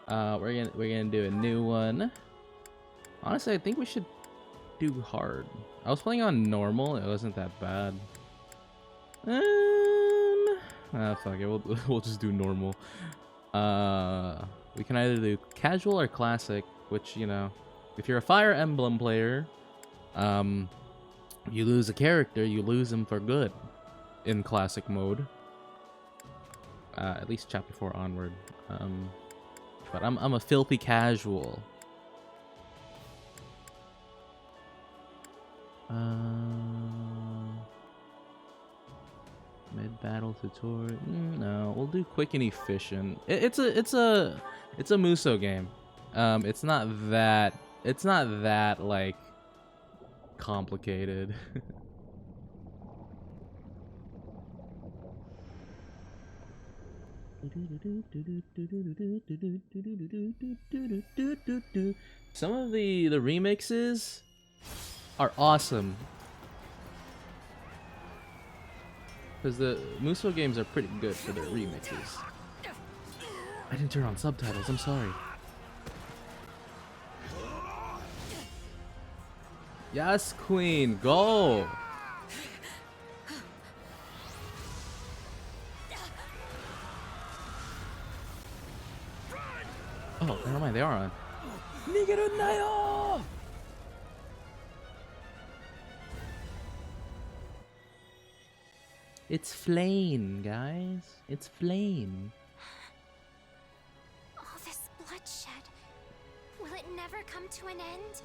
We're gonna do a new one. Honestly, I think we should do hard. I was playing on normal. It wasn't that bad. Fuck it. We'll we'll just do normal. We can either do casual or classic. Which, you know, if you're a Fire Emblem player, you lose a character, you lose him for good in classic mode. At least chapter 4 onward. But I'm a filthy casual. Mid battle tutorial. No, we'll do quick and efficient. It's a Muso game. It's not that like complicated. Some of the remixes are awesome. Because the Muso games are pretty good for their remixes. I didn't turn on subtitles, I'm sorry. Yes, queen, go! Oh, never mind, they are on. It's flame, guys. It's flame. All this bloodshed. Will it never come to an end?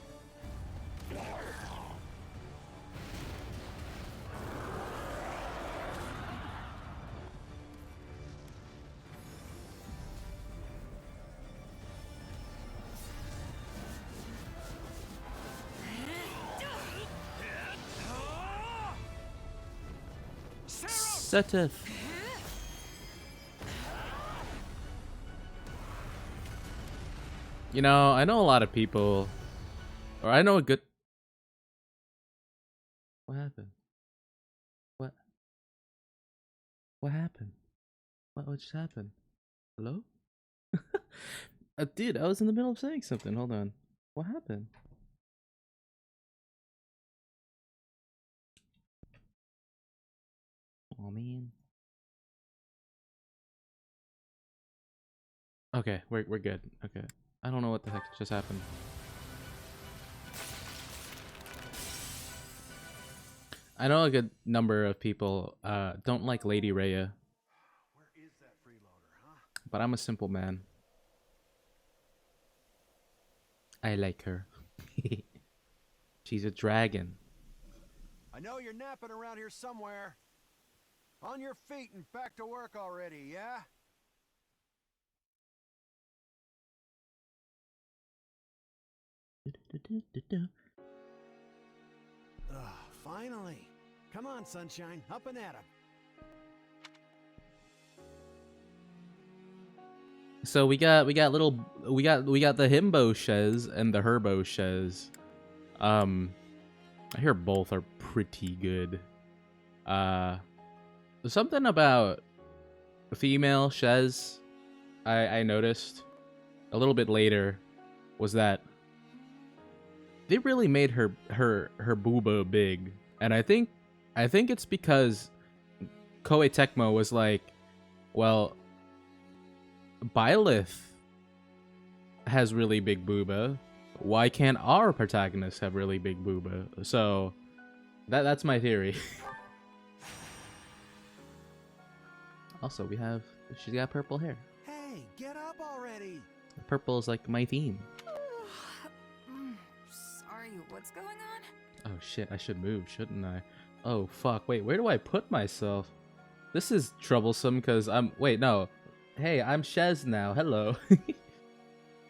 Seteth. You know, I know a lot of people, or I know a good. What happened? What? What happened? What just happened? Hello? Dude, I was in the middle of saying something. Hold on. What happened? Oh man. Okay, we're good. Okay. I don't know what the heck just happened. I know a good number of people don't like Lady Rhea. Where is that freeloader, huh? But I'm a simple man. I like her. She's a dragon. I know you're napping around here somewhere. On your feet and back to work already, yeah? Finally. Come on, sunshine, up and at 'em. So we got the himbo shez and the herbo shez. I hear both are pretty good. Something about female shez I noticed a little bit later was that they really made her booba big, and I think it's because Koei Tecmo was like, well, Byleth has really big booba. Why can't our protagonist have really big booba? So that's my theory. Also, she's got purple hair. Hey, get up already. Purple is like my theme. Sorry, what's going on? Oh shit, I should move, shouldn't I? Oh fuck, wait, where do I put myself? This is troublesome because wait, no. Hey, I'm Shez now, hello.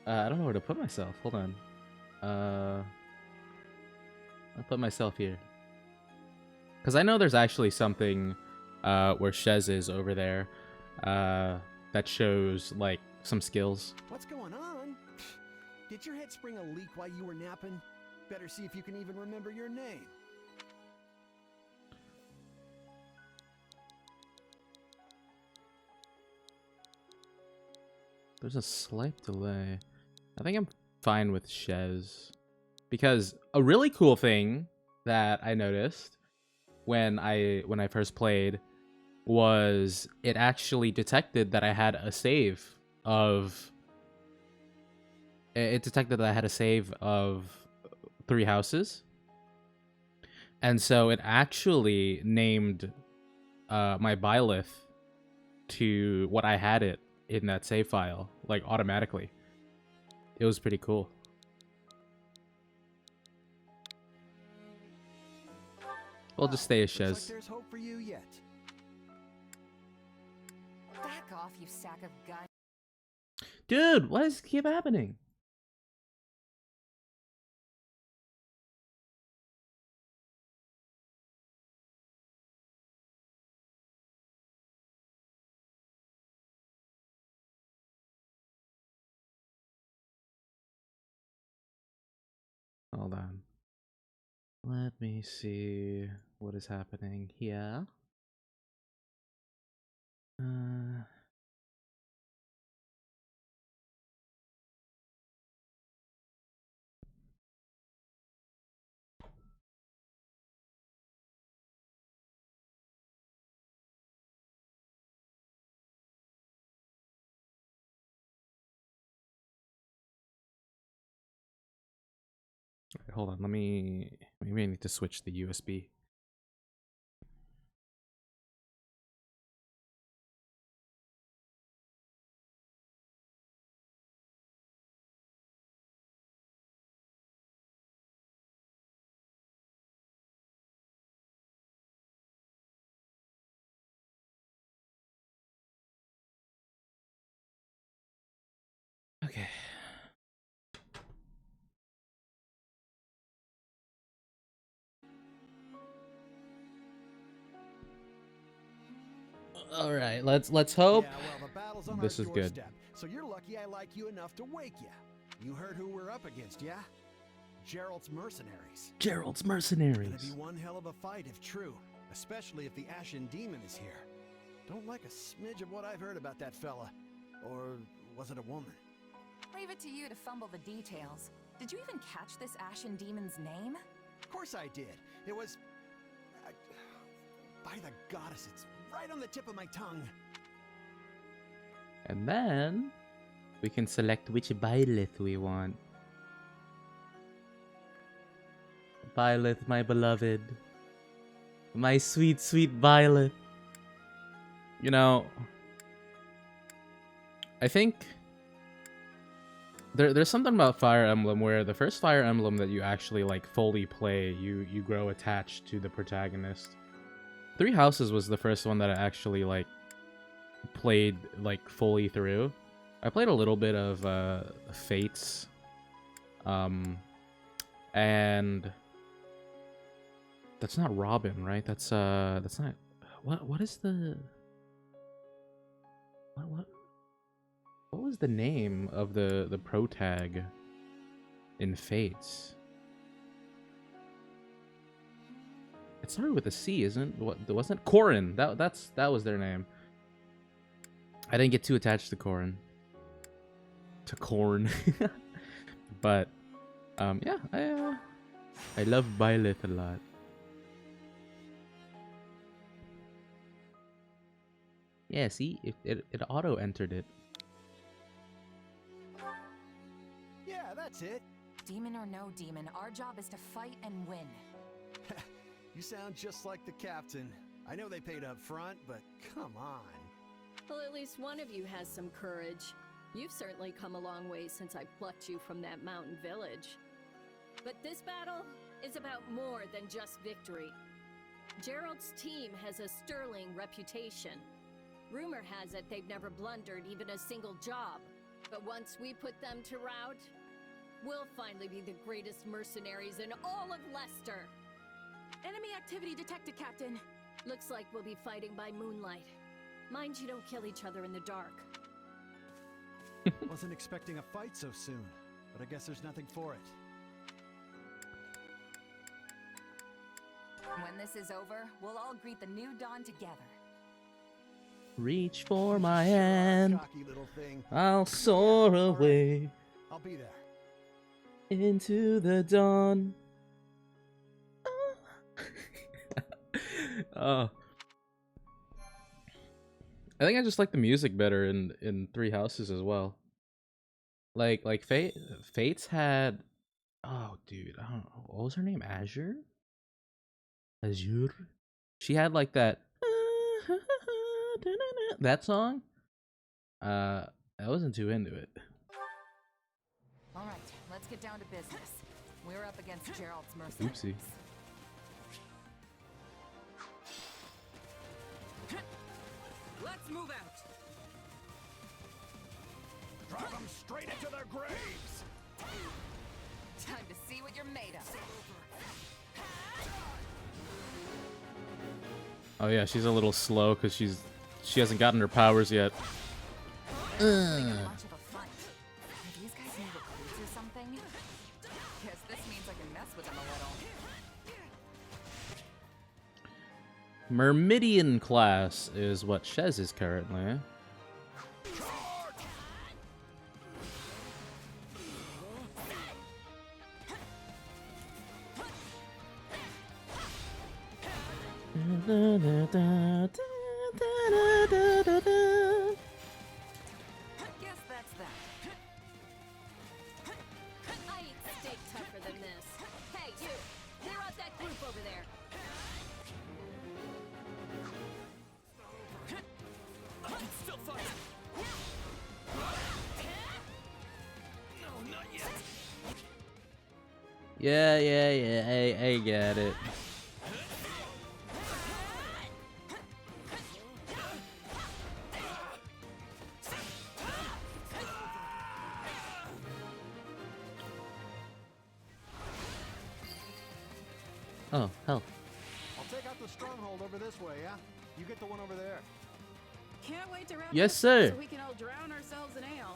I don't know where to put myself, hold on. I'll put myself here. Because I know there's actually something where Shez is over there that shows, like, some skills. What's going on? Did your head spring a leak while you were napping? Better see if you can even remember your name. There's a slight delay. I think I'm fine with Shez. Because a really cool thing that I noticed when I first played was it actually detected that I had a save of it detected that I had a save of 3 houses. And so it actually named my bylith to what I had it in that save file, like automatically. It was pretty cool. We'll just stay as Looks like Shez. there's hope for you yet. Back off, you sack of guns. Dude, what does keep happening? Hold on. Let me see what is happening here. Alright, hold on. Maybe I need to switch the USB. Okay. All right, let's hope Yeah, well, the battle's on this our is good. doorstep, so you're lucky I like you enough to wake you. You heard who we're up against, yeah? Gerald's mercenaries. Gerald's It's gonna mercenaries. be one hell of a fight if true, especially if the Ashen Demon is here. Don't like a smidge of what I've heard about that fella. Or was it a woman? Leave it to you to fumble the details. Did you even catch this Ashen Demon's name? Of course I did. It was... by the goddess, it's right on the tip of my tongue. And then we can select which bylith we want. Bylith, my beloved. My sweet, sweet bylith. You know, I think there's something about Fire Emblem where the first Fire Emblem that you actually like fully play, you grow attached to the protagonist. 3 Houses was the first one that I actually like played like fully through. I played a little bit of Fates, and that's not Robin, right? That's not what is the what was the name of the protag in Fates? It started with a C, isn't wasn't it? Corrin. That was their name. I didn't get too attached to Corrin. But yeah, I love Byleth a lot. Yeah, see, it auto entered it. Yeah, that's it. Demon or no demon, our job is to fight and win. You sound just like the captain. I know they paid up front, but come on. Well, at least one of you has some courage. You've certainly come a long way since I plucked you from that mountain village. But this battle is about more than just victory. Gerald's team has a sterling reputation. Rumor has it they've never blundered even a single job. But once we put them to rout, we'll finally be the greatest mercenaries in all of Leicester. Enemy activity detected, Captain. Looks like we'll be fighting by moonlight. Mind you don't kill each other in the dark. Wasn't expecting a fight so soon, but I guess there's nothing for it. When this is over, we'll all greet the new dawn together. Reach for my hand. Cocky little thing. I'll soar away I'll be there. into the dawn. Oh. I think I just like the music better in Three Houses as well. Like Fates had, oh dude, I don't know, what was her name? Azure? Azure? She had like that that song. I wasn't too into it. All right, let's get down to business. We're up against Gerald's mercenaries. Oopsie. Let's move out. Drive them straight into their graves. Time to see what you're made of. Oh yeah, she's a little slow because she hasn't gotten her powers yet. Much of a fight. Do these guys need recruits or something? Guess this means I can mess with them a little. Myrmidian class is what Shez is currently. Guess that's that. I eat steak tougher than this. Hey, you! Clear out that group over there. Still fight. No, not yet. Yeah, I get it. Oh, hell. I'll take out the stronghold over this way, yeah? You get the one over there. Can't wait to wrap Yes, this up sir. so we can all drown ourselves in ale.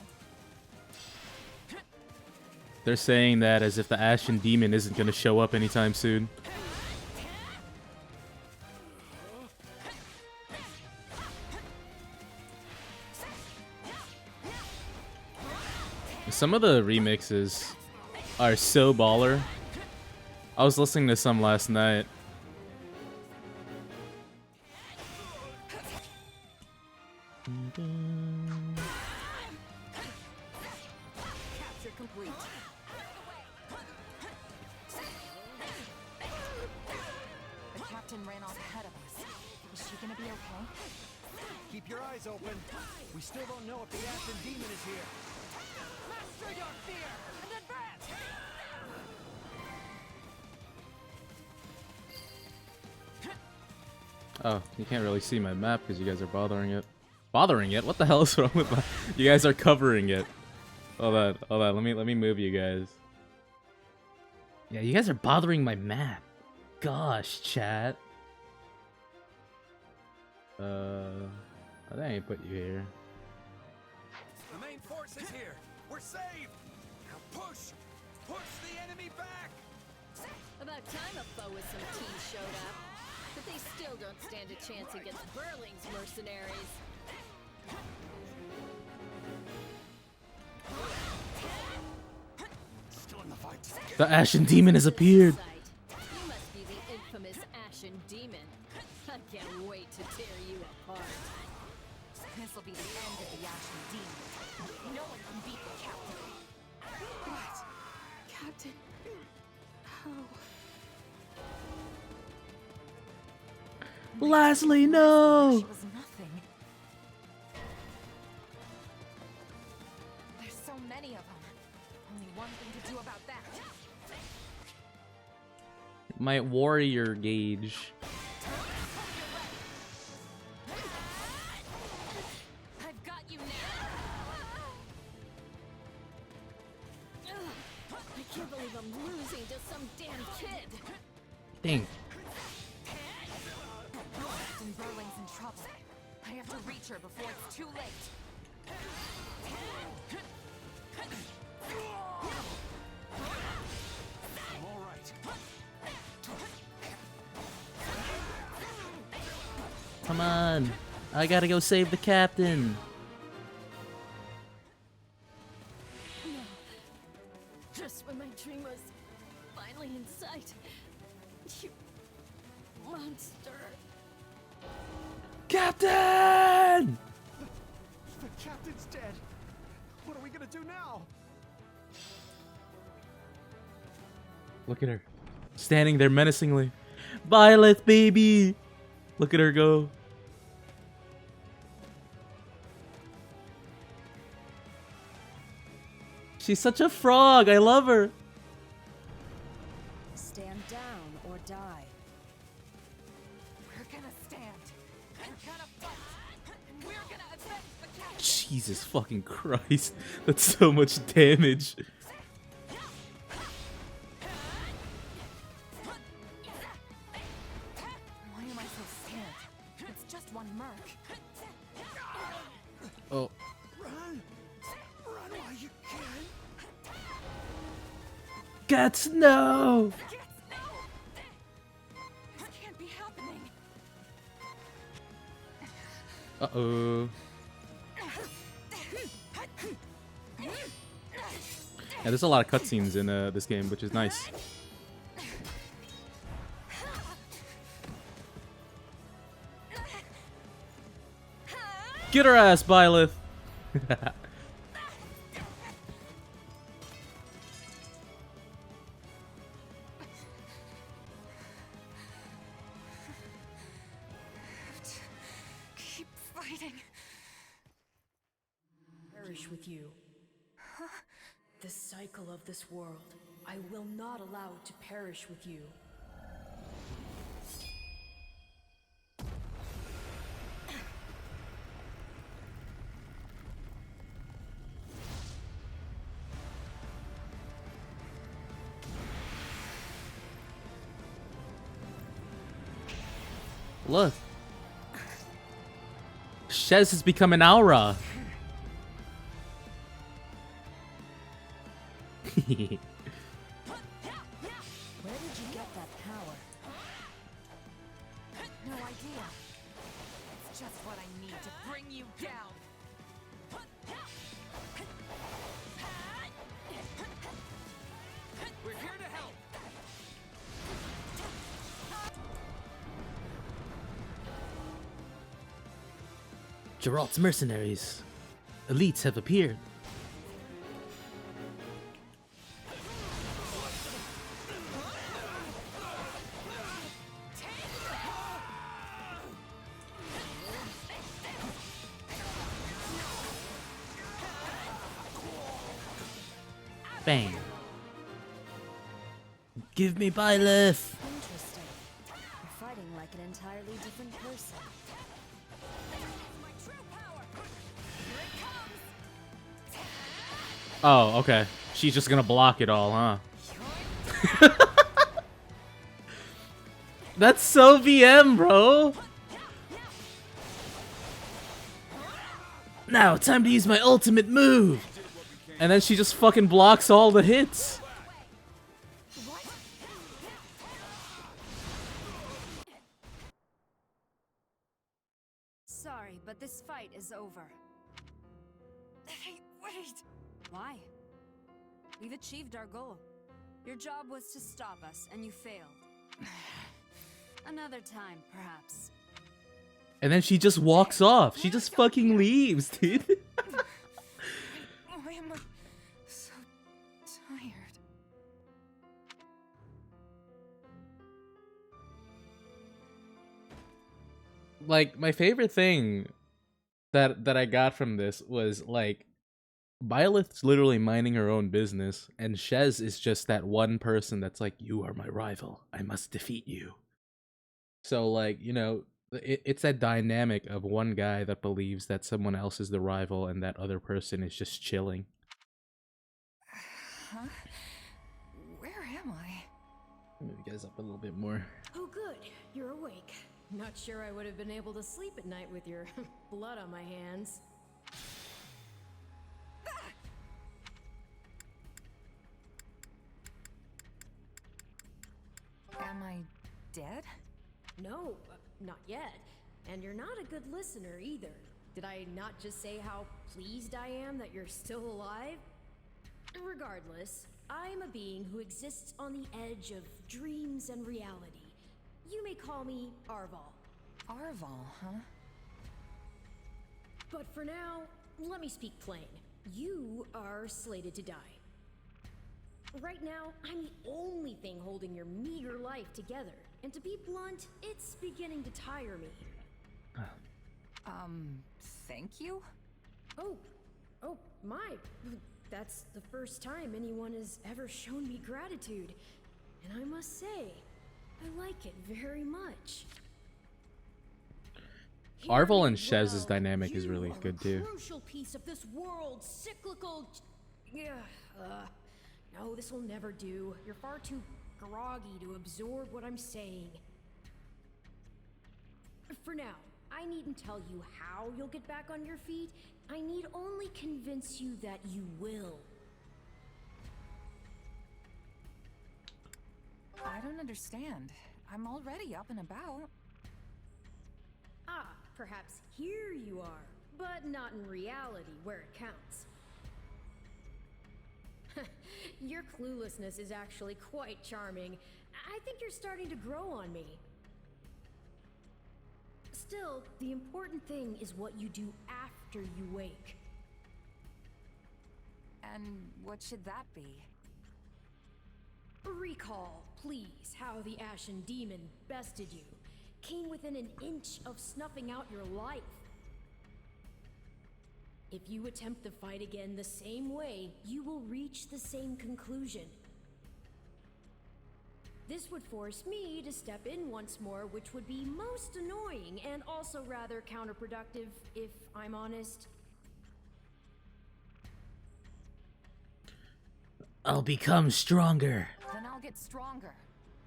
They're saying that as if the Ashen Demon isn't gonna show up anytime soon. Some of the remixes are so baller. I was listening to some last night. Capture complete. The captain ran off ahead of us. Is she gonna be okay? Keep your eyes open. We still don't know if the Ashen Demon is here. Master your fear and advance! Oh, you can't really see my map because you guys are bothering it. Bothering it? What the hell is wrong with my... You guys are covering it. Hold on. Let me move you guys. Yeah, you guys are bothering my map. Gosh, chat. I think I put you here. The main force is here. We're saved. Now push. Push the enemy back. About time a foe with some teeth showed up. But they still don't stand a chance against Burling's mercenaries. Still in the fight. The Ashen Demon has appeared. You must be the infamous Ashen Demon. I can't wait to tear you apart. This'll be the end of the Ashen Demon. No one can beat the captain. What? Captain? How? Lastly, no. She was nothing. There's so many of them. Only one thing to do about that. My warrior gauge. I've got you now. Ugh, I can't believe I'm losing to some damn kid. Dang. Captain Burling's in trouble. I have to reach her before it's too late. I'm all right. Come on. I gotta go save the captain. Just when my dream was finally in sight. You monster. Captain! The captain's dead. What are we gonna do now? Look at her. Standing there menacingly. Violet, baby! Look at her go. She's such a frog. I love her. Stand down or die. We're gonna stand. We're gonna fight. And we're gonna avenge the captain. Jesus fucking Christ. That's so much damage. Why am I so scared? It's just one merc. Oh. Run! Run while you can! Gats, no! Kids, no! This can't be happening. Uh-oh. Yeah, there's a lot of cutscenes in this game, which is nice. Get her ass, Byleth! Keep fighting. Perish with you. The cycle of this world, I will not allow it to perish with you. Look. Shez has become an aura. Where did you get that power? No idea. It's just what I need to bring you down. We're here to help. Geralt's mercenaries. Elites have appeared. Bang. Give me Byleth. Interesting. You're fighting like an entirely different person. My true power. Here it comes. Oh, okay. She's just gonna block it all, huh? That's so VM, bro. Now, time to use my ultimate move. And then she just fucking blocks all the hits. Sorry, but this fight is over. Hey, wait. Why? We've achieved our goal. Your job was to stop us, and you failed. Another time, perhaps. And then she just walks off. She just fucking leaves, dude. Why am I so tired? Like, my favorite thing that I got from this was, like, Byleth's literally minding her own business, and Shez is just that one person that's like, you are my rival. I must defeat you. So, like, you know, it's that dynamic of one guy that believes that someone else is the rival and that other person is just chilling. Huh? Where am I? Move you guys up a little bit more. Oh, good. You're awake. Not sure I would have been able to sleep at night with your blood on my hands. Am I dead? No, not yet. And you're not a good listener either. Did I not just say how pleased I am that you're still alive? Regardless, I'm a being who exists on the edge of dreams and reality. You may call me Arval. Arval, huh? But for now, let me speak plain. You are slated to die. Right now, I'm the only thing holding your meager life together. And to be blunt, it's beginning to tire me. Thank you? Oh, my. That's the first time anyone has ever shown me gratitude. And I must say, I like it very much. Arval and Shez's dynamic is really good You are too. a crucial piece of this world's cyclical. No, this will never do. You're far too groggy to absorb what I'm saying. For now, I needn't tell you how you'll get back on your feet. I need only convince you that you will. I don't understand. I'm already up and about. Ah, perhaps here you are, but not in reality where it counts. Your cluelessness is actually quite charming. I think you're starting to grow on me. Still, the important thing is what you do after you wake. And what should that be? Recall, please, how the Ashen Demon bested you. Came within an inch of snuffing out your life. If you attempt the fight again the same way, you will reach the same conclusion. This would force me to step in once more, which would be most annoying and also rather counterproductive, if I'm honest. I'll become stronger. Then I'll get stronger.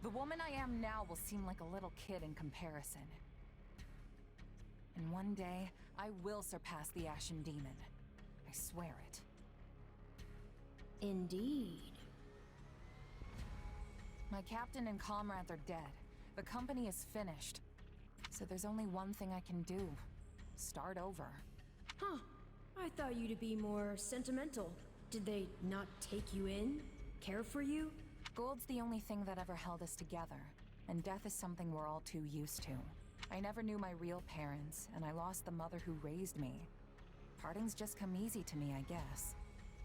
The woman I am now will seem like a little kid in comparison. And one day, I will surpass the Ashen Demon. I swear it. Indeed. My captain and comrades are dead. The company is finished. So there's only one thing I can do. Start over. Huh. I thought you to be more sentimental. Did they not take you in? Care for you? Gold's the only thing that ever held us together, and death is something we're all too used to. I never knew my real parents, and I lost the mother who raised me. Partings just come easy to me, I guess.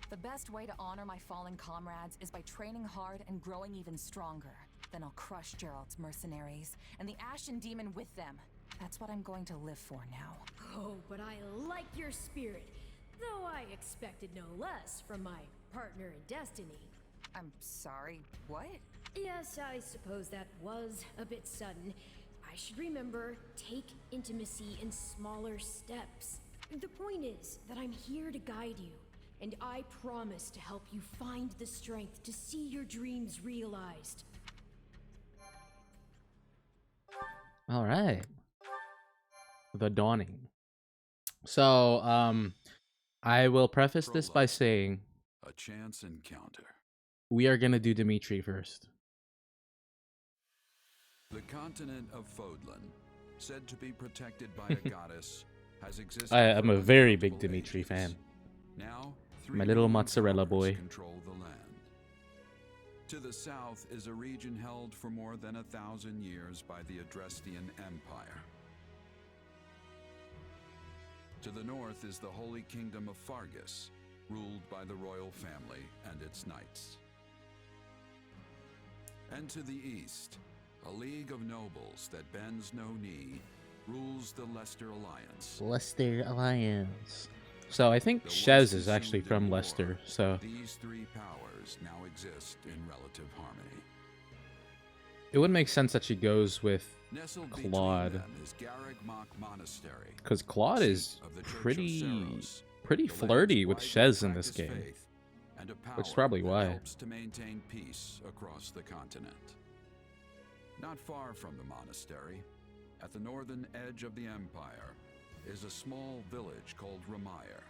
The best way to honor my fallen comrades is by training hard and growing even stronger. Then I'll crush Gerald's mercenaries, and the Ashen Demon with them. That's what I'm going to live for now. Oh, but I like your spirit, though I expected no less from my partner in destiny. I'm sorry, what? Yes, I suppose that was a bit sudden. I should remember, take intimacy in smaller steps. The point is that I'm here to guide you, and I promise to help you find the strength to see your dreams realized. All right. The Dawning. So, I will preface this by saying A chance encounter. we are gonna do Dimitri first. The continent of Fodlan, said to be protected by a goddess, has existed. I am for a very big uncountable Dimitri ages. fan. Now, My little ruling mozzarella powers boy. control the land. To the south is a region held for more than 1,000 years by the Adrestian Empire. To the north is the Holy Kingdom of Fargus, ruled by the royal family and its knights. And to the east, a league of nobles that bends no knee, rules the Leicester Alliance. Leicester Alliance. So I think Though Shez once is actually consumed in from war, Leicester, so these three powers now exist in relative harmony. it would make sense that she goes with Nestled Claude. between them is Garreg-Mach Monastery, because Claude is seat of the Church of pretty Cerros, pretty the flirty land's with widely Shez in this practiced game. faith, and a which is power probably that why. helps to maintain peace across the continent. Not far from the monastery, at the northern edge of the empire, is a small village called Ramire,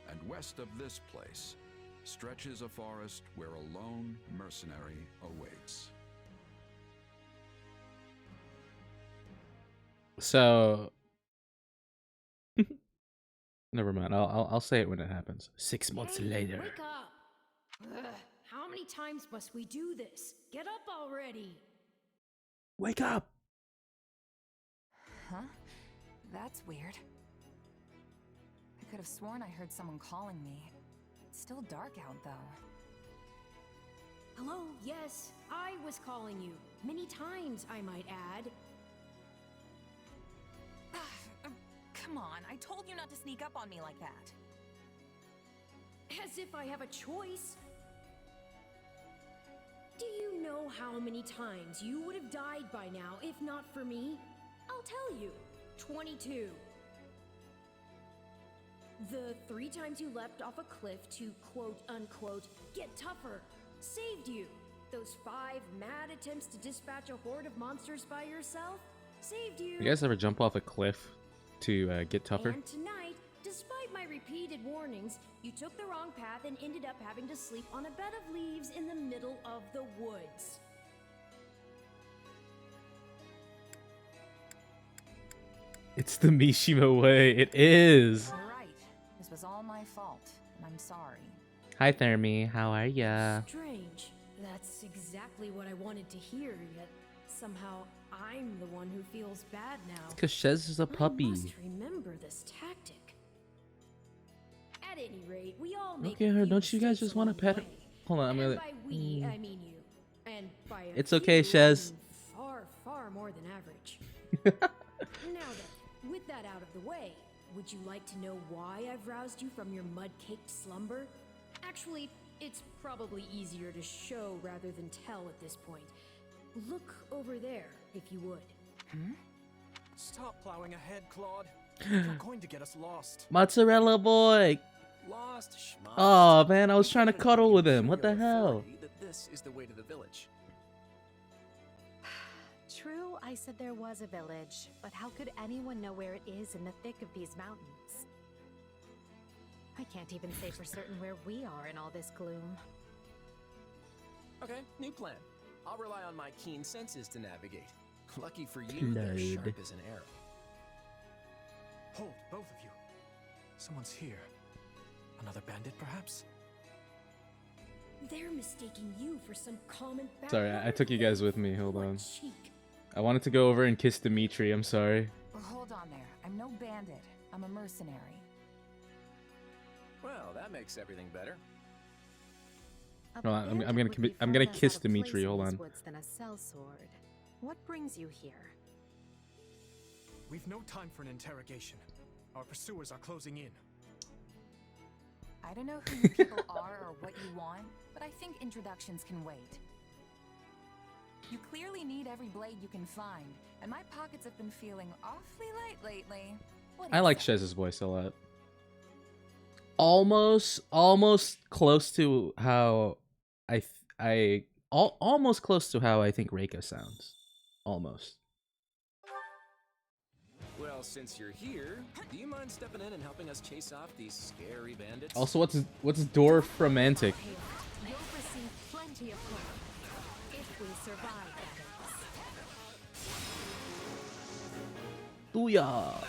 and west of this place stretches a forest where a lone mercenary awaits. So Never mind. I'll say it when it happens. 6 months Hey, later. wake up! Ugh, how many times must we do this? Get up already! Wake up! Huh? That's weird. I could have sworn I heard someone calling me. It's still dark out, though. Hello? Yes, I was calling you. Many times, I might add. Come on, I told you not to sneak up on me like that. As if I have a choice. Do you know how many times you would have died by now if not for me? I'll tell you. 22. The 3 times you leapt off a cliff to quote-unquote get tougher saved you. Those 5 mad attempts to dispatch a horde of monsters by yourself saved you. You guys ever jump off a cliff to get tougher? And tonight, despite my repeated warnings, you took the wrong path and ended up having to sleep on a bed of leaves in the middle of the woods. It's the Mishima way. It is. You're right. This was all my fault, and I'm sorry. Hi, Thermi. How are ya? Strange. That's exactly what I wanted to hear, yet somehow I'm the one who feels bad now. Because Shez is a I puppy. must remember this tactic. At any rate, we all make Look at a her. few Don't you guys mistakes just want to along pet the her? way. Hold on. I'm And gonna. by we, I mean you. And by a It's okay, few, I Shez. mean far, far more than average. Now then, with that out of the way, would you like to know why I've roused you from your mud-caked slumber? Actually, it's probably easier to show rather than tell at this point. Look over there, if you would. Stop plowing ahead, Claude. You're going to get us lost. Mozzarella boy. Lost, schmost. Oh man, I was trying to Even cuddle you with can him. What the feel hell? authority That this is the way to the village. True, I said there was a village, but how could anyone know where it is in the thick of these mountains? I can't even say for certain where we are in all this gloom. Okay, new plan. I'll rely on my keen senses to navigate. Lucky for you, they're Claude. sharp as an arrow. Hold, both of you. Someone's here. Another bandit, perhaps? They're mistaking you for some common Sorry, I took you guys with me. Hold What on. cheek. I wanted to go over and kiss Dimitri. I'm sorry. Hold on there. I'm no bandit. I'm a mercenary. Well, that makes everything better. No, I'm gonna kiss Dimitri. Hold on. Than a sellsword. What brings you here? We've no time for an interrogation. Our pursuers are closing in. I don't know who you people are or what you want, but I think introductions can wait. You clearly need every blade you can find, and my pockets have been feeling awfully light lately. What do I you like say? Shez's voice a lot. Almost close to how almost close to how I think Reika sounds. Almost. Well, since you're here, do you mind stepping in and helping us chase off these scary bandits? Also, what's dwarf romantic? You'll receive plenty of hope if we survive, that is. Booyah!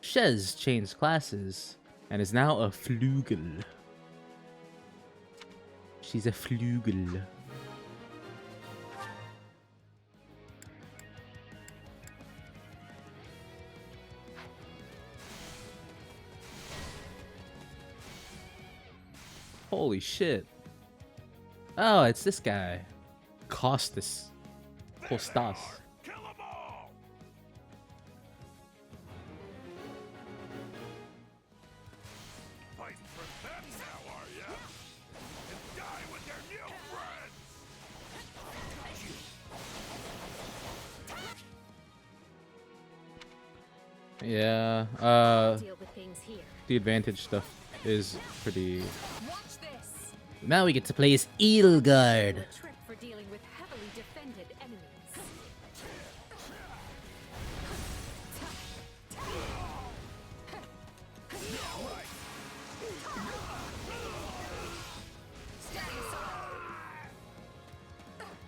Shez changed classes and is now a Flügel. She's a Flügel. Holy shit. Oh, it's this guy. Costas. Kill them all! Fighting for them now, are ya? And die with their new friends! Yeah, Deal with things here. the advantage stuff is pretty... Watch this. Now we get to play as Eelgard. A trick for dealing with heavily defended enemies.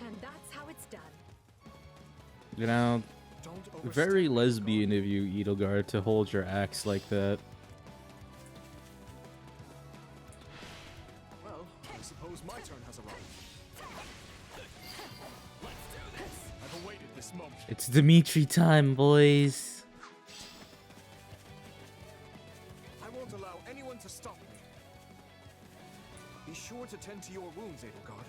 And that's how it's done. You know, Don't Very lesbian of you, Edelgard, to hold your axe like that. Well, I suppose my turn has arrived. Let's do this. I've awaited this moment. It's Dimitri time, boys. I won't allow anyone to stop me. Be sure to tend to your wounds, Edelgard.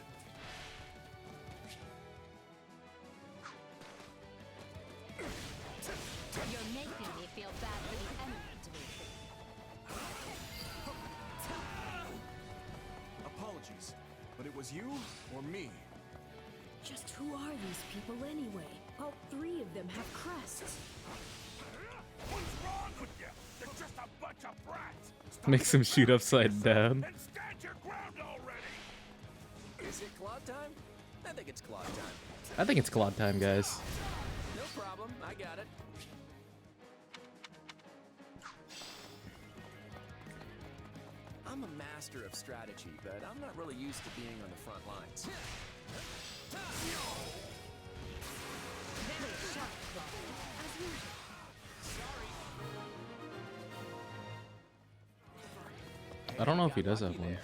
You're making me feel bad for the enemy, Dimitri. Apologies, but it was you or me. Just who are these people anyway? All three of them have crests. What's wrong with you? They're just a bunch of brats. Makes him shoot upside down. And stand your ground already. Is it Claude time? I think it's Claude time. I think it's Claude time, guys. No problem, I got it. I'm a master of strategy, but I'm not really used to being on the front lines. Very sharp, Claude, as usual. I don't know if he does have one.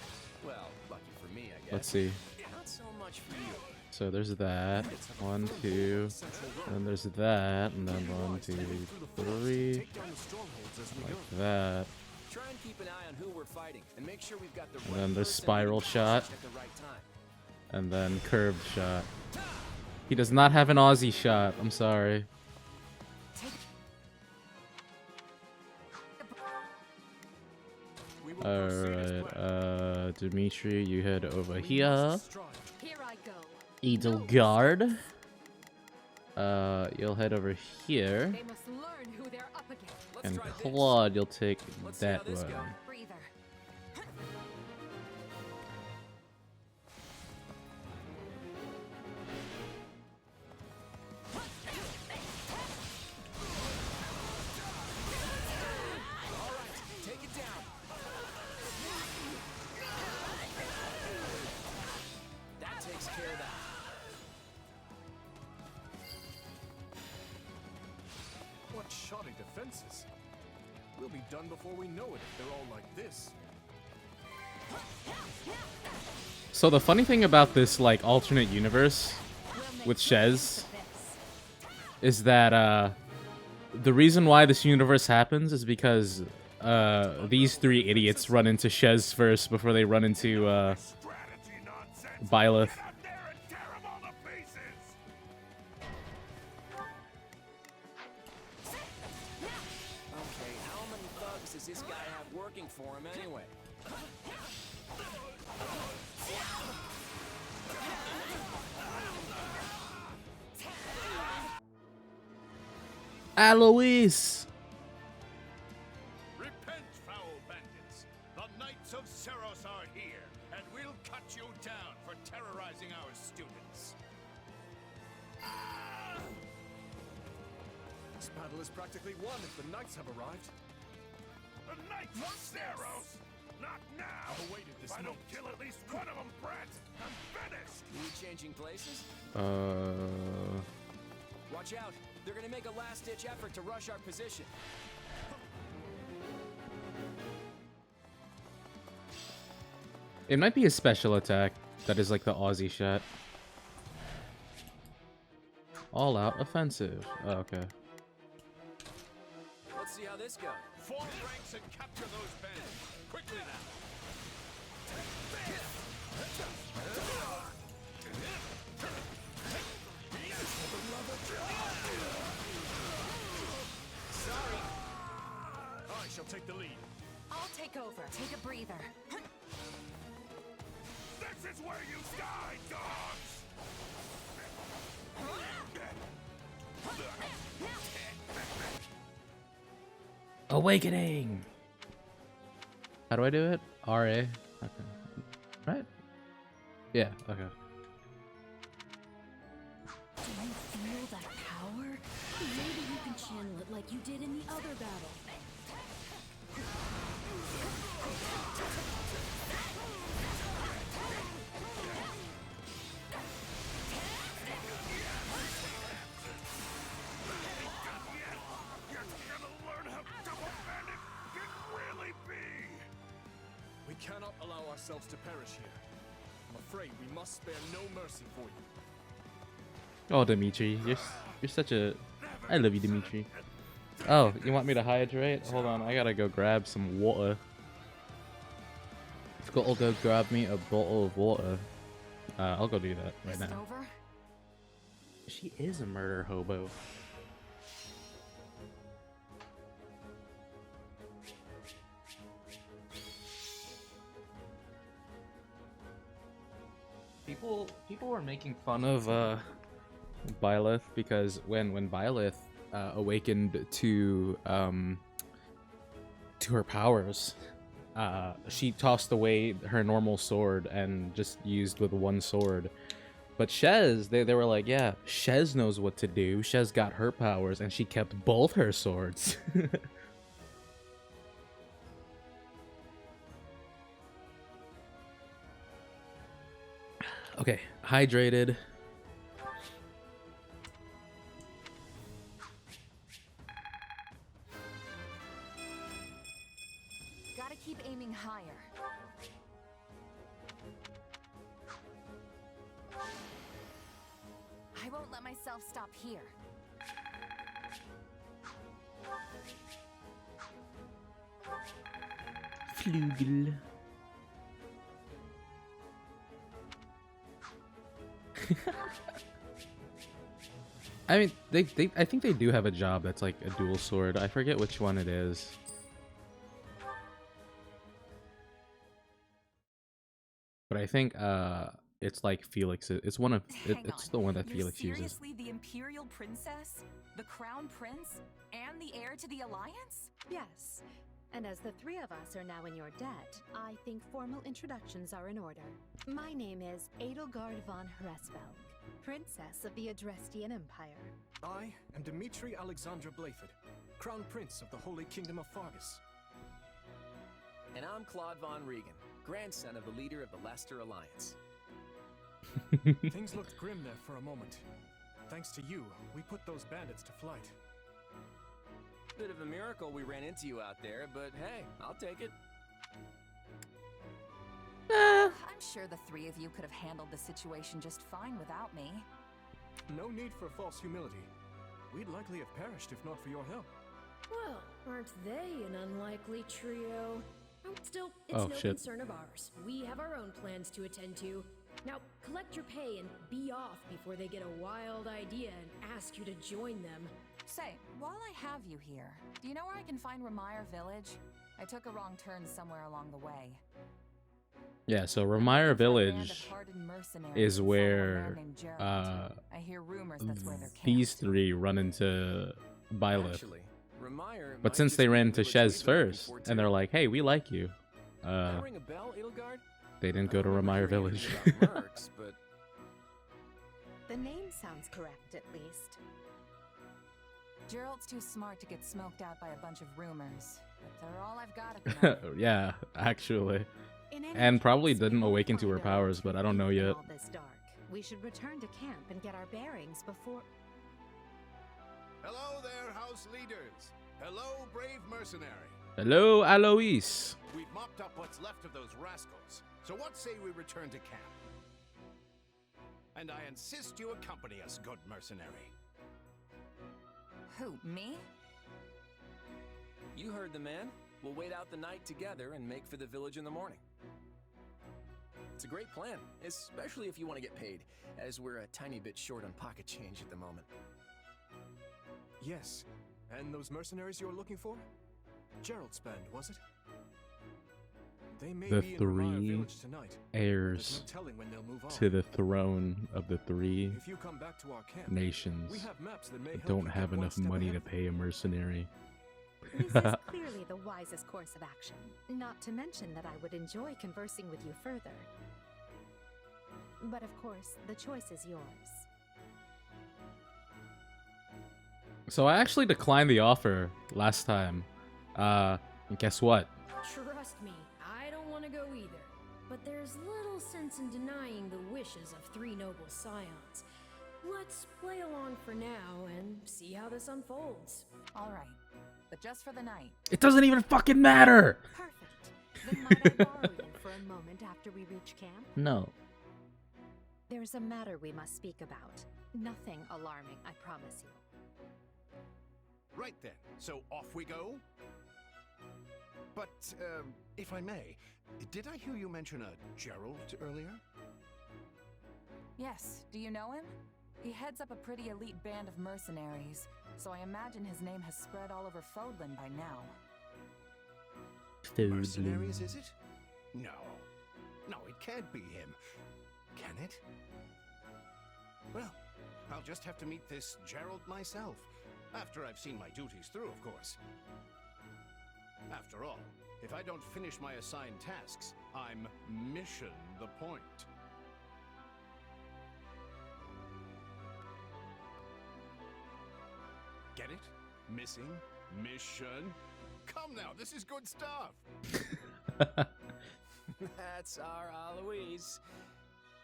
Well, lucky for me, I guess. Let's see. Not so much for you. So there's that. 1, 2. And then there's that. And then 1, 2, 3. Like that. Try and keep an eye on who we're fighting and make sure we've got the And then there's spiral shot. at the right time. And then curved shot. He does not have an Aussie shot. I'm sorry. Alright, Dimitri, you head over here. Here I go. Edelgard. You'll head over here. They must learn who they're up against. And Claude, you'll take that one. Breather. Take it down. That takes care of that. What shoddy defenses. We'll be done before we know it if they're all like this. So the funny thing about this, like, alternate universe with Shez is that, the reason why this universe happens is because, these three idiots run into Shez first before they run into, Byleth. Okay, how many thugs does this guy have working for him anyway? Alois! Repent, foul bandits. The Knights of Seros are here, and we'll cut you down for terrorizing our students. This battle is practically won if the knights have arrived. The Knights of Seros! Not now! I've awaited this If I don't moment. kill at least one of them, brats, I'm finished! Are we changing places? Watch out! They're gonna make a last-ditch effort to rush our position. It might be a special attack that is like the Aussie shot. All out offensive. Oh, okay. Let's see how this goes. Form ranks and capture those bandits! Quickly now! Sorry. I shall take the lead. I'll take over. Take a breather. This is where you die, dogs! Awakening! How do I do it? RA. Okay. Right? Yeah, okay. Do you feel that power? Maybe you can channel it like you did in the other battle. cannot allow ourselves to perish here. I'm afraid we must spare no mercy for you. Oh, Dimitri, you're such a... I love you, Dimitri. Oh, you want me to hydrate? Hold on, I gotta go grab some water. I'll go grab me a bottle of water. I'll go do that right now. Over? She is a murder hobo. People were making fun of Byleth because when Byleth awakened to her powers, she tossed away her normal sword and just used with one sword. But Shez, they were like, yeah, Shez knows what to do. Shez got her powers and she kept both her swords. Okay, hydrated. Gotta keep aiming higher. I won't let myself stop here. Flügel. I mean, I think they do have a job that's like a dual sword. I forget which one it is. But I think it's like Felix. It's one of it's the one that Felix uses. Seriously, the Imperial Princess, the Crown Prince, and the heir to the Alliance? Yes. And as the three of us are now in your debt, I think formal introductions are in order. My name is Edelgard von Hresvelg, Princess of the Adrestian Empire. I am Dimitri Alexandra Blayford, Crown Prince of the Holy Kingdom of Fargus. And I'm Claude von Regan, grandson of the leader of the Leicester Alliance. Things looked grim there for a moment. Thanks to you, we put those bandits to flight. Bit of a miracle we ran into you out there, but hey, I'll take it. I'm sure the three of you could have handled the situation just fine without me. No need for false humility. We'd likely have perished if not for your help. Well, aren't they an unlikely trio? Still, it's Oh, no shit. concern of ours. We have our own plans to attend to. Now, collect your pay and be off before they get a wild idea and ask you to join them. Say, while I have you here, do you know where I can find Ramire Village? I took a wrong turn somewhere along the way. Yeah, so Ramire Village is where I hear rumors that's where they're these three run into Byleth. Actually, Ramire But might since just they be ran the into village we Shez were looking first, for, and too. they're like, hey, we like you. That ring a bell, Edelgard? They didn't go to I don't Ramire remember Village. anything about mercs, but The name sounds correct, at least. Gerald's too smart to get smoked out by a bunch of rumors. But they're all I've got at the moment. Yeah, actually. In any And probably case, didn't we won't awaken to her find our powers, but I don't know in yet. all this dark. We should return to camp and get our bearings before... Hello there, house leaders. Hello, brave mercenary. Hello, Alois. We've mopped up what's left of those rascals. So what say we return to camp? And I insist you accompany us, good mercenary. Who, me? you heard the man. We'll wait out the night together and make for the village in the morning. It's a great plan, especially if you want to get paid, as we're a tiny bit short on pocket change at the moment. Yes. And those mercenaries you're looking for? Gerald's band, was it? They may The be in Ramire three Village tonight. heirs There's no telling when they'll move on. to the throne of the three If you come back to our camp, nations we have maps that may help don't you have get one enough step money ahead to of pay a mercenary. This is clearly the wisest course of action. Not to mention that I would enjoy conversing with you further. But of course, the choice is yours. So I actually declined the offer last time. And guess what? Trust me, I don't want to go either. But there's little sense in denying the wishes of three noble scions. Let's play along for now and see how this unfolds. All right, but just for the night. It doesn't even fucking matter! Perfect. Then might I borrow you different after we reach camp? No. There's a matter we must speak about. Nothing alarming, I promise you. Right then, so off we go? But, if I may, did I hear you mention a Gerald earlier? Yes, do you know him? He heads up a pretty elite band of mercenaries, so I imagine his name has spread all over Fodlan by now. Mercenaries, is it? No. No, it can't be him. Can it? Well, I'll just have to meet this Gerald myself. After I've seen my duties through, of course. After all, if I don't finish my assigned tasks, I'm mission the point. Get it? Missing? Mission? Come now, this is good stuff! That's our Alois.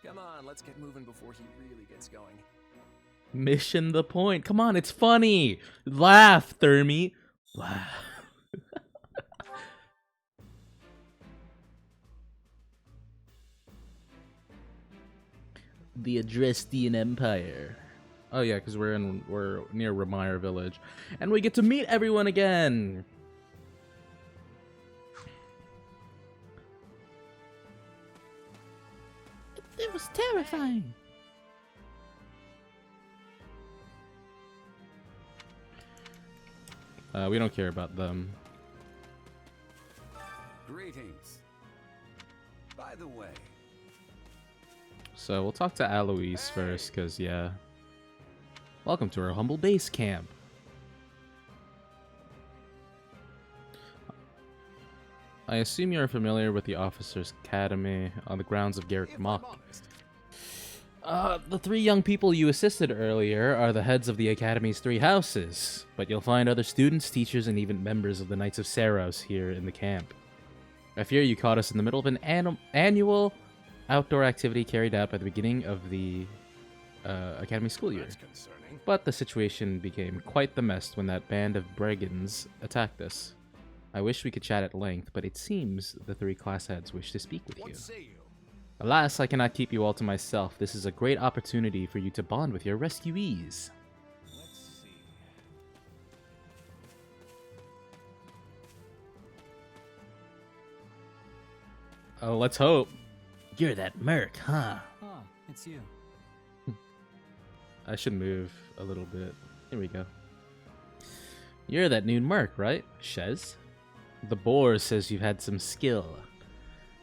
Come on, let's get moving before he really gets going. Mission the point. Come on, it's funny. Laugh, Thermy. Laugh. The Adrestian Empire. Oh yeah, because we're near Ramire Village, and we get to meet everyone again. It was terrifying. We don't care about them. Greetings. By the way, So we'll talk to Alois first, because yeah. Welcome to our humble base camp. I assume you're familiar with the Officers' Academy on the grounds of Garrick Mock. The three young people you assisted earlier are the heads of the Academy's three houses, but you'll find other students, teachers, and even members of the Knights of Saros here in the camp. I fear you caught us in the middle of an annual outdoor activity carried out by the beginning of the Academy school year. But the situation became quite the mess when that band of brigands attacked us. I wish we could chat at length, but it seems the three class heads wish to speak with you. Alas, I cannot keep you all to myself. This is a great opportunity for you to bond with your rescuees. Oh, let's hope. You're that merc, huh? Oh, it's you. I should move a little bit. Here we go. You're that new merc, right, Shez? The boar says you've had some skill.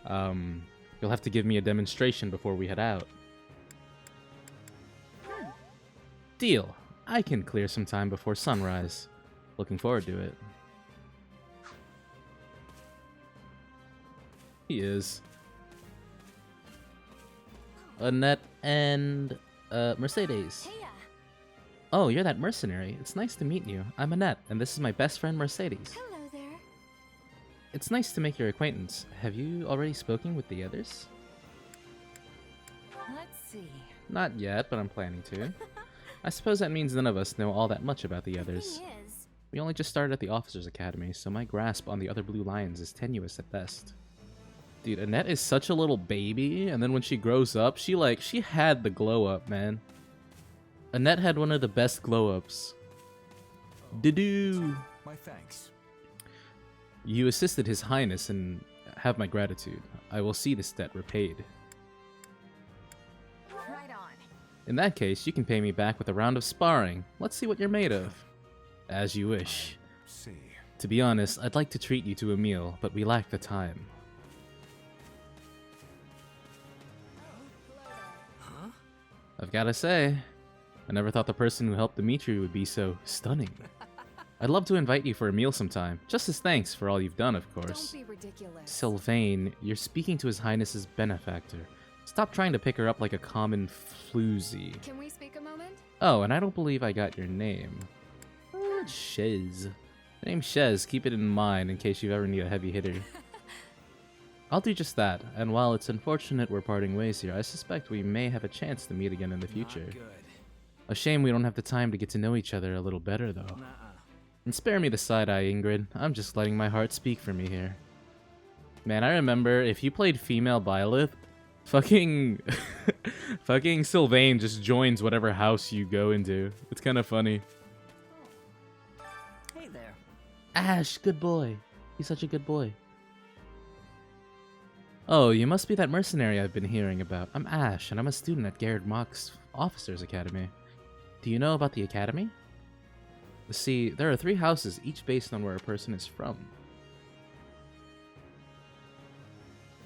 You'll have to give me a demonstration before we head out. Deal. I can clear some time before sunrise. Looking forward to it. He is. Annette and Mercedes. Oh, you're that mercenary. It's nice to meet you. I'm Annette, and this is my best friend Mercedes. Hello there. It's nice to make your acquaintance. Have you already spoken with the others? Let's see. Not yet, but I'm planning to. I suppose that means none of us know all that much about the others. Thing is, We only just started at the Officers' Academy, so my grasp on the other Blue Lions is tenuous at best. Dude, Annette is such a little baby, and then when she grows up, she had the glow up, man. Annette had one of the best glow ups. Doo-doo! My thanks. You assisted His Highness and have my gratitude. I will see this debt repaid. Right on. In that case, you can pay me back with a round of sparring. Let's see what you're made of. As you wish. See. To be honest, I'd like to treat you to a meal, but we lack the time. Huh? I've gotta say, I never thought the person who helped Dimitri would be so stunning. I'd love to invite you for a meal sometime, just as thanks for all you've done, of course. Don't be ridiculous. Sylvain, you're speaking to His Highness's benefactor. Stop trying to pick her up like a common floozy. can we speak a moment? Oh, and I don't believe I got your name. Shez. The name's Shez. Keep it in mind in case you ever need a heavy hitter. I'll do just that, and while it's unfortunate we're parting ways here, I suspect we may have a chance to meet again in the future. Not good. A shame we don't have the time to get to know each other a little better, though. Nuh-uh. And spare me the side-eye, Ingrid. I'm just letting my heart speak for me here. Man, I remember if you played female Byleth, fucking fucking Sylvain just joins whatever house you go into. It's kind of funny. Hey there. Ash, good boy. He's such a good boy. Oh, you must be that mercenary I've been hearing about. I'm Ash, and I'm a student at Garrett Mock's Officers Academy. Do you know about the academy? See, there are 3 houses, each based on where a person is from.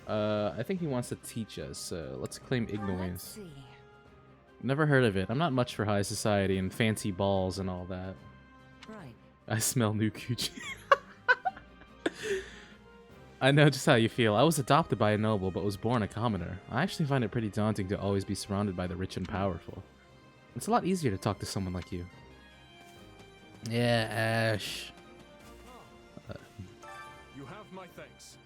I think he wants to teach us, so let's claim ignorance. Never heard of it. I'm not much for high society and fancy balls and all that. Right. I smell new coochie. I know just how you feel. I was adopted by a noble, but was born a commoner. I actually find it pretty daunting to always be surrounded by the rich and powerful. It's a lot easier to talk to someone like you. Yeah, Ash. You have my thanks.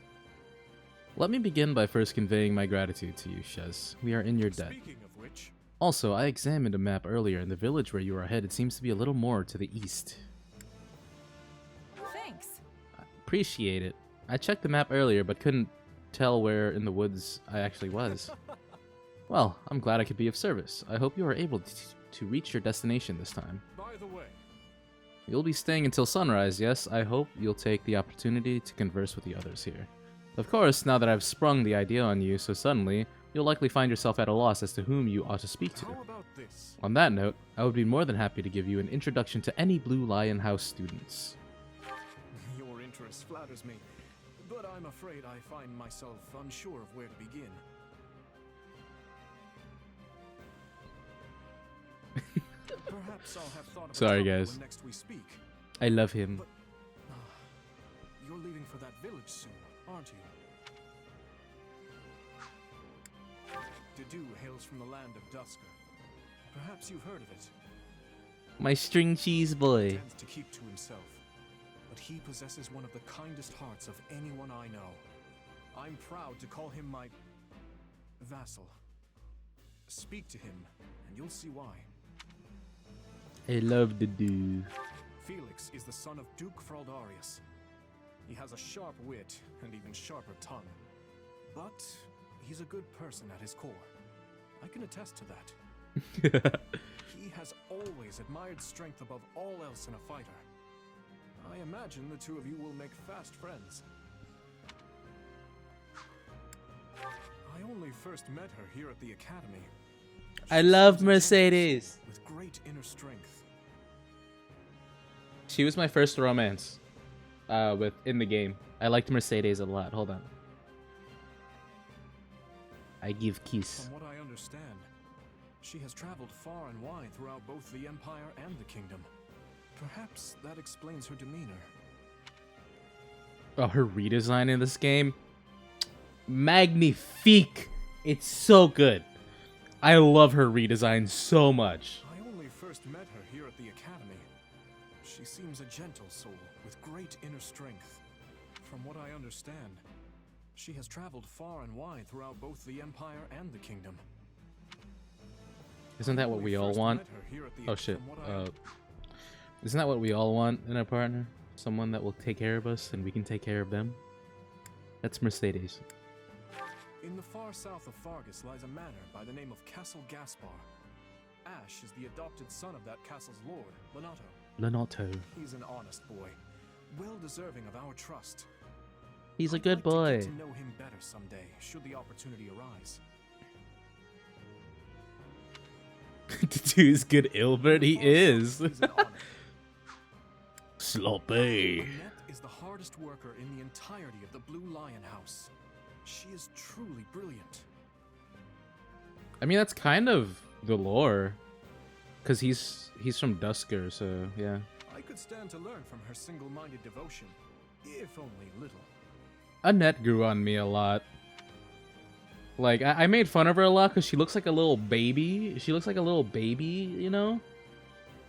Let me begin by first conveying my gratitude to you, Shez. We are in your debt. Speaking of which, Also, I examined a map earlier, and the village where you are headed seems to be a little more to the east. Thanks. I appreciate it. I checked the map earlier, but couldn't tell where in the woods I actually was. Well, I'm glad I could be of service. I hope you are able to reach your destination this time. by the way, You'll be staying until sunrise, yes? I hope you'll take the opportunity to converse with the others here. Of course, now that I've sprung the idea on you so suddenly, you'll likely find yourself at a loss as to whom you ought to speak to. how about this? On that note, I would be more than happy to give you an introduction to any Blue Lion House students. Your interest flatters me, but I'm afraid I find myself unsure of where to begin. Perhaps I'll have thought of Sorry, a topic guys. when next we speak. I love him. But you're leaving for that village soon, aren't you? Dedu hails from the land of Dusker. Perhaps you've heard of it. My string cheese boy. He tends to keep to himself, but he possesses one of the kindest hearts of anyone I know. I'm proud to call him my vassal. Speak to him, and you'll see why. I love the dude. Felix is the son of Duke Fraldarius. He has a sharp wit and even sharper tongue. But he's a good person at his core. I can attest to that. He has always admired strength above all else in a fighter. I imagine the two of you will make fast friends. I only first met her here at the academy. I love Mercedes. With great inner strength. She was my first romance in the game. I liked Mercedes a lot. Hold on. I give kiss. From what I understand, she has traveled far and wide throughout both the Empire and the Kingdom. Perhaps that explains her demeanor. Oh, her redesign in this game? Magnifique! It's so good. I love her redesign so much. I only first met her here at the academy. She seems a gentle soul with great inner strength. From what I understand, she has traveled far and wide throughout both the Empire and the Kingdom. Isn't that what we all want? Oh shit. Isn't that what we all want in a partner? Someone that will take care of us and we can take care of them? That's Mercedes. In the far south of Fargus lies a manor by the name of Castle Gaspar. Ash is the adopted son of that castle's lord, Lenato. Lenato. He's an honest boy, well deserving of our trust. He's a good boy. I'd like to get to know him better someday, should the opportunity arise. Dude is good Ilbert, he is. He's an honor. Sloppy. Annette is the hardest worker in the entirety of the Blue Lion House. She is truly brilliant. I mean, that's kind of the lore. Because he's from Dusker, so yeah. I could stand to learn from her single-minded devotion, if only little. Annette grew on me a lot. Like, I made fun of her a lot because she looks like a little baby. She looks like a little baby, you know?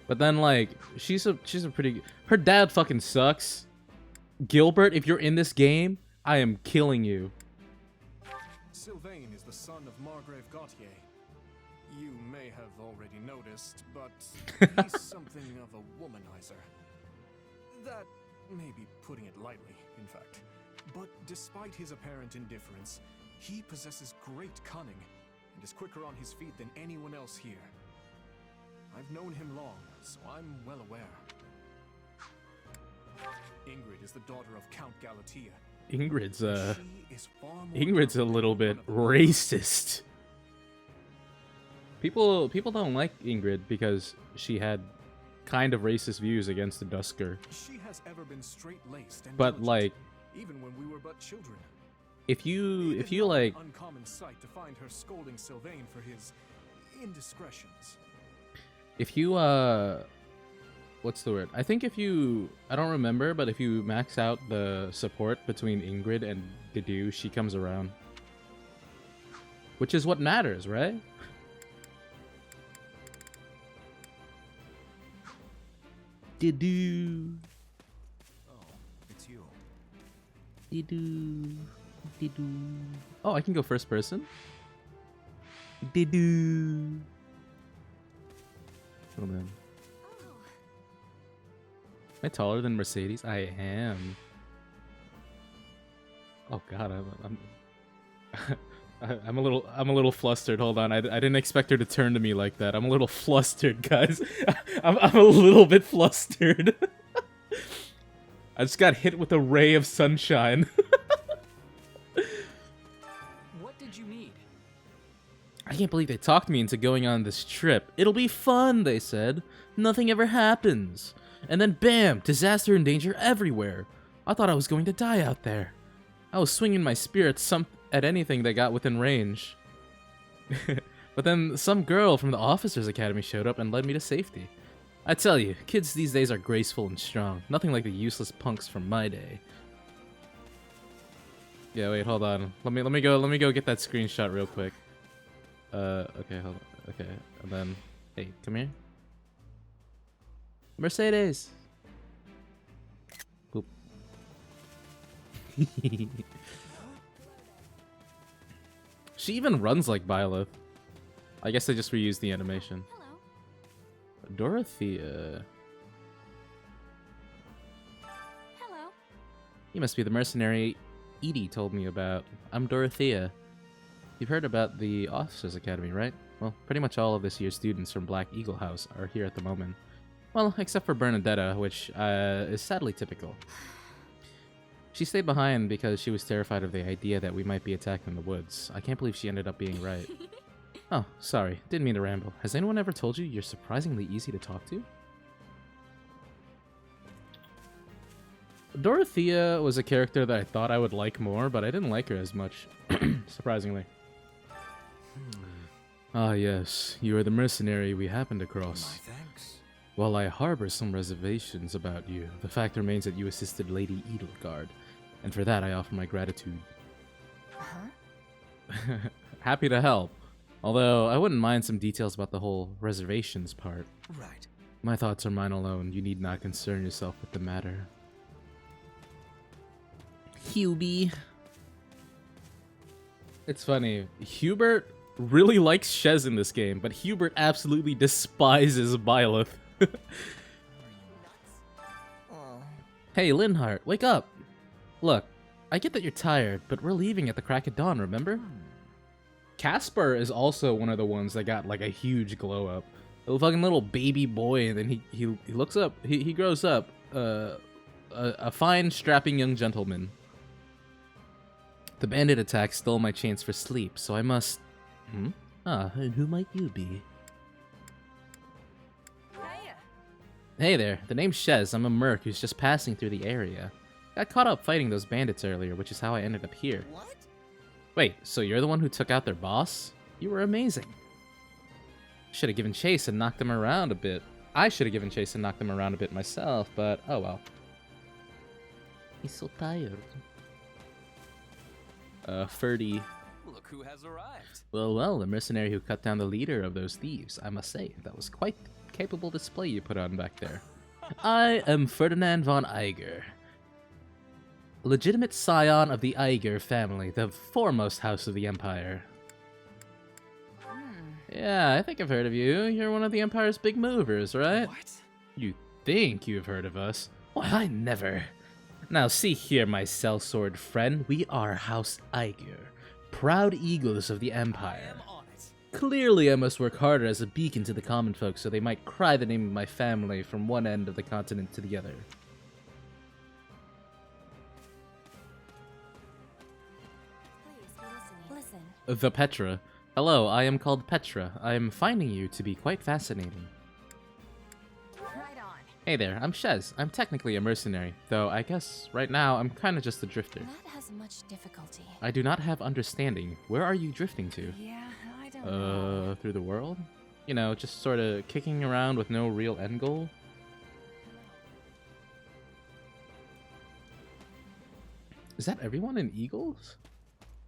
But then, like, she's a pretty... Her dad fucking sucks. Gilbert, if you're in this game, I am killing you. Sylvain is the son of Margrave Gautier. You may have already noticed, but he's something of a womanizer. That may be putting it lightly, in fact. But despite his apparent indifference, he possesses great cunning and is quicker on his feet than anyone else here. I've known him long, so I'm well aware. Ingrid is the daughter of Count Galatea. Ingrid's She is far more Ingrid's a little bit racist. People don't like Ingrid because she had kind of racist views against the Dusker. She has ever been straight-laced and But diligent, like, even when we were but children. if you like, An uncommon sight to find her scolding Sylvain for his indiscretions. if you what's the word? I think if you, I don't remember, but if you max out the support between Ingrid and Dedue, she comes around. Which is what matters, right? Dedue. Oh, it's you. Dedue. Dedue. Oh, I can go first person? Dedue. Oh man. Am I taller than Mercedes? I am. Oh god, I'm a little flustered. Hold on, I didn't expect her to turn to me like that. I'm a little flustered, guys. I'm a little bit flustered. I just got hit with a ray of sunshine. What did you need? I can't believe they talked me into going on this trip. It'll be fun, they said. Nothing ever happens. And then bam, disaster and danger everywhere. I thought I was going to die out there. I was swinging my spear at anything that got within range. But then some girl from the officers' academy showed up and led me to safety. I tell you, kids these days are graceful and strong. Nothing like the useless punks from my day. Yeah, wait, hold on. Let me go get that screenshot real quick. Okay, hold on. Okay, and then hey, come here. Mercedes. Boop. She even runs like Byleth. I guess they just reused the animation. Hello. Dorothea. Hello. You must be the mercenary Edie told me about. I'm Dorothea. You've heard about the Officers Academy, right? Well, pretty much all of this year's students from Black Eagle House are here at the moment. Well, except for Bernadetta, which is sadly typical. She stayed behind because she was terrified of the idea that we might be attacked in the woods. I can't believe she ended up being right. Oh, sorry. Didn't mean to ramble. Has anyone ever told you you're surprisingly easy to talk to? Dorothea was a character that I thought I would like more, but I didn't like her as much, surprisingly. Ah, yes. You are the mercenary we happened across. My thanks. While I harbor some reservations about you, the fact remains that you assisted Lady Edelgard, and for that I offer my gratitude. Huh? Happy to help, although I wouldn't mind some details about the whole reservations part. Right. My thoughts are mine alone. You need not concern yourself with the matter. Hubie. It's funny. Hubert really likes Shez in this game, but Hubert absolutely despises Byleth. Hey, Linhart, wake up! Look, I get that you're tired, but we're leaving at the crack of dawn, remember? Casper is also one of the ones that got like a huge glow up. A fucking little baby boy, and then he looks up, he grows up, a fine, strapping young gentleman. The bandit attack stole my chance for sleep, so I must... Ah, and who might you be? Hey there, the name's Shez. I'm a merc who's just passing through the area. Got caught up fighting those bandits earlier, which is how I ended up here. What? Wait, so you're the one who took out their boss? You were amazing. Should have given chase and knocked them around a bit. I should have given chase and knocked them around a bit myself, but oh well. He's so tired. Ferdy. Look who has arrived. Well, the mercenary who cut down the leader of those thieves. I must say, that was quite capable display you put on back there. I am Ferdinand von Eiger. Legitimate scion of the Eiger family, the foremost house of the Empire. Yeah, I think I've heard of you. You're one of the Empire's big movers, right? What? You think you've heard of us? Why, I never. Now see here, my sellsword friend, we are House Iger, proud eagles of the Empire. Clearly I must work harder as a beacon to the common folk so they might cry the name of my family from one end of the continent to the other. Listen. The Petra. Hello, I am called Petra. I am finding you to be quite fascinating. Right on. Hey there, I'm Shez. I'm technically a mercenary, though I guess right now I'm kinda just a drifter. That has much difficulty. I do not have understanding. Where are you drifting to? Yeah, I don't know. Through the world? You know, just sorta kicking around with no real end goal? Is that everyone in Eagles?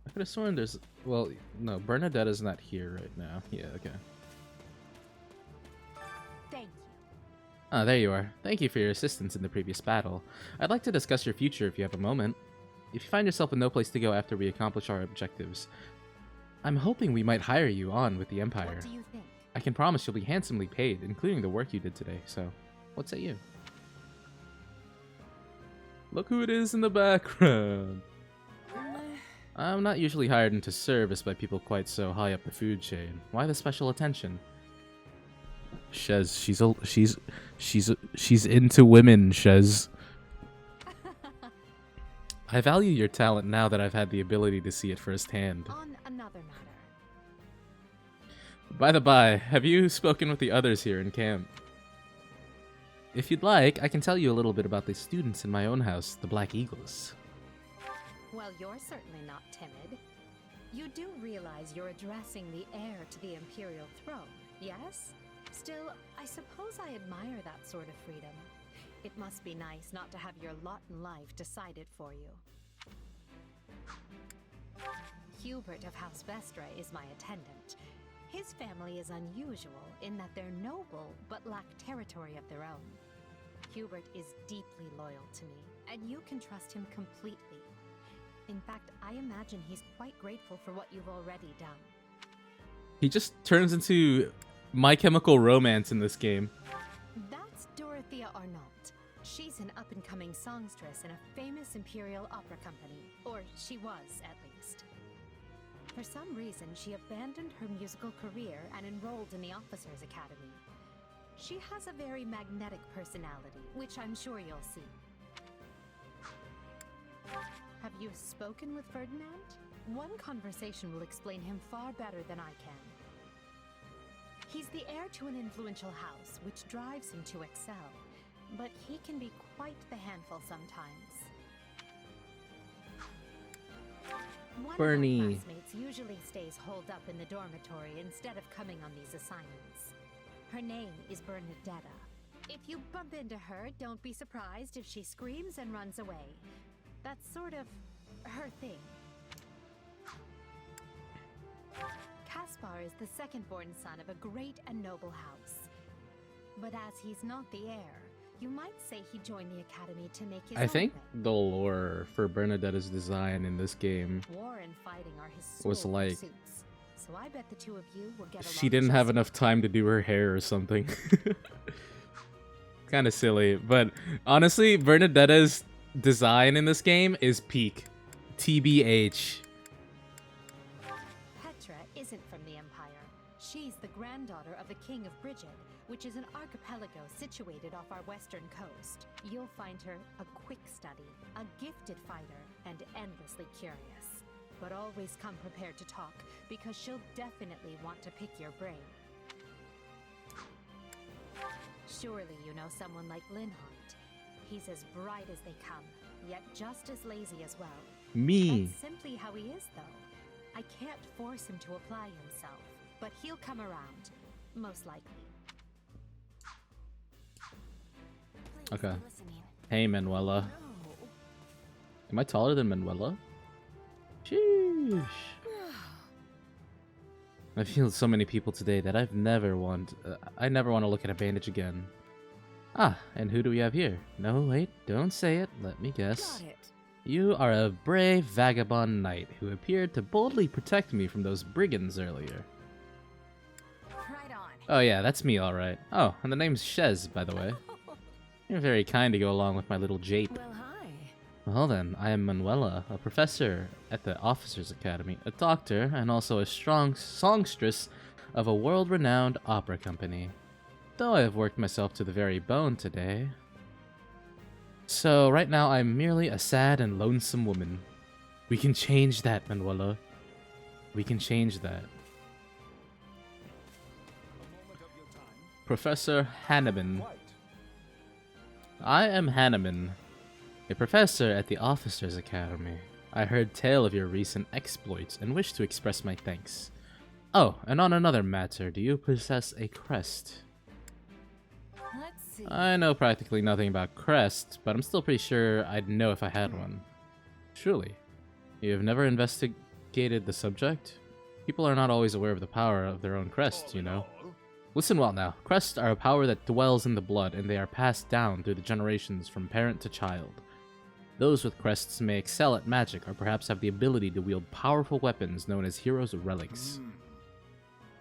I could have sworn there's... Well, no, Bernadetta's not here right now. Yeah, okay. Thank you. Ah, there you are. Thank you for your assistance in the previous battle. I'd like to discuss your future if you have a moment. If you find yourself with no place to go after we accomplish our objectives, I'm hoping we might hire you on with the Empire. What do you think? I can promise you'll be handsomely paid, including the work you did today, so what say you? Look who it is in the background! I'm not usually hired into service by people quite so high up the food chain. Why the special attention? Shez, she's into women, Shez. I value your talent now that I've had the ability to see it firsthand. On another matter. By the by, have you spoken with the others here in camp? If you'd like, I can tell you a little bit about the students in my own house, the Black Eagles. Well, you're certainly not timid. You do realize you're addressing the heir to the Imperial throne, yes? Still, I suppose I admire that sort of freedom. It must be nice not to have your lot in life decided for you. Hubert of House Vestre is my attendant. His family is unusual in that they're noble but lack territory of their own. Hubert is deeply loyal to me, and you can trust him completely. In fact, I imagine he's quite grateful for what you've already done. He just turns into My Chemical Romance in this game. That's Dorothea Arnault. She's an up-and-coming songstress in a famous Imperial opera company, or she was, at least. For some reason, she abandoned her musical career and enrolled in the Officers' Academy. She has a very magnetic personality, which I'm sure you'll see. Have you spoken with Ferdinand? One conversation will explain him far better than I can. He's the heir to an influential house, which drives him to excel. But he can be quite the handful sometimes. One Bernie. of my classmates usually stays holed up in the dormitory instead of coming on these assignments. Her name is Bernadetta. If you bump into her, don't be surprised if she screams and runs away. That's sort of her thing. Caspar is the second-born son of a great and noble house. But as he's not the heir, you might say he joined the academy to make his I own think way. the lore for Bernadetta's design in this game War and fighting are his was sole like pursuits. So I bet the two of you will get she along didn't have just enough time to do her hair or something. Kind of silly, but honestly, Bernadetta's design in this game is peak. TBH. Petra isn't from the Empire. She's the granddaughter of the King of Brigid, which is an archipelago situated off our western coast. You'll find her a quick study, a gifted fighter, and endlessly curious. But always come prepared to talk, because she'll definitely want to pick your brain. Surely you know someone like Linhardt. He's as bright as they come, yet just as lazy as well. Me. That's simply how he is, though. I can't force him to apply himself, but he'll come around, most likely. Okay. Hey, Manuela. Am I taller than Manuela? Sheesh. I've healed so many people today that I never want to look at a bandage again. Ah, and who do we have here? No, wait, don't say it. Let me guess. Got it. You are a brave vagabond knight who appeared to boldly protect me from those brigands earlier. Right on. Oh yeah, that's me alright. Oh, and the name's Shez, by the way. You're very kind to go along with my little jape. Well, hi. Well then, I am Manuela, a professor at the Officers Academy, a doctor, and also a strong songstress of a world-renowned opera company. Though I have worked myself to the very bone today. So, right now I'm merely a sad and lonesome woman. We can change that, Manuela. We can change that. Professor Hanneman. I am Hanneman, a professor at the Officers Academy. I heard tale of your recent exploits and wish to express my thanks. Oh, and on another matter, do you possess a crest? Let's see. I know practically nothing about crests, but I'm still pretty sure I'd know if I had one. Truly. You have never investigated the subject? People are not always aware of the power of their own crests, you know. Listen well now. Crests are a power that dwells in the blood, and they are passed down through the generations from parent to child. Those with crests may excel at magic, or perhaps have the ability to wield powerful weapons known as heroes' relics.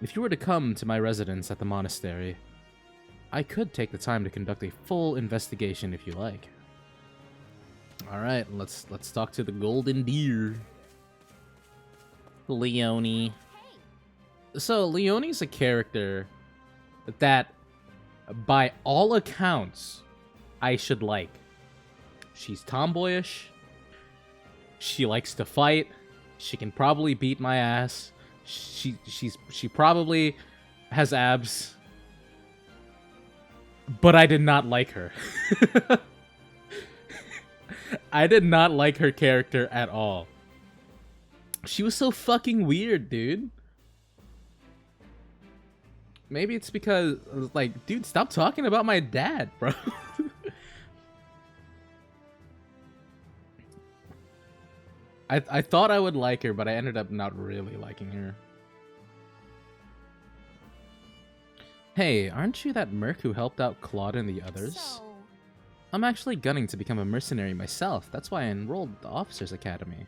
If you were to come to my residence at the monastery, I could take the time to conduct a full investigation if you like. Alright, let's talk to the golden deer. Leonie. So, Leonie's a character that, by all accounts, I should like. She's tomboyish. She likes to fight. She can probably beat my ass. She probably has abs. But I did not like her. I did not like her character at all. She was so fucking weird, dude. Maybe it's because, like, dude, stop talking about my dad, bro. I thought I would like her, but I ended up not really liking her. Hey, aren't you that merc who helped out Claude and the others? So, I'm actually gunning to become a mercenary myself. That's why I enrolled at the Officers Academy.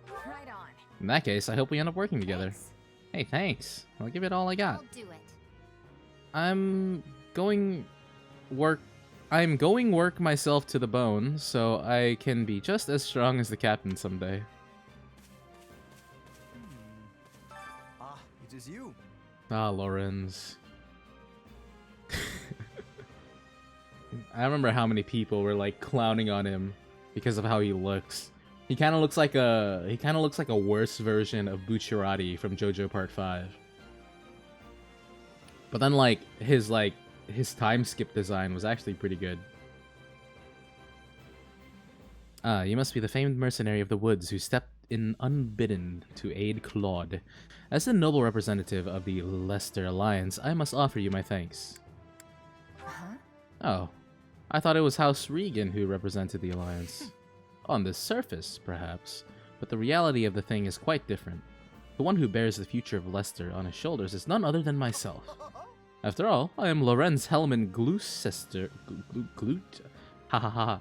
Right on. In that case, I hope we end up working together. thanks. Hey, thanks. I'll give it all I got. I'll do it. I'm going work myself to the bone so I can be just as strong as the captain someday. Ah, it is you. Ah, Lorenz. I remember how many people were like clowning on him because of how he looks. He kind of looks like a worse version of Bucciarati from JoJo Part 5. But then his time skip design was actually pretty good. Ah, you must be the famed mercenary of the woods who stepped in unbidden to aid Claude. As the noble representative of the Leicester Alliance, I must offer you my thanks. Huh? Oh, I thought it was House Regan who represented the Alliance. On the surface, perhaps, but the reality of the thing is quite different. The one who bears the future of Leicester on his shoulders is none other than myself. After all, I am Lorenz Hellman Gloucester. Glute? Ha ha ha.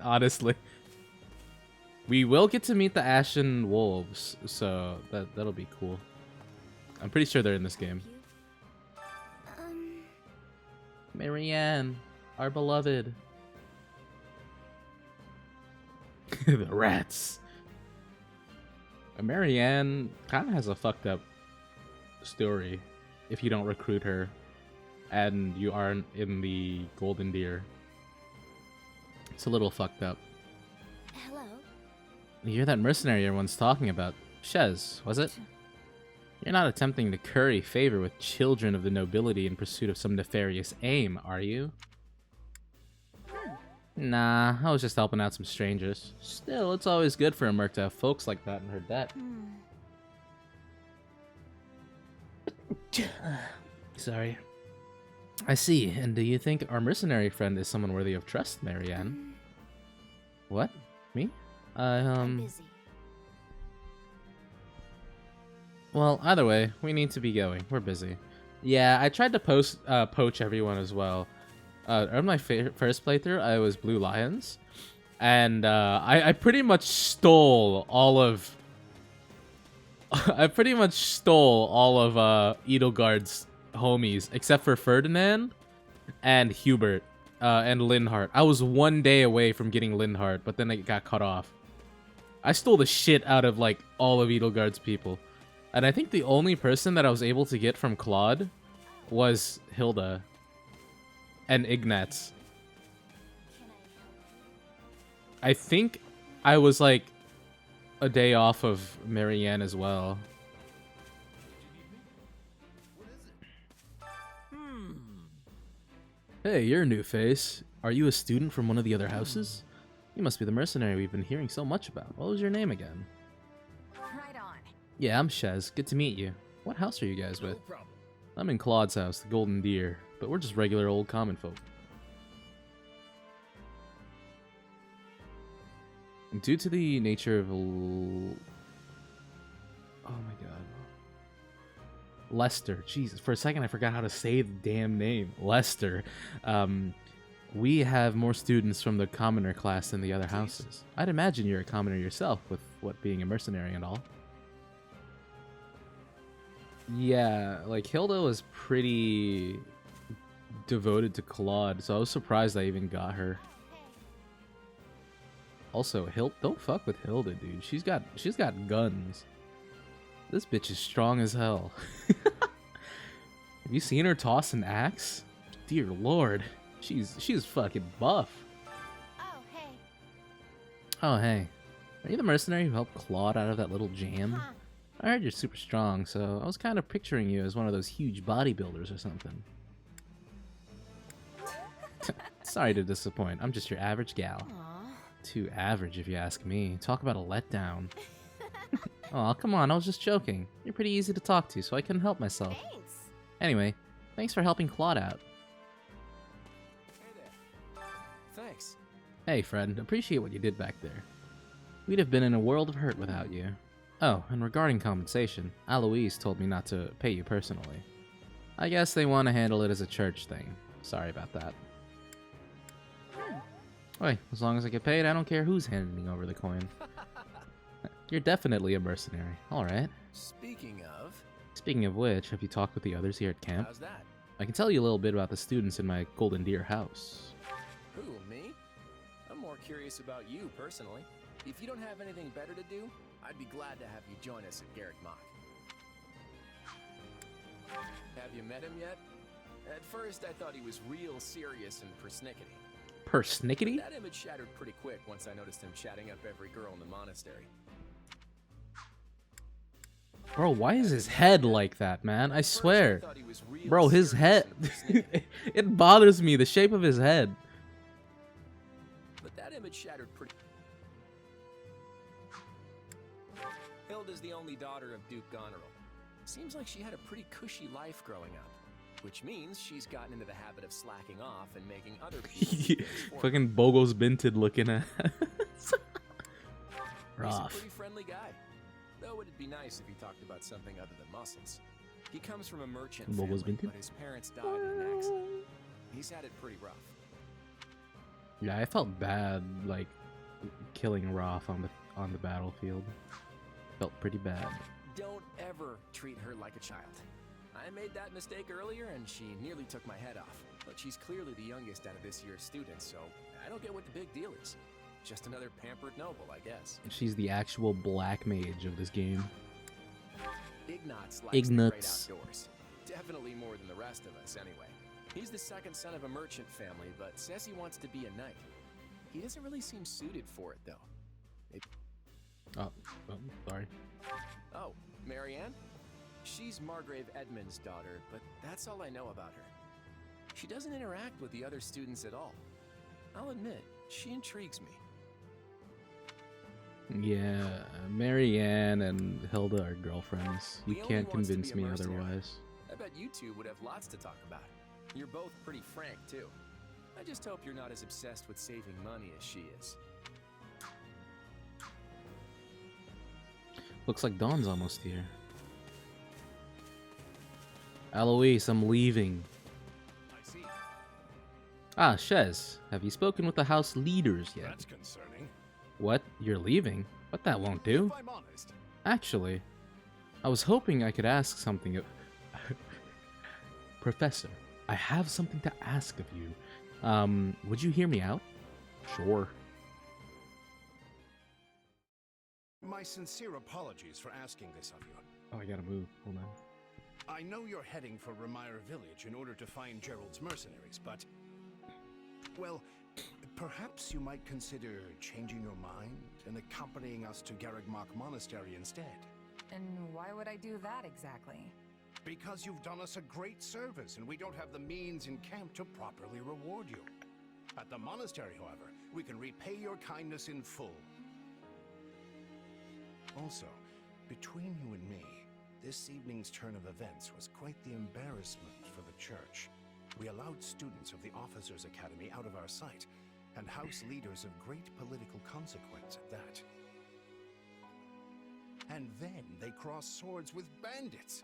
Honestly. We will get to meet the Ashen Wolves, so that'll be cool. I'm pretty sure they're in this game. Marianne, our beloved. The rats. Marianne kind of has a fucked up story if you don't recruit her and you aren't in the Golden Deer. It's a little fucked up. Hello. You're that mercenary everyone's talking about. Shez, was it? You're not attempting to curry favor with children of the nobility in pursuit of some nefarious aim, are you? Nah, I was just helping out some strangers. Still, it's always good for a merc to have folks like that in her debt. Sorry. I see. And do you think our mercenary friend is someone worthy of trust, Marianne? What? Me? I'm busy. Well, either way, we need to be going. We're busy. Yeah, I tried to poach everyone as well. On my first playthrough, I was Blue Lions. And I pretty much stole all of... I pretty much stole all of Edelgard's homies, except for Ferdinand and Hubert. and Linhart. I was 1 day away from getting Linhart, but then it got cut off. I stole the shit out of, like, all of Edelgard's people. And I think the only person that I was able to get from Claude was Hilda and Ignatz. I think I was, like, a day off of Marianne as well. Hey, you're a new face. Are you a student from one of the other houses? You must be the mercenary we've been hearing so much about. What was your name again? Right on. Yeah, I'm Shez. Good to meet you. What house are you guys with? I'm in Claude's house, the Golden Deer, but we're just regular old common folk. Due to the nature of... Oh my god. Lester. Jesus, for a second I forgot how to say the damn name. Lester. We have more students from the commoner class than the other houses. I'd imagine you're a commoner yourself, with what being a mercenary and all. Yeah, like Hilda was pretty devoted to Claude, so I was surprised I even got her. Also, don't fuck with Hilda, dude. She's got guns. This bitch is strong as hell. Have you seen her toss an axe? Dear lord, she's fucking buff. Oh, hey. Oh, hey. Are you the mercenary who helped Claude out of that little jam? Huh. I heard you're super strong, so I was kind of picturing you as one of those huge bodybuilders or something. Sorry to disappoint. I'm just your average gal. Aw. Too average, if you ask me. Talk about a letdown. Oh, come on, I was just joking. You're pretty easy to talk to, so I couldn't help myself. Thanks. Anyway, thanks for helping Claude out. Hey there. Thanks. Hey, friend, appreciate what you did back there. We'd have been in a world of hurt without you. Oh, and regarding compensation, Aloise told me not to pay you personally. I guess they want to handle it as a church thing. Sorry about that. Wait, as long as I get paid, I don't care who's handing over the coin. You're definitely a mercenary. Alright. Speaking Speaking of which, have you talked with the others here at camp? how's that? I can tell you a little bit about the students in my Golden Deer house. Who, me? I'm more curious about you, personally. If you don't have anything better to do, I'd be glad to have you join us at Garrick Mach. Have you met him yet? At first, I thought he was real serious and persnickety. Persnickety? That image shattered pretty quick once I noticed him chatting up every girl in the monastery. Bro, why is his head like that, man? I swear. thought he was real Bro, his serious head... and persnickety. It bothers me, the shape of his head. But that image shattered pretty... Hilda's the only daughter of Duke Goneril. Seems like she had a pretty cushy life growing up. Which means she's gotten into the habit of slacking off and making other people... do things for her. Fucking Bogos Binted looking at. He's a Rough. pretty friendly guy. Though it'd be nice if he talked about something other than muscles. He comes from a merchant What family, was Vinted? but his parents died in an accident. He's had it pretty rough. Yeah, I felt bad, like, killing Roth on the battlefield. Felt pretty bad. Don't ever treat her like a child. I made that mistake earlier and she nearly took my head off. But she's clearly the youngest out of this year's students, so I don't get what the big deal is. Just another pampered noble, I guess. She's the actual black mage of this game. Ignatz likes the great outdoors. Definitely more than the rest of us, anyway. He's the second son of a merchant family, but says he wants to be a knight. He doesn't really seem suited for it, though. Sorry. Oh, Marianne? She's Margrave Edmund's daughter, but that's all I know about her. She doesn't interact with the other students at all. I'll admit, she intrigues me. Yeah, Marianne and Hilda are girlfriends. You He only can't wants to convince be a me mercenary. otherwise. I bet you two would have lots to talk about. You're both pretty frank, too. I just hope you're not as obsessed with saving money as she is. Looks like Dawn's almost here. Aloise, I'm leaving. I see. Ah, Shez, have you spoken with the house leaders yet? That's concerning. What? You're leaving? But that won't do. If I'm honest, Actually, I was hoping I could ask something of... Professor, I have something to ask of you. Would you hear me out? Sure. My sincere apologies for asking this of you. Oh, I gotta move. Hold on. I know you're heading for Remire Village in order to find Gerald's mercenaries, but... well, perhaps you might consider changing your mind and accompanying us to Garrigmach Monastery instead. And why would I do that exactly? Because you've done us a great service, and we don't have the means in camp to properly reward you. At the monastery, however, we can repay your kindness in full. Also, between you and me, this evening's turn of events was quite the embarrassment for the church. We allowed students of the Officers' Academy out of our sight, and house leaders of great political consequence at that. And then they crossed swords with bandits.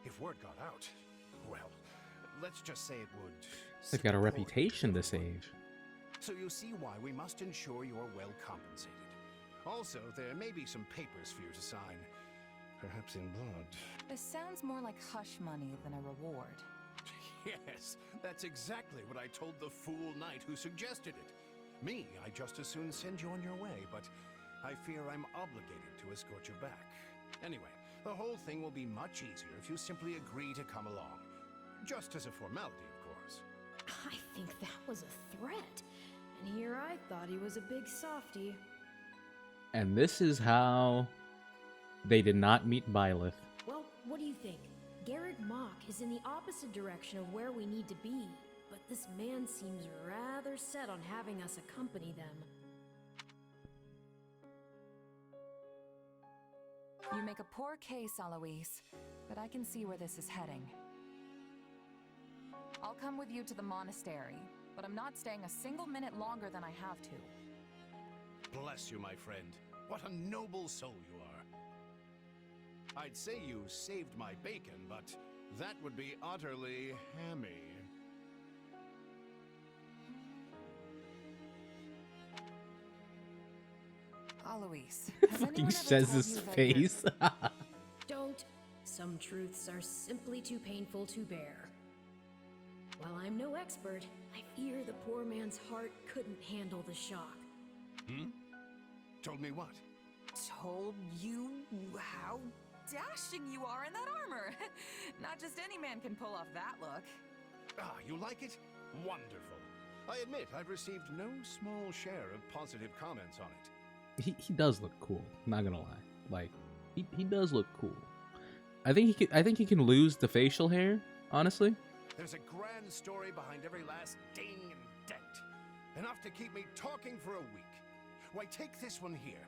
If word got out, well, let's just say it would... They've got a reputation to save. So you see why we must ensure you are well compensated. Also, there may be some papers for you to sign. Perhaps in blood. This sounds more like hush money than a reward. Yes, that's exactly what I told the fool knight who suggested it. Me, I'd just as soon send you on your way, but I fear I'm obligated to escort you back. Anyway, the whole thing will be much easier if you simply agree to come along. Just as a formality, of course. I think that was a threat. And here I thought he was a big softie. And this is how they did not meet Byleth. Well, what do you think? Garrigmach is in the opposite direction of where we need to be, but this man seems rather set on having us accompany them. You make a poor case, Alois, but I can see where this is heading. I'll come with you to the monastery, but I'm not staying a single minute longer than I have to. Bless you, my friend. What a noble soul you are. I'd say you saved my bacon, but that would be utterly hammy. Alois, Fucking says his face. Don't. Some truths are simply too painful to bear. While I'm no expert, I fear the poor man's heart couldn't handle the shock. Told me what? Told you how dashing you are in that armor. Not just any man can pull off that look. Ah, you like it? Wonderful. I admit I've received no small share of positive comments on it. He does look cool. I'm not gonna lie. Like he does look cool. I think he can lose the facial hair. Honestly. There's a grand story behind every last ding and dent. Enough to keep me talking for a week. Why, take this one here.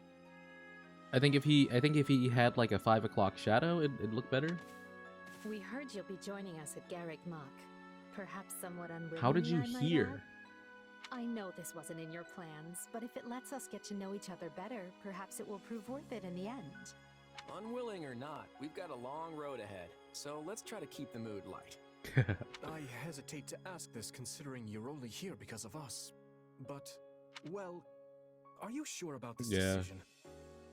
I think if he had like a 5 o'clock shadow, it'd look better. We heard you'll be joining us at Garrigmach. Perhaps somewhat unwillingly. How did you I might hear? add. I know this wasn't in your plans, but if it lets us get to know each other better, perhaps it will prove worth it in the end. Unwilling or not, we've got a long road ahead, so let's try to keep the mood light. I hesitate to ask this considering you're only here because of us. But, well, are you sure about this decision?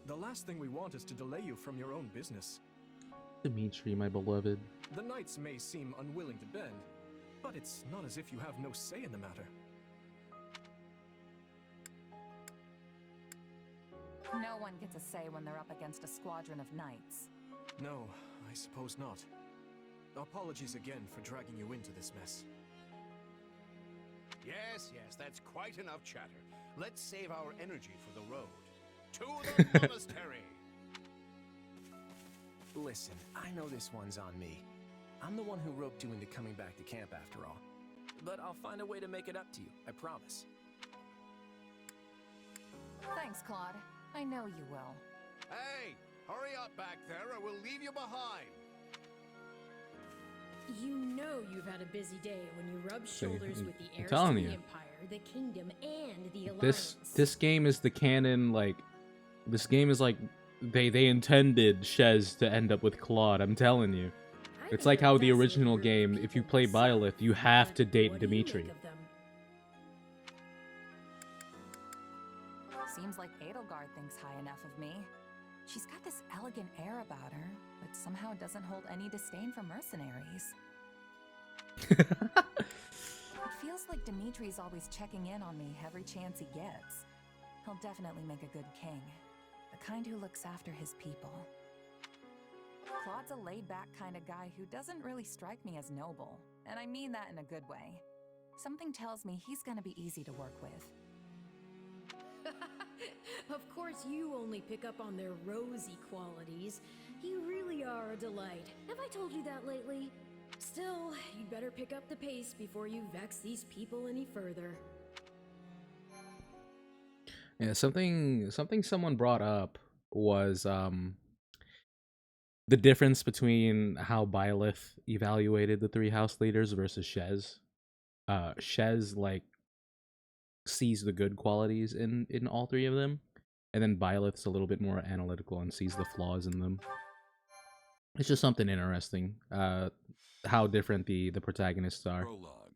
The last thing we want is to delay you from your own business. Dimitri, my beloved. The knights may seem unwilling to bend, but it's not as if you have no say in the matter. No one gets a say when they're up against a squadron of knights. No, I suppose not. Apologies again for dragging you into this mess. Yes, that's quite enough chatter. Let's save our energy for the road. To the monastery! Listen, I know this one's on me. I'm the one who roped you into coming back to camp after all. But I'll find a way to make it up to you, I promise. Thanks, Claude. I know you will. Hey, hurry up back there or we'll leave you behind. You know you've had a busy day when you rub shoulders with the heirs telling to you. the Empire, the Kingdom, and the Alliance. This game is the canon, like, this game is like, they intended Shez to end up with Claude, I'm telling you. It's like how the original game, if you play Byleth, you have to date Dimitri. Seems like Edelgard thinks high enough of me. She's got this elegant air about her, but somehow doesn't hold any disdain for mercenaries. feels like Dimitri's always checking in on me every chance he gets. He'll definitely make a good king. The kind who looks after his people. Claude's a laid-back kind of guy who doesn't really strike me as noble. And I mean that in a good way. Something tells me he's gonna be easy to work with. Of course you only pick up on their rosy qualities. You really are a delight. Have I told you that lately? Still, you'd better pick up the pace before you vex these people any further. Yeah, something someone brought up was the difference between how Byleth evaluated the three house leaders versus Shez. Shez like sees the good qualities in all three of them, and then Byleth's a little bit more analytical and sees the flaws in them. It's just something interesting, how different the protagonists are. Prologue.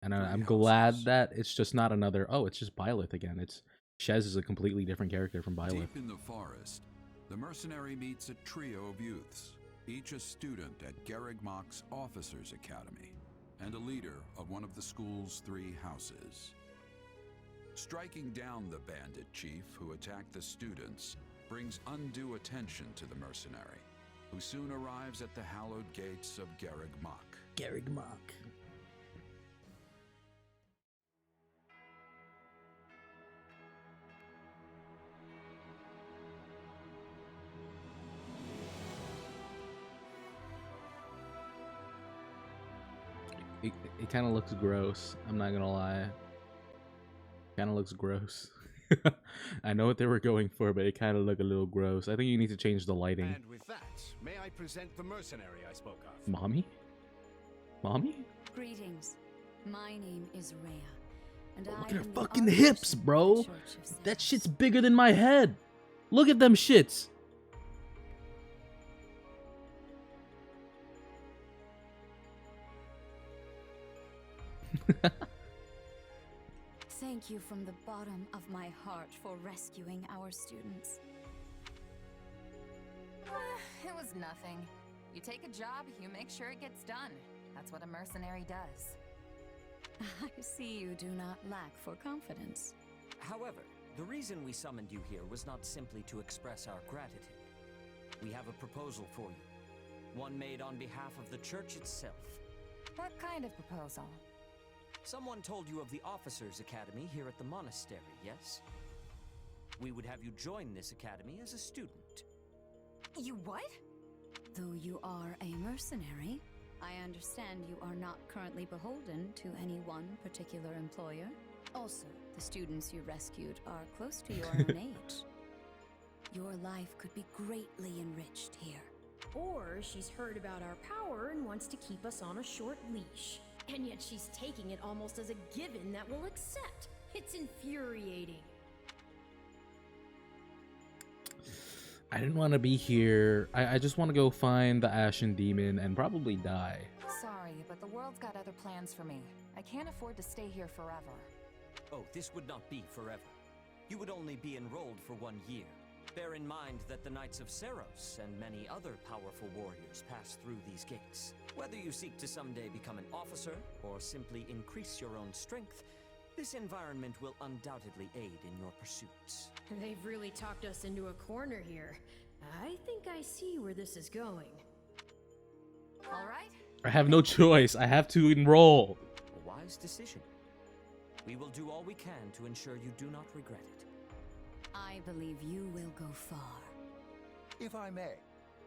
And I'm Three glad houses. that it's just not another, oh, it's just Byleth again. It's Shez is a completely different character from Byleth. Deep in the forest, the mercenary meets a trio of youths, each a student at Garreg Mach's Officers Academy, and a leader of one of the school's three houses. Striking down the bandit chief who attacked the students brings undue attention to the mercenary, who soon arrives at the hallowed gates of Garreg Mach. Garreg Mach. It kind of looks gross. I'm not gonna lie. Kind of looks gross. I know what they were going for, but it kind of looked a little gross. I think you need to change the lighting. And with that, may I present the mercenary I spoke of? Mommy? Mommy? Greetings. My name is Rhea, and Oh, I look at her am the fucking hips, Archbishop of bro. the Church of That Ceres. shit's bigger than my head. Look at them shits. Thank you from the bottom of my heart for rescuing our students. It was nothing. You take a job, you make sure it gets done. That's what a mercenary does. I see you do not lack for confidence. However, the reason we summoned you here was not simply to express our gratitude. We have a proposal for you, one made on behalf of the church itself. What kind of proposal? Someone told you of the Officers Academy here at the monastery, yes? We would have you join this academy as a student. You what? Though you are a mercenary, I understand you are not currently beholden to any one particular employer. Also, the students you rescued are close to your own age. Your life could be greatly enriched here. Or she's heard about our power and wants to keep us on a short leash. And yet she's taking it almost as a given that we'll accept. It's infuriating. I didn't want to be here. I just want to go find the Ashen Demon and probably die. Sorry, but the world's got other plans for me. I can't afford to stay here forever. Oh, this would not be forever. You would only be enrolled for 1 year. Bear in mind that the Knights of Seros and many other powerful warriors pass through these gates. Whether you seek to someday become an officer or simply increase your own strength, this environment will undoubtedly aid in your pursuits. They've really talked us into a corner here. I think I see where this is going. All right. I have no choice. I have to enroll. A wise decision. We will do all we can to ensure you do not regret it. I believe you will go far. If I may,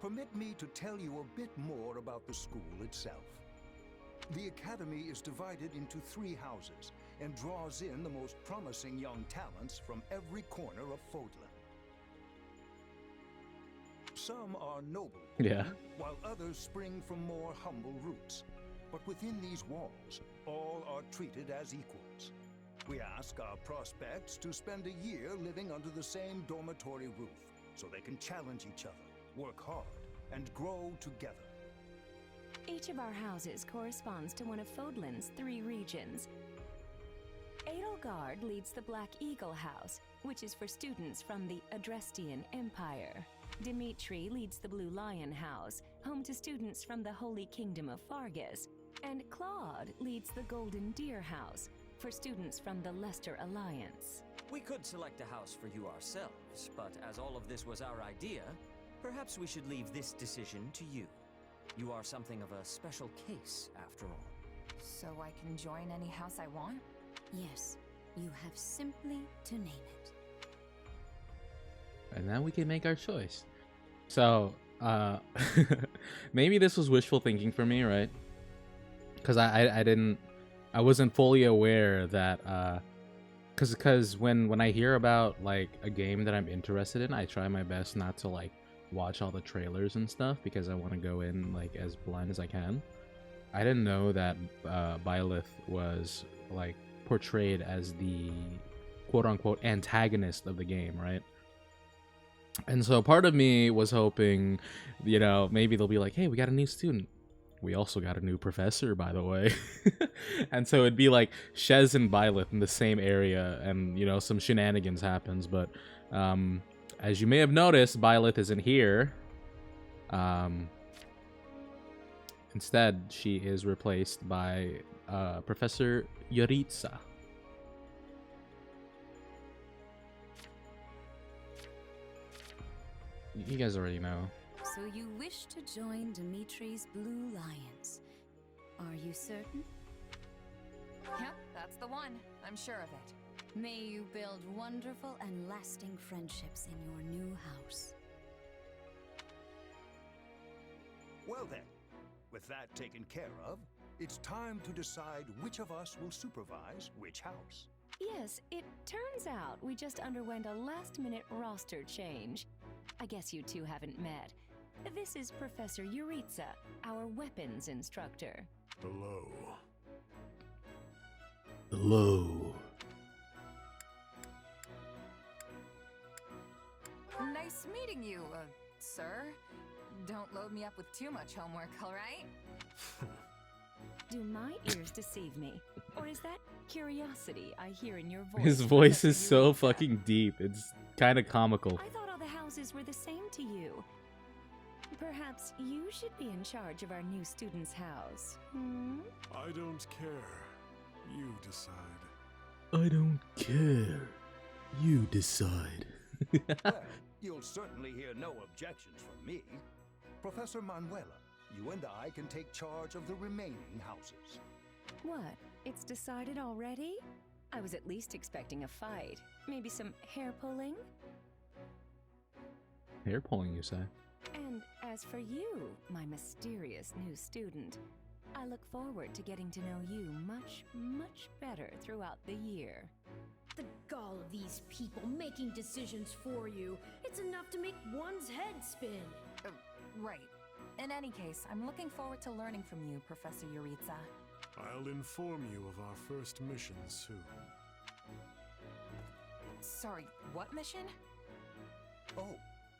permit me to tell you a bit more about the school itself. The academy is divided into 3 houses and draws in the most promising young talents from every corner of Fodlan. Some are noble, Yeah. while others spring from more humble roots. But within these walls, all are treated as equals. We ask our prospects to spend a year living under the same dormitory roof, so they can challenge each other, work hard, and grow together. Each of our houses corresponds to one of Fodlan's 3 regions. Edelgard leads the Black Eagle House, which is for students from the Adrestian Empire. Dimitri leads the Blue Lion House, home to students from the Holy Kingdom of Fargus. And Claude leads the Golden Deer House for students from the Leicester Alliance. We could select a house for you ourselves, but as all of this was our idea, perhaps we should leave this decision to you. You are something of a special case, after all. So I can join any house I want? Yes, you have simply to name it. And then we can make our choice. So, maybe this was wishful thinking for me, right? Because I wasn't fully aware that, because when I hear about like a game that I'm interested in, I try my best not to like watch all the trailers and stuff because I want to go in like as blind as I can. I didn't know that Byleth was like portrayed as the quote-unquote antagonist of the game, right? And so part of me was hoping, you know, maybe they'll be like, hey, we got a new student. We also got a new professor, by the way. And so it'd be like Shez and Byleth in the same area and, you know, some shenanigans happens. But as you may have noticed, Byleth isn't here. Instead, she is replaced by Professor Yuritsa. You guys already know. So you wish to join Dimitri's Blue Lions. Are you certain? Yep, that's the one. I'm sure of it. May you build wonderful and lasting friendships in your new house. Well then, with that taken care of, it's time to decide which of us will supervise which house. Yes, it turns out we just underwent a last-minute roster change. I guess you two haven't met. This is Professor Yuritsa, our weapons instructor. Hello. Hello. Nice meeting you, sir. Don't load me up with too much homework, alright? Do my ears deceive me? Or is that curiosity I hear in your voice? His voice is so fucking deep. It's kind of comical. I thought all the houses were the same to you. Perhaps you should be in charge of our new student's house. Hmm? I don't care. You decide. I don't care. You decide. Well, you'll certainly hear no objections from me. Professor Manuela, you and I can take charge of the remaining houses. What? It's decided already? I was at least expecting a fight. Maybe some hair pulling? Hair pulling, you say? And as for you, my mysterious new student, I look forward to getting to know you much, much better throughout the year. The gall of these people making decisions for you. It's enough to make one's head spin. Right. In any case, I'm looking forward to learning from you, Professor Yuritsa. I'll inform you of our first mission soon. Sorry, what mission? Oh,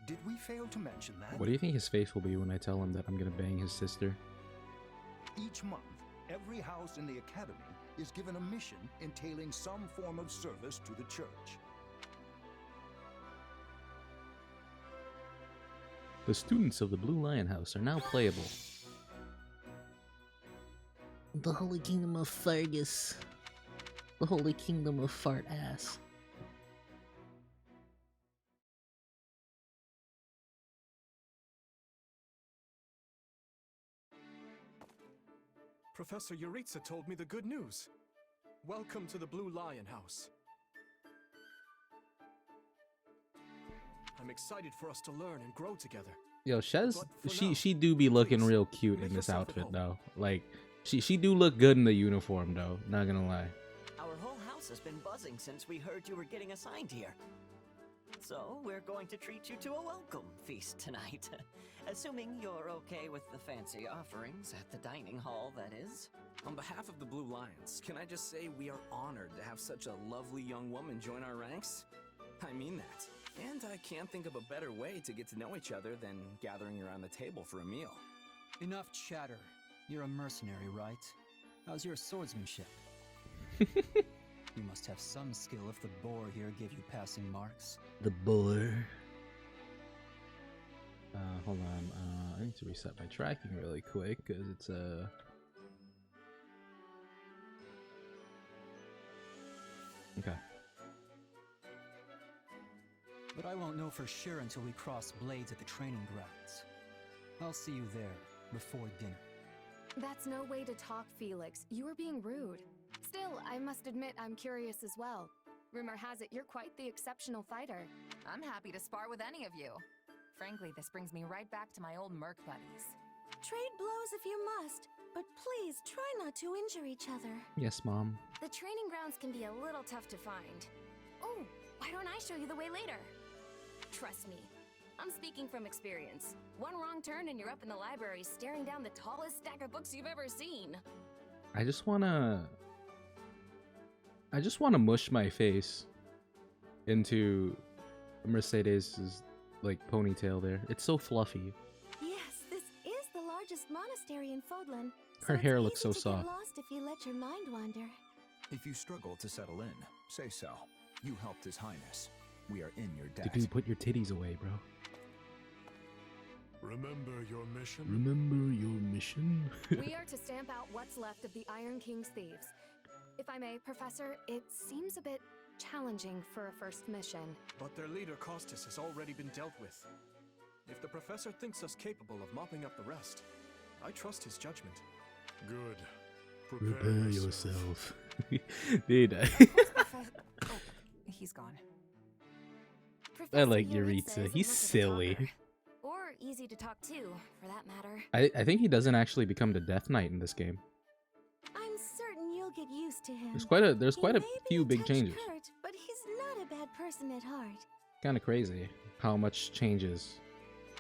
did we fail to mention that? What do you think his face will be when I tell him that I'm gonna bang his sister? Each month, every house in the academy is given a mission entailing some form of service to the church. The students of the Blue Lion House are now playable. The Holy Kingdom of Fergus. The Holy Kingdom of Fart Ass. Professor Yuritsa told me the good news. Welcome to the Blue Lion House. I'm excited for us to learn and grow together. Yo, Shez, she do be looking real cute in this outfit though. Like, she do look good in the uniform though. Not gonna lie. Our whole house has been buzzing since we heard you were getting assigned here. So we're going to treat you to a welcome feast tonight. Assuming you're okay with the fancy offerings at the dining hall, that is. On behalf of the Blue Lions, can I just say we are honored to have such a lovely young woman join our ranks? I mean that. And I can't think of a better way to get to know each other than gathering around the table for a meal. Enough chatter. You're a mercenary, right? How's your swordsmanship? You must have some skill if the boar here gave you passing marks. The boar. Hold on. I need to reset my tracking really quick because it's Okay. But I won't know for sure until we cross blades at the training grounds. I'll see you there before dinner. That's no way to talk, Felix. You are being rude. Still, I must admit I'm curious as well. Rumor has it you're quite the exceptional fighter. I'm happy to spar with any of you. Frankly, this brings me right back to my old merc buddies. Trade blows if you must, but please try not to injure each other. Yes, Mom. The training grounds can be a little tough to find. Oh, why don't I show you the way later? Trust me, I'm speaking from experience. One wrong turn and you're up in the library staring down the tallest stack of books you've ever seen. I just wanna mush my face into Mercedes's like ponytail there. It's so fluffy. Yes, this is the largest monastery in Fodlan. Her hair looks so soft. Get lost if you let your mind wander. If you struggle to settle in, say so. You helped His Highness. We are in your debt. Dude, put your titties away, bro. Remember your mission? Remember your mission? We are to stamp out what's left of the Iron King's thieves. If I may, Professor, it seems a bit challenging for a first mission. But their leader, Costas, has already been dealt with. If the professor thinks us capable of mopping up the rest, I trust his judgment. Good. Prepare yourself. Dude. Oh, he's gone. I like Yuritsa. He's silly. Or easy to talk to, for that matter. I think he doesn't actually become the Death Knight in this game. I'm certain you'll get used to him. There's quite a few big changes. Hurt, but he's not a bad person at heart. Kind of crazy how much changes.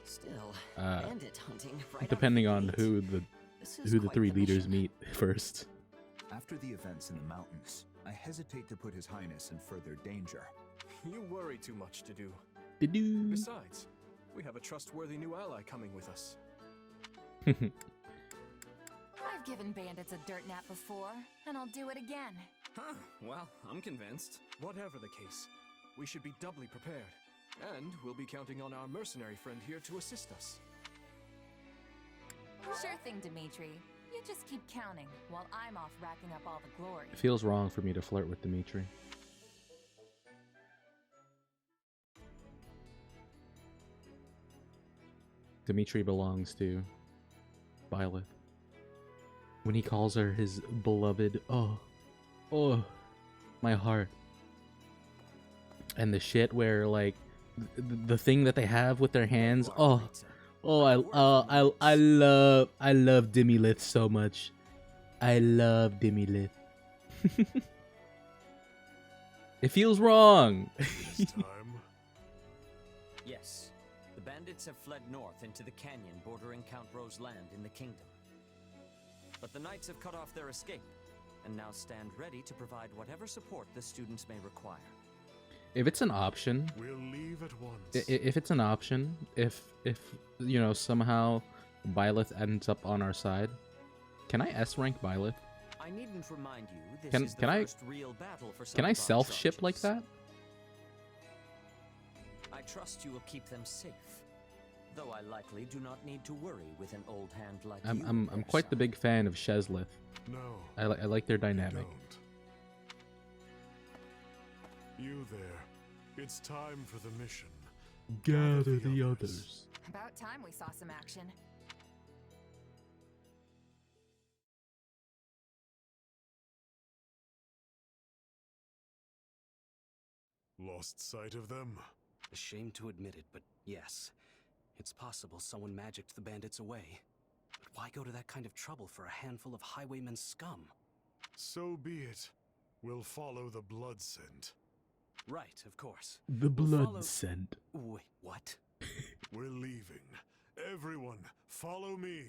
Still, bandit hunting right depending out on of the who gate. the three leaders meet first. After the events in the mountains, I hesitate to put His Highness in further danger. You worry too much to do. Do. Besides, we have a trustworthy new ally coming with us. I've given bandits a dirt nap before, and I'll do it again. Huh, well, I'm convinced. Whatever the case, we should be doubly prepared. And we'll be counting on our mercenary friend here to assist us. Sure thing, Dimitri. You just keep counting, while I'm off racking up all the glory. It feels wrong for me to flirt with Dimitri. Dimitri belongs to Violet. When he calls her his beloved, oh, my heart. And the shit where like the thing that they have with their hands, I love Dimilith so much. I love Dimilith. It feels wrong. Yes, the bandits have fled north into the canyon bordering Count Ro's land in the kingdom. But the knights have cut off their escape, and now stand ready to provide whatever support the students may require. If it's an option, we'll leave at once. If it's an option, if you know somehow Byleth ends up on our side, can I S rank Byleth? I needn't remind you this is the first real battle for some Can I of our self ship soldiers. like that? I trust you will keep them safe, though I likely do not need to worry with an old hand like you. I'm quite the big fan of Sheslith. No, I like their dynamic. You there. It's time for the mission. Gather the others. About time we saw some action. Lost sight of them? A shame to admit it, but yes. It's possible someone magicked the bandits away. But why go to that kind of trouble for a handful of highwaymen scum? So be it. We'll follow the blood scent. Right, of course. The blood scent. Wait, what? We're leaving. Everyone, follow me.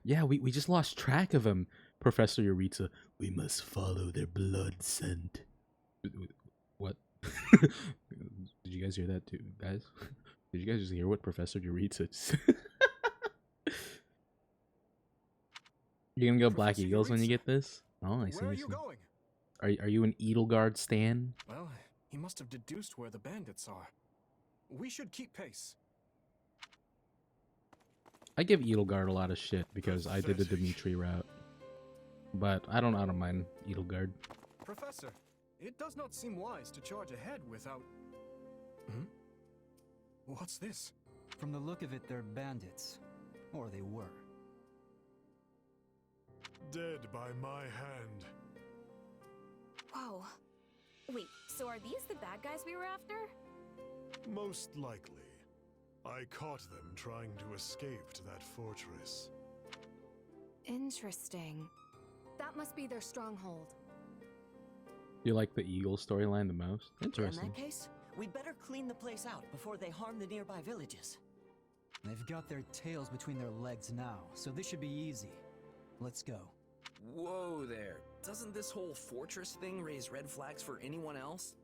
Yeah, we just lost track of him, Professor Yuritsa. We must follow their blood scent. What? Did you guys hear that too, guys? Did you guys just hear what Professor Yuritsa said? You gonna go Black Eagles when you get this? Oh, I see. Where are you going? Are you an Edelgard stan? Well, he must have deduced where the bandits are. We should keep pace. I give Edelgard a lot of shit because I did the Dimitri route, but I don't mind Edelgard. Professor, it does not seem wise to charge ahead without... Hmm? What's this? From the look of it, they're bandits. Or they were. Dead by my hand. Whoa. Wait, so are these the bad guys we were after? Most likely. I caught them trying to escape to that fortress. Interesting. That must be their stronghold. You like the Eagle storyline the most? Interesting. In that case, we'd better clean the place out before they harm the nearby villages. They've got their tails between their legs now, so this should be easy. Let's go. Whoa there. Doesn't this whole fortress thing raise red flags for anyone else?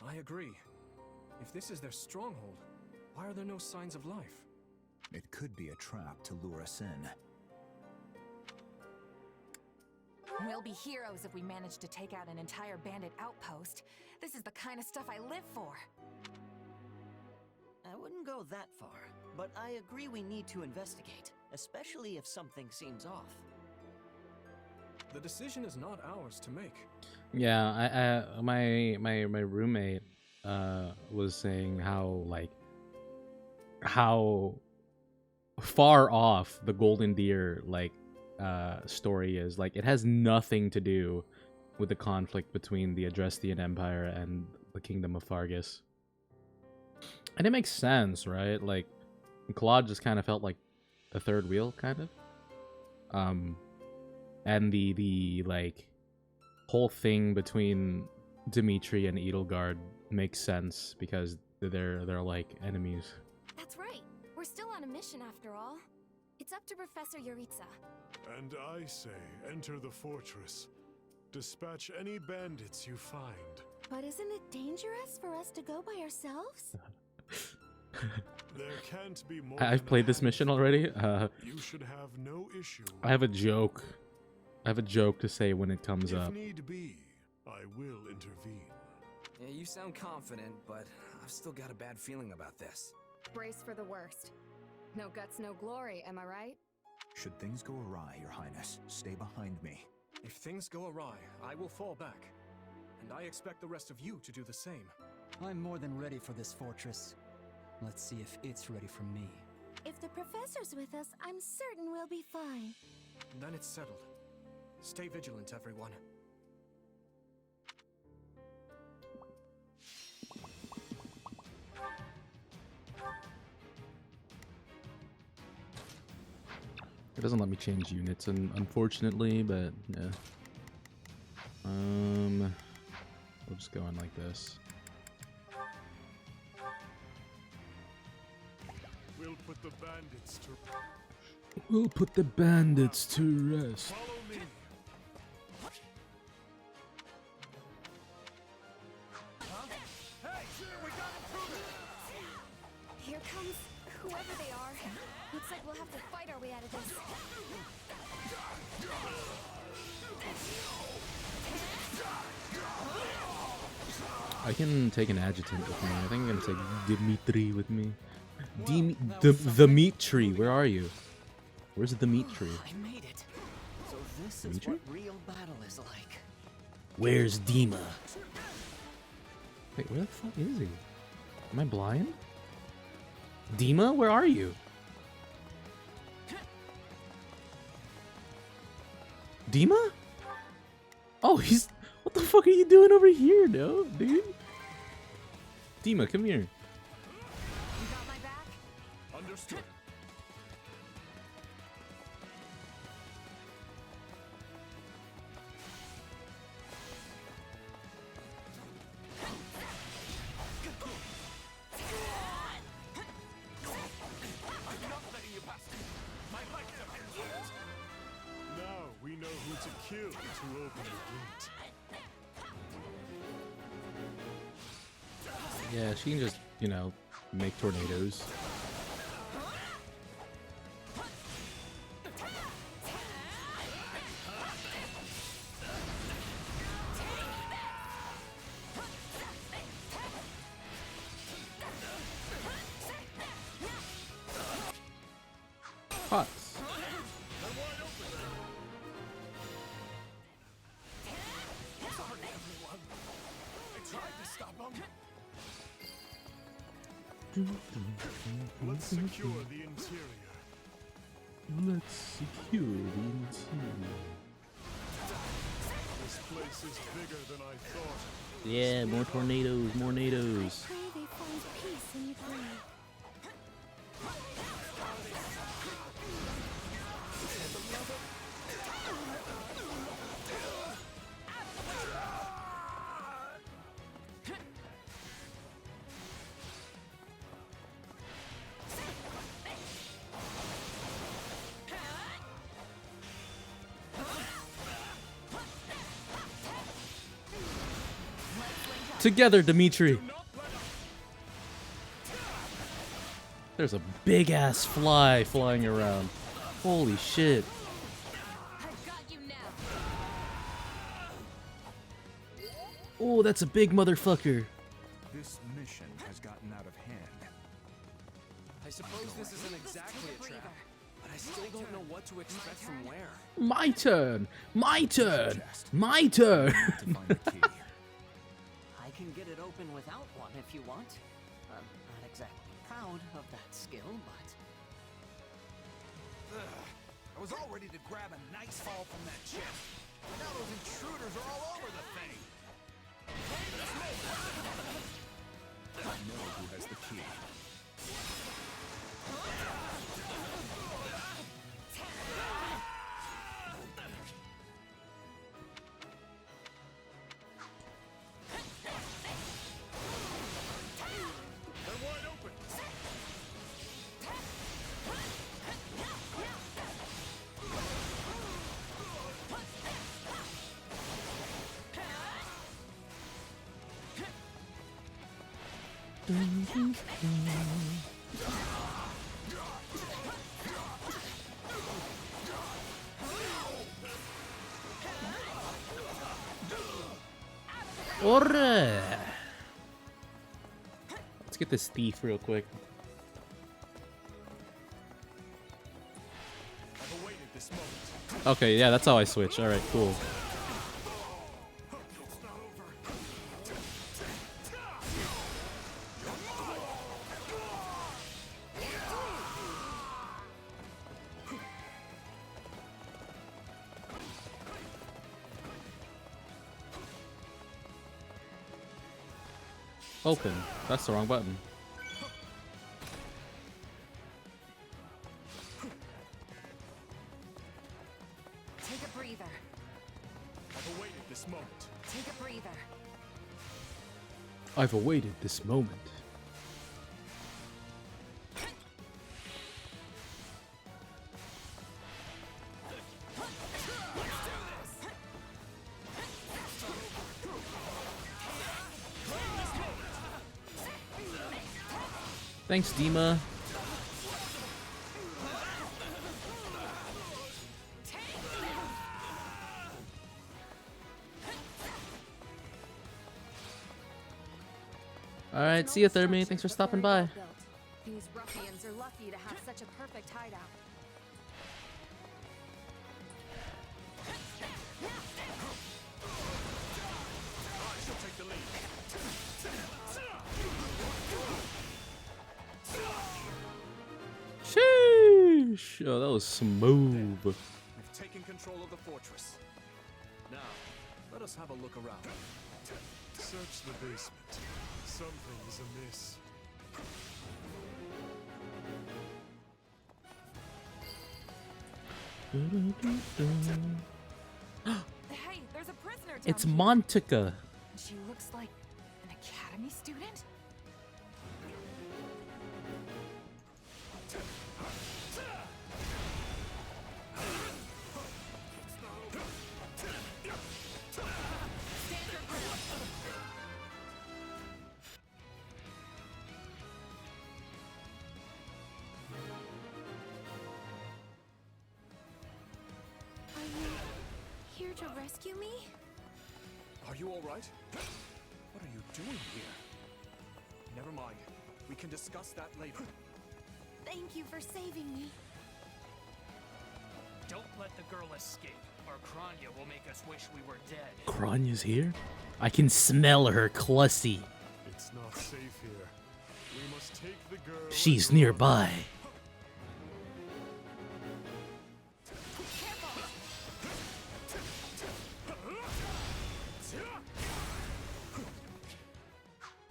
I agree. If this is their stronghold, why are there no signs of life? It could be a trap to lure us in. We'll be heroes if we manage to take out an entire bandit outpost. This is the kind of stuff I live for. I wouldn't go that far, but I agree we need to investigate, especially if something seems off. The decision is not ours to make. Yeah, my roommate was saying how far off the Golden Deer story is. Like, it has nothing to do with the conflict between the Adrestian Empire and the Kingdom of Fargus. And it makes sense, right? Like, Claude just kind of felt like the third wheel, kind of. And the whole thing between Dimitri and Edelgard makes sense because they're like enemies. That's right. We're still on a mission after all. It's up to Professor Yuritsa. And I say, enter the fortress. Dispatch any bandits you find. But isn't it dangerous for us to go by ourselves? There can't be more. I've played this mission already. You should have no issue. I have a joke. I have a joke to say when it comes up. If need be, I will intervene. Yeah, you sound confident, but I've still got a bad feeling about this. Brace for the worst. No guts, no glory, am I right? Should things go awry, Your Highness, stay behind me. If things go awry, I will fall back. And I expect the rest of you to do the same. I'm more than ready for this fortress. Let's see if it's ready for me. If the professor's with us, I'm certain we'll be fine. Then it's settled. Stay vigilant, everyone. It doesn't let me change units, unfortunately, but yeah. We'll just go in like this. We'll put the bandits to. We'll put the bandits to rest. Follow me. Here comes whoever they are. Looks like we'll have to fight our way out of this. I can take an adjutant with me. I think I'm gonna take Dimitri with me. The meat tree. Where are you? Where's the meat tree? I made it. So this is Dimitri? what real battle is like. Where's Dima? Wait, where the fuck is he? Am I blind? Dima, where are you? Dima? Oh, he's... What the fuck are you doing over here, dude? Dima, come here. Understood. Now we know who to kill to open the gate. Yeah, she can just, you know, make tornadoes. Pots. Let's secure the interior. Let's secure the interior. This place is bigger than I thought. Yeah, more tornadoes, more tornadoes. Pray they find peace in your grave. Together, Dimitri. There's a big ass fly flying around. Holy shit. Oh, that's a big motherfucker. This mission has gotten out of hand. I suppose this isn't exactly a trap, but I still don't know what to expect from where. My turn. My turn. My turn. I can get it open without one if you want. I'm not exactly proud of that skill, but... I was all ready to grab a nice haul from that chest. Now those intruders are all over the thing. I know who has the key. Alright. Let's get this thief real quick. Okay, yeah, that's how I switch. Alright, cool. Open. That's the wrong button. Take a breather. I've awaited this moment. Take a breather. I've awaited this moment. Thanks, Dima. Alright, see ya, Thermi. Thanks for stopping by. These ruffians are lucky to have such a perfect hideout. Sheesh! Oh, that was smooth. We've taken control of the fortress. Now, let us have a look around. Search the basement. Something's amiss. Hey, there's a prisoner down It's here. Montica. She looks like an academy student? Are you here to rescue me? Are you all right? What are you doing here? Never mind. We can discuss that later. Thank you for saving me. Don't let the girl escape, or Kranya will make us wish we were dead. Kranya's here? I can smell her clussy. It's not safe here. We must take the girl. She's nearby.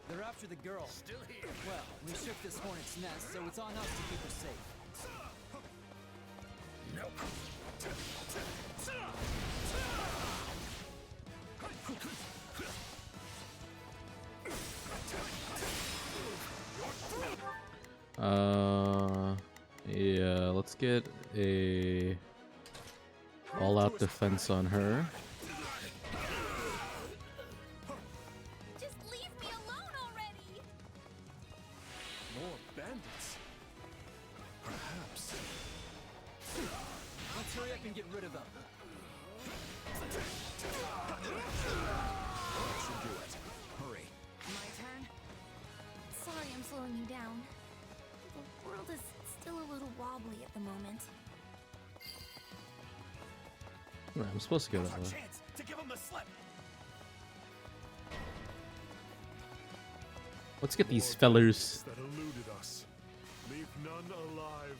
They're after the girl. Still here. Well, we shook this hornet's nest, so it's on us to keep her safe. Nope. Yeah, let's get a all-out defense on her. Just leave me alone already! More bandits? Perhaps. Let's hurry up and get rid of them. That should do it. Hurry. My turn? Sorry I'm slowing you down. The world is still a little wobbly at the moment. I'm supposed to go that way. Chance to give him the slip. Let's get these fellers. That eluded us. Leave none alive.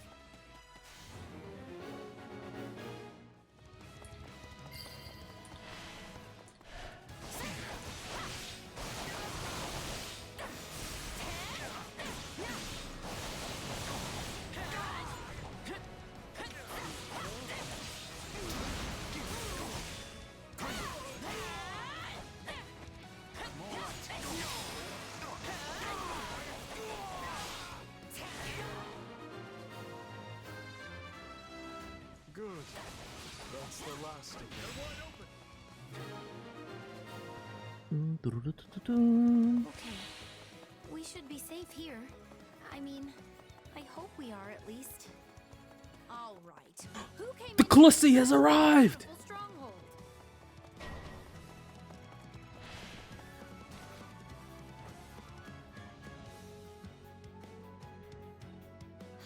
Good. That's the last of them. Okay. We should be safe here. I mean, I hope we are at least. All right. Who came The Clussy has arrived! stronghold?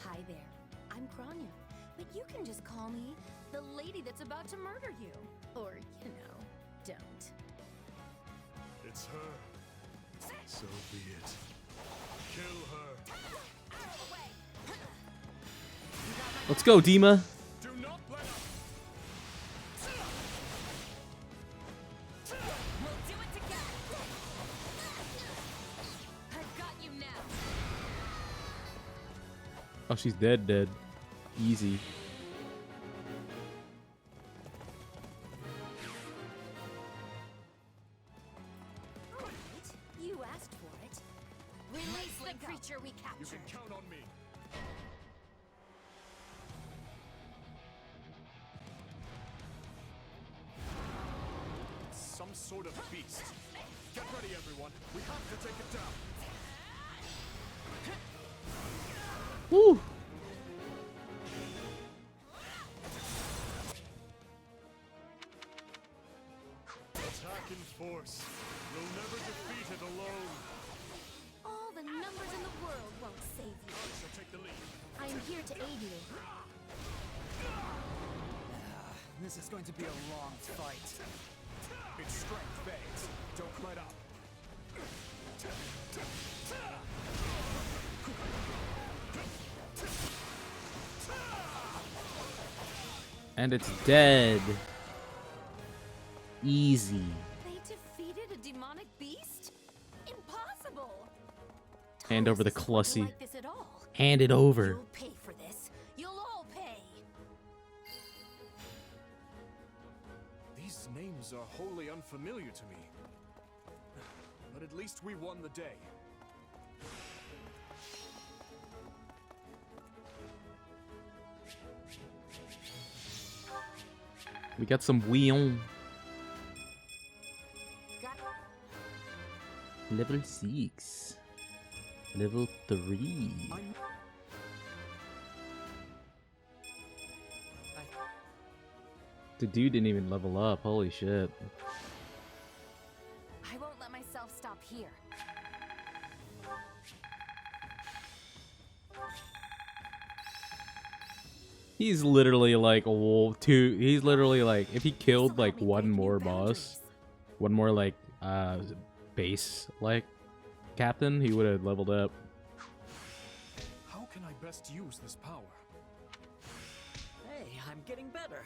Hi there. I'm Kranya, but you can just call me the lady that's about to murder you. Or, you know, don't. It's her. So be it. Kill her. Let's go, Dima. Do not let up. We'll do it together. I've got you now. Oh, she's dead. Easy. You asked for it. Release the creature we You captured. can count on me. Some sort of beast. Get ready, everyone. We have to take it down. Woo! Attack in force. You'll never defeat it alone. All the numbers in the world won't save you. I shall take the lead. I'm here to aid you. This is going to be a long fight. Its strength fades. Don't let up. And it's dead. Easy. They defeated a demonic beast? Impossible! Hand over the Thomas isn't Clussy. like this at all. Hand it over. You'll pay for this. You'll all pay. These names are wholly unfamiliar to me. But at least we won the day. We got some Wion. Level 6. Level 3. The dude didn't even level up. Holy shit. I won't let myself stop here. He's literally like a wolf too. He's literally like, if he killed like one more boss, one more like base like captain, he would have leveled up. can I best use this power? Hey, I'm getting better.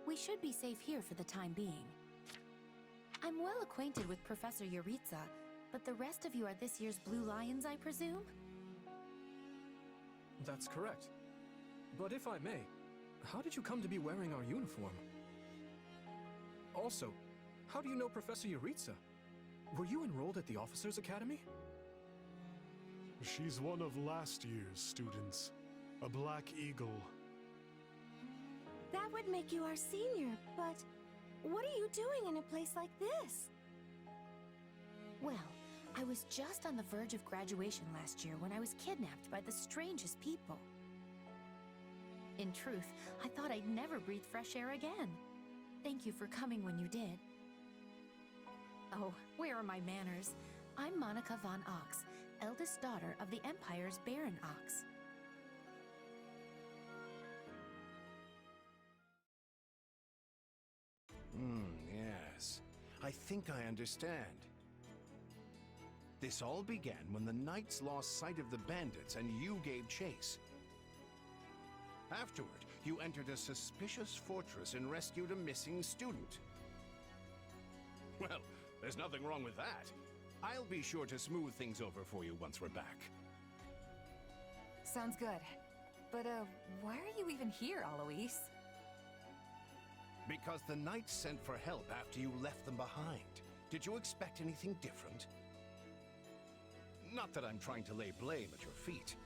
We should be safe here for the time being. I'm well acquainted with Professor Yuritsa, but the rest of you are this year's Blue Lions, I presume? That's correct. But if I may, how did you come to be wearing our uniform? Also, how do you know Professor Yuritsa? Were you enrolled at the Officers' Academy? She's one of last year's students. A Black Eagle. That would make you our senior, but what are you doing in a place like this? Well, I was just on the verge of graduation last year when I was kidnapped by the strangest people. In truth, I thought I'd never breathe fresh air again. Thank you for coming when you did. Oh, where are my manners? I'm Monica von Ox, eldest daughter of the Empire's Baron Ox. Yes. I think I understand. This all began when the knights lost sight of the bandits and you gave chase. Afterward, you entered a suspicious fortress and rescued a missing student. Well, there's nothing wrong with that. I'll be sure to smooth things over for you once we're back. Sounds good. But, why are you even here, Alois? Because the knights sent for help after you left them behind. Did you expect anything different? Not that I'm trying to lay blame at your feet.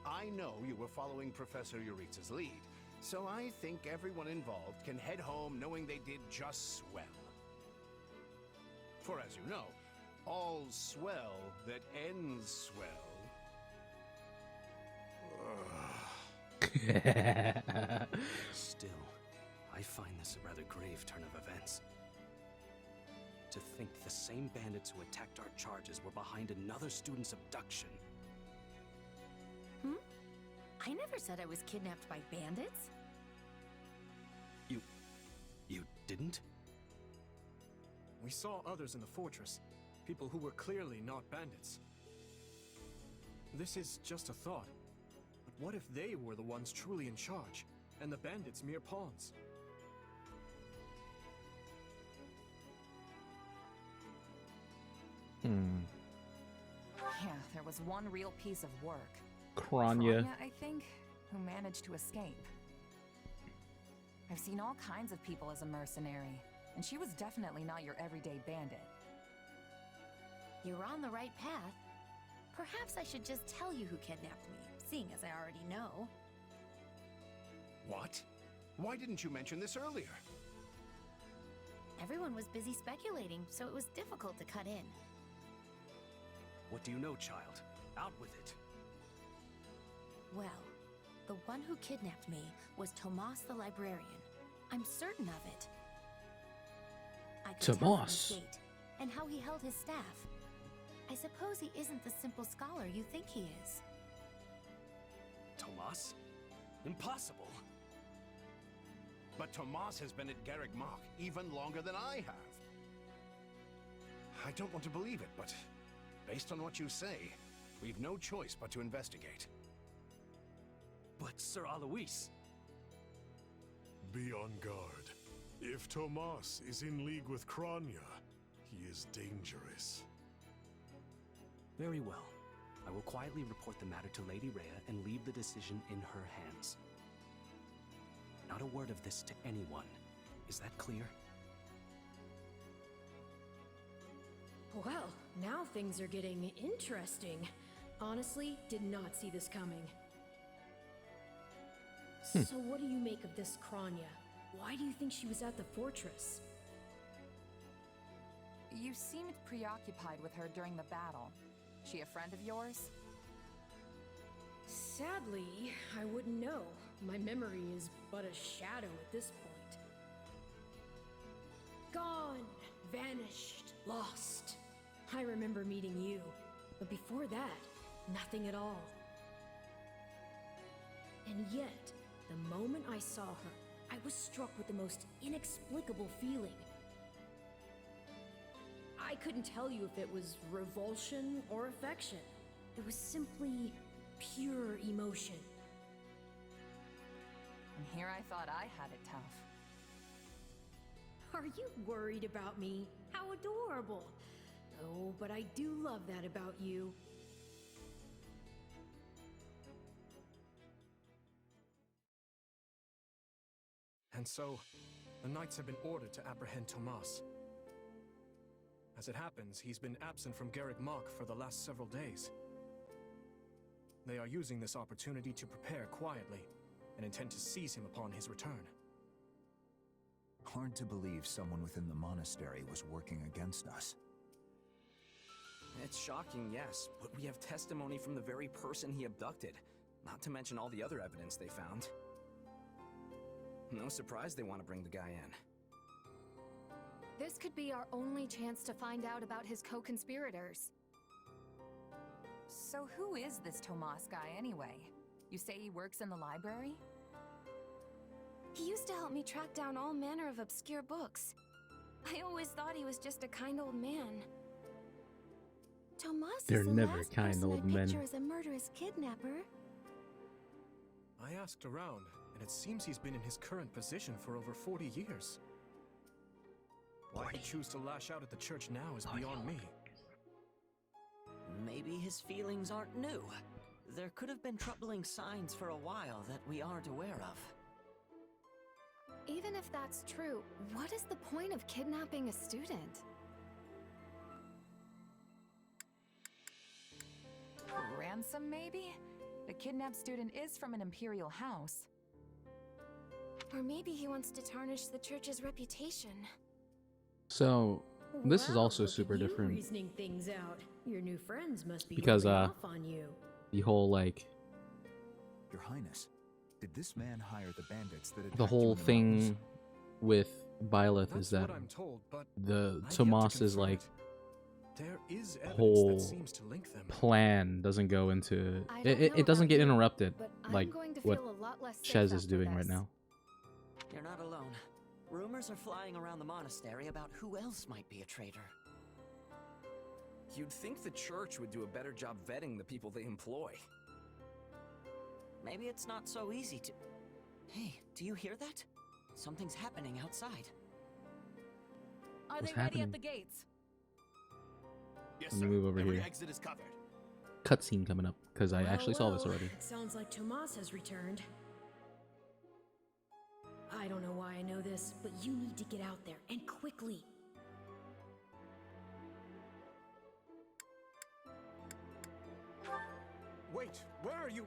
I know you were following Professor Yuritsa's lead, so I think everyone involved can head home knowing they did just swell. For as you know, all swell that ends swell. Still, I find this a rather grave turn of events. To think the same bandits who attacked our charges were behind another student's abduction. I never said I was kidnapped by bandits. You didn't? We saw others in the fortress, people who were clearly not bandits. This is just a thought, but what if they were the ones truly in charge, and the bandits mere pawns? Yeah, there was one real piece of work. Kranya. I think, who managed to escape. I've seen all kinds of people as a mercenary, and she was definitely not your everyday bandit. You're on the right path. Perhaps I should just tell you who kidnapped me, seeing as I already know. What? Why didn't you mention this earlier? Everyone was busy speculating, so it was difficult to cut in. What do you know, child? Out with it. Well, the one who kidnapped me was Tomas the librarian. I'm certain of it. I could tell from his gait and how he held his staff. I suppose he isn't the simple scholar you think he is. Tomas? Impossible! But Tomas has been at Garreg Mach even longer than I have. I don't want to believe it, but based on what you say, we've no choice but to investigate. But Sir Alois... Be on guard. If Tomas is in league with Kranya, he is dangerous. Very well. I will quietly report the matter to Lady Rhea and leave the decision in her hands. Not a word of this to anyone. Is that clear? Well, now things are getting interesting. Honestly, did not see this coming. So what do you make of this Kranya? Why do you think she was at the fortress? You seemed preoccupied with her during the battle. She a friend of yours? Sadly, I wouldn't know. My memory is but a shadow at this point. Gone, vanished, lost. I remember meeting you, but before that, Nothing at all. And yet, the moment I saw her, I was struck with the most inexplicable feeling. I couldn't tell you if it was revulsion or affection. It was simply pure emotion. And here I thought I had it tough. Are you worried about me? How adorable! Oh, but I do love that about you. And so, the knights have been ordered to apprehend Tomas. As it happens, he's been absent from Garrick Mach for the last several days. They are using this opportunity to prepare quietly, and intend to seize him upon his return. Hard to believe someone within the monastery was working against us. It's shocking, yes, but we have testimony from the very person he abducted, not to mention all the other evidence they found. No surprise they want to bring the guy in. This could be our only chance to find out about his co-conspirators. So who is this Tomas guy anyway? You say he works in the library? He used to help me track down all manner of obscure books. I always thought he was just a kind old man. Tomas They're is the never last kind person old I men. picture as a murderous kidnapper. I asked around, and it seems he's been in his current position for over 40 years. Why he choose to lash out at the church now is beyond me. Maybe his feelings aren't new. There could have been troubling signs for a while that we aren't aware of. Even if that's true, what is the point of kidnapping a student? Ransom, maybe? The kidnapped student is from an imperial house. Or maybe he wants to tarnish the church's reputation. So this is Wow, also look at super you different reasoning things out. Your new friends must be because rubbing off on you. the whole like Your Highness, did this man hire the bandits that attacked the whole you in the thing mountains? with Byleth is That's that what I'm told, but the I've yet to Tomas is confirm like it. There is evidence whole that seems to link them. plan doesn't go into I it. don't know It doesn't about get you, interrupted but I'm like going to what feel a lot less safe Shez is after doing right this. now. You're not alone. Rumors are flying around the monastery about who else might be a traitor. You'd think the church would do a better job vetting the people they employ. Maybe it's not so easy to... Hey, do you hear that? Something's happening outside. Are What's they ready happening? at the gates? Yes, Let me move over Every here. exit is covered. Cutscene coming up because I actually saw this Well, already. it sounds like Tomas has returned. I don't know why I know this, but you need to get out there, and quickly. Wait, where are you?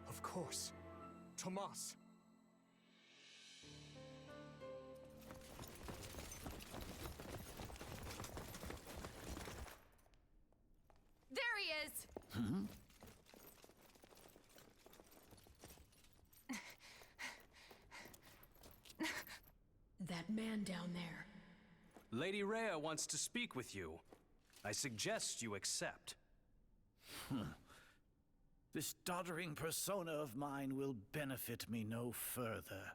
Of course. Tomas. There he is! That man down there. Lady Rhea wants to speak with you. I suggest you accept. This doddering persona of mine will benefit me no further.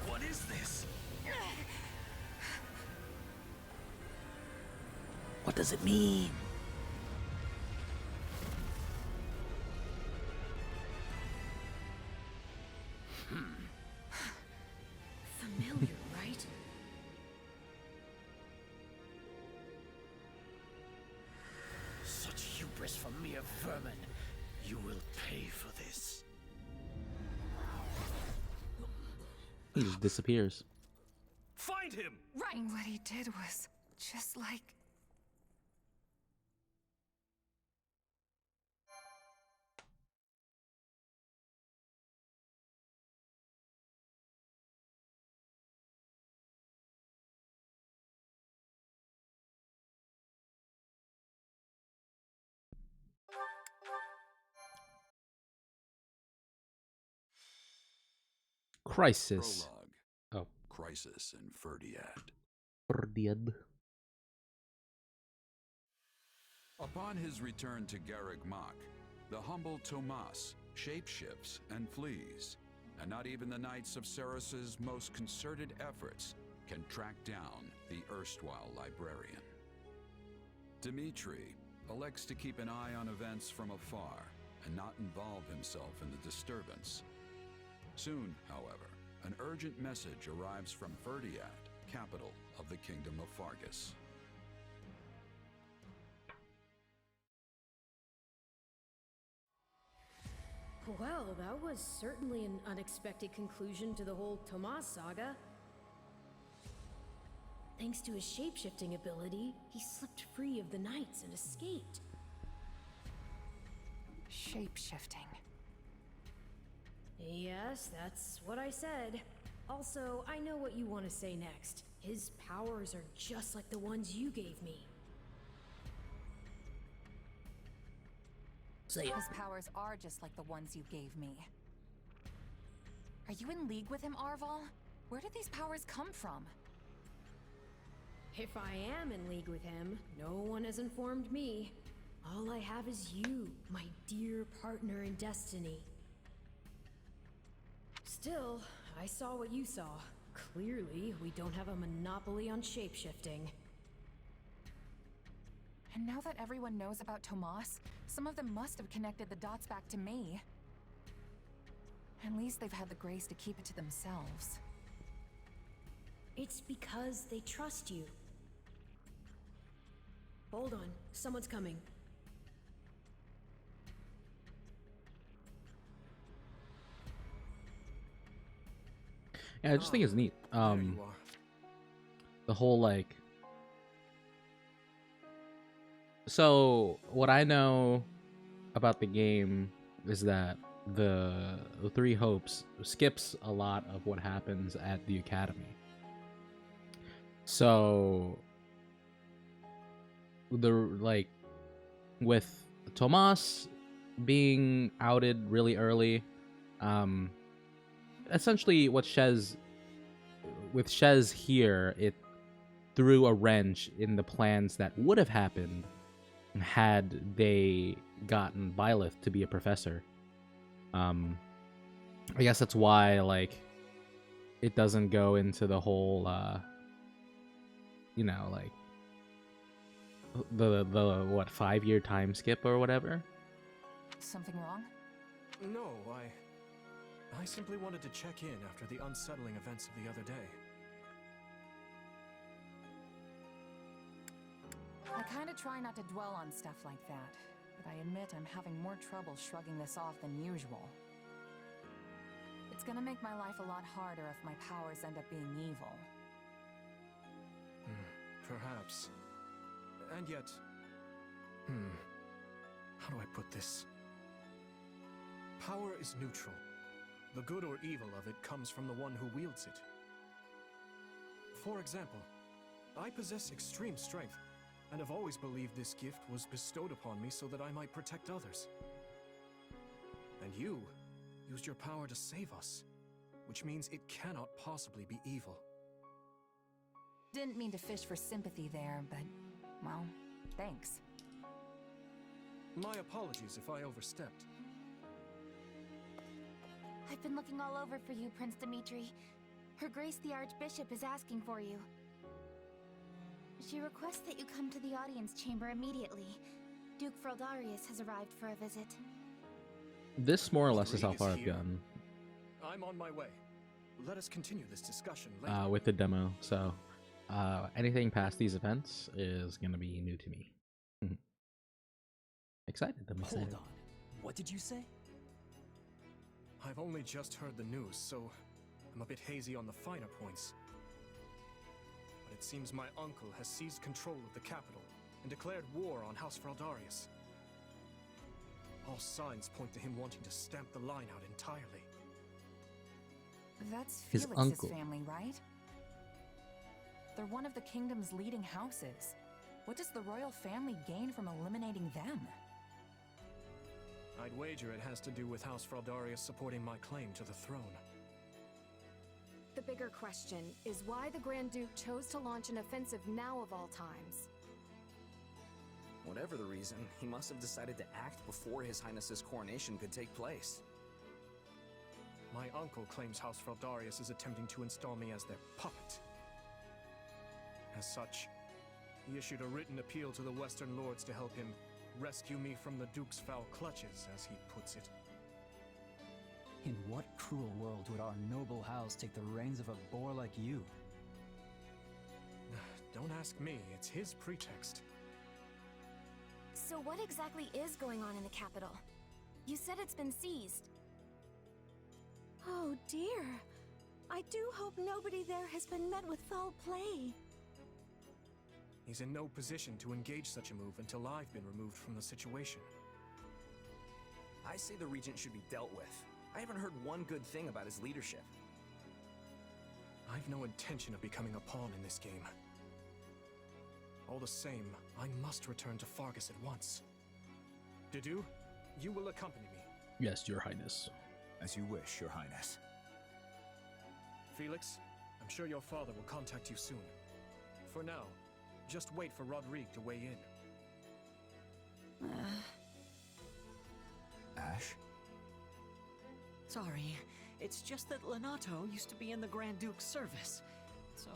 What is this? What does it mean? Familiar, right? Such hubris from mere vermin. You will pay for this. He just disappears. Find him! Right. What he did was just like... Crisis. Prologue. Oh. Crisis in Ferdiad. Dead. Upon his return to Garreg Mach, the humble Tomas shapeshifts and flees, and not even the Knights of Ceros's most concerted efforts can track down the erstwhile librarian. Dmitri elects to keep an eye on events from afar and not involve himself in the disturbance. Soon, however, an urgent message arrives from Ferdiad, capital of the Kingdom of Fargus. Well, that was certainly an unexpected conclusion to the whole Tomas saga. Thanks to his shapeshifting ability, he slipped free of the Knights and escaped. Shapeshifting. Yes, that's what I said. Also, I know what you want to say next. His powers are just like the ones you gave me. His powers are just like the ones you gave me. Are you in league with him, Arval? Where did these powers come from? If I am in league with him, no one has informed me. All I have is you, my dear partner in destiny. Still, I saw what you saw. Clearly, we don't have a monopoly on shapeshifting. And now that everyone knows about Tomas, some of them must have connected the dots back to me. At least they've had the grace to keep it to themselves. It's because they trust you. Hold on, someone's coming. Yeah, I just think it's neat. The whole like. So what I know about the game is that the Three Hopes skips a lot of what happens at the academy. So the like with Tomas being outed really early, essentially what Shez here, it threw a wrench in the plans that would have happened had they gotten Byleth to be a professor. I guess that's why like it doesn't go into the whole you know, like the what 5-year time skip or whatever. Something wrong? No, I simply wanted to check in after the unsettling events of the other day. I kind of try not to dwell on stuff like that, but I admit I'm having more trouble shrugging this off than usual. It's gonna make my life a lot harder if my powers end up being evil. Perhaps. And yet... How do I put this? Power is neutral. The good or evil of it comes from the one who wields it. For example, I possess extreme strength, and have always believed this gift was bestowed upon me so that I might protect others. And you used your power to save us, which means it cannot possibly be evil. Didn't mean to fish for sympathy there, but, well, thanks. My apologies if I overstepped. I've been looking all over for you, Prince Dmitri. Her Grace the Archbishop is asking for you. She requests that you come to the audience chamber immediately. Duke Fraldarius has arrived for a visit. This more or less is how far I've gotten I'm on my way. Let us continue this discussion later. with the demo. So anything past these events is gonna be new to me. Excited. I'm excited. Hold on. What did you say? I've only just heard the news, so I'm a bit hazy on the finer points. But it seems my uncle has seized control of the capital and declared war on House Fraldarius. All signs point to him wanting to stamp the line out entirely. That's His Felix's uncle. family, right? They're one of the kingdom's leading houses. What does the royal family gain from eliminating them? I'd wager it has to do with House Fraldarius supporting my claim to the throne. the bigger question is why the Grand Duke chose to launch an offensive now of all times. Whatever the reason, he must have decided to act before His Highness's coronation could take place. My uncle claims House Feldarius is attempting to install me as their puppet. As such, he issued a written appeal to the Western Lords to help him rescue me from the Duke's foul clutches, as he puts it. In what cruel world would our noble house take the reins of a boor like you? Don't ask me, it's his pretext. So what exactly is going on in the capital? You said it's been seized. Oh dear. I do hope nobody there has been met with foul play. He's in no position to engage such a move until I've been removed from the situation. I say the Regent should be dealt with. I haven't heard one good thing about his leadership. I've no intention of becoming a pawn in this game. All the same, I must return to Fargus at once. Didu, you will accompany me. Yes, Your Highness. As you wish, Your Highness. Felix, I'm sure your father will contact you soon. For now, just wait for Rodrigue to weigh in. Ash? Sorry, it's just that Lenato used to be in the Grand Duke's service, so...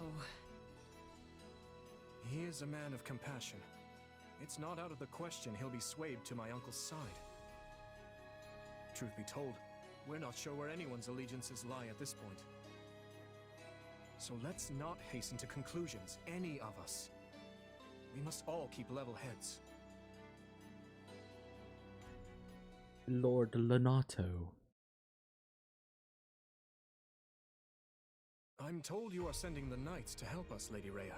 He is a man of compassion. It's not out of the question he'll be swayed to my uncle's side. Truth be told, we're not sure where anyone's allegiances lie at this point. So let's not hasten to conclusions, any of us. We must all keep level heads. Lord Lenato. I'm told you are sending the knights to help us, Lady Rhea.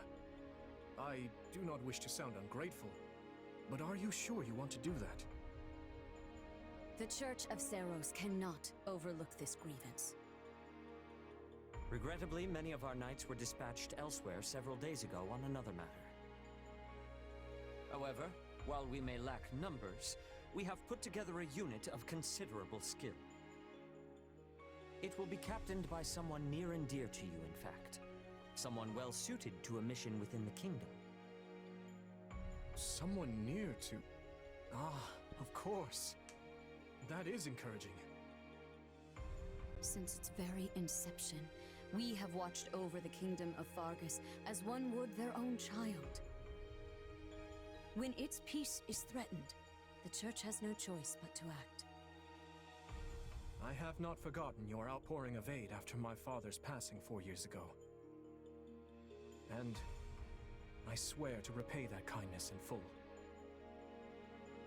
I do not wish to sound ungrateful, but are you sure you want to do that? The Church of Seiros cannot overlook this grievance. Regrettably, many of our knights were dispatched elsewhere several days ago on another matter. However, while we may lack numbers, we have put together a unit of considerable skill. It will be captained by someone near and dear to you, in fact. Someone well suited to a mission within the kingdom. Someone near to... Ah, of course. That is encouraging. Since its very inception, we have watched over the kingdom of Fargus as one would their own child. When its peace is threatened, the Church has no choice but to act. I have not forgotten your outpouring of aid after my father's passing 4 years ago. And I swear to repay that kindness in full.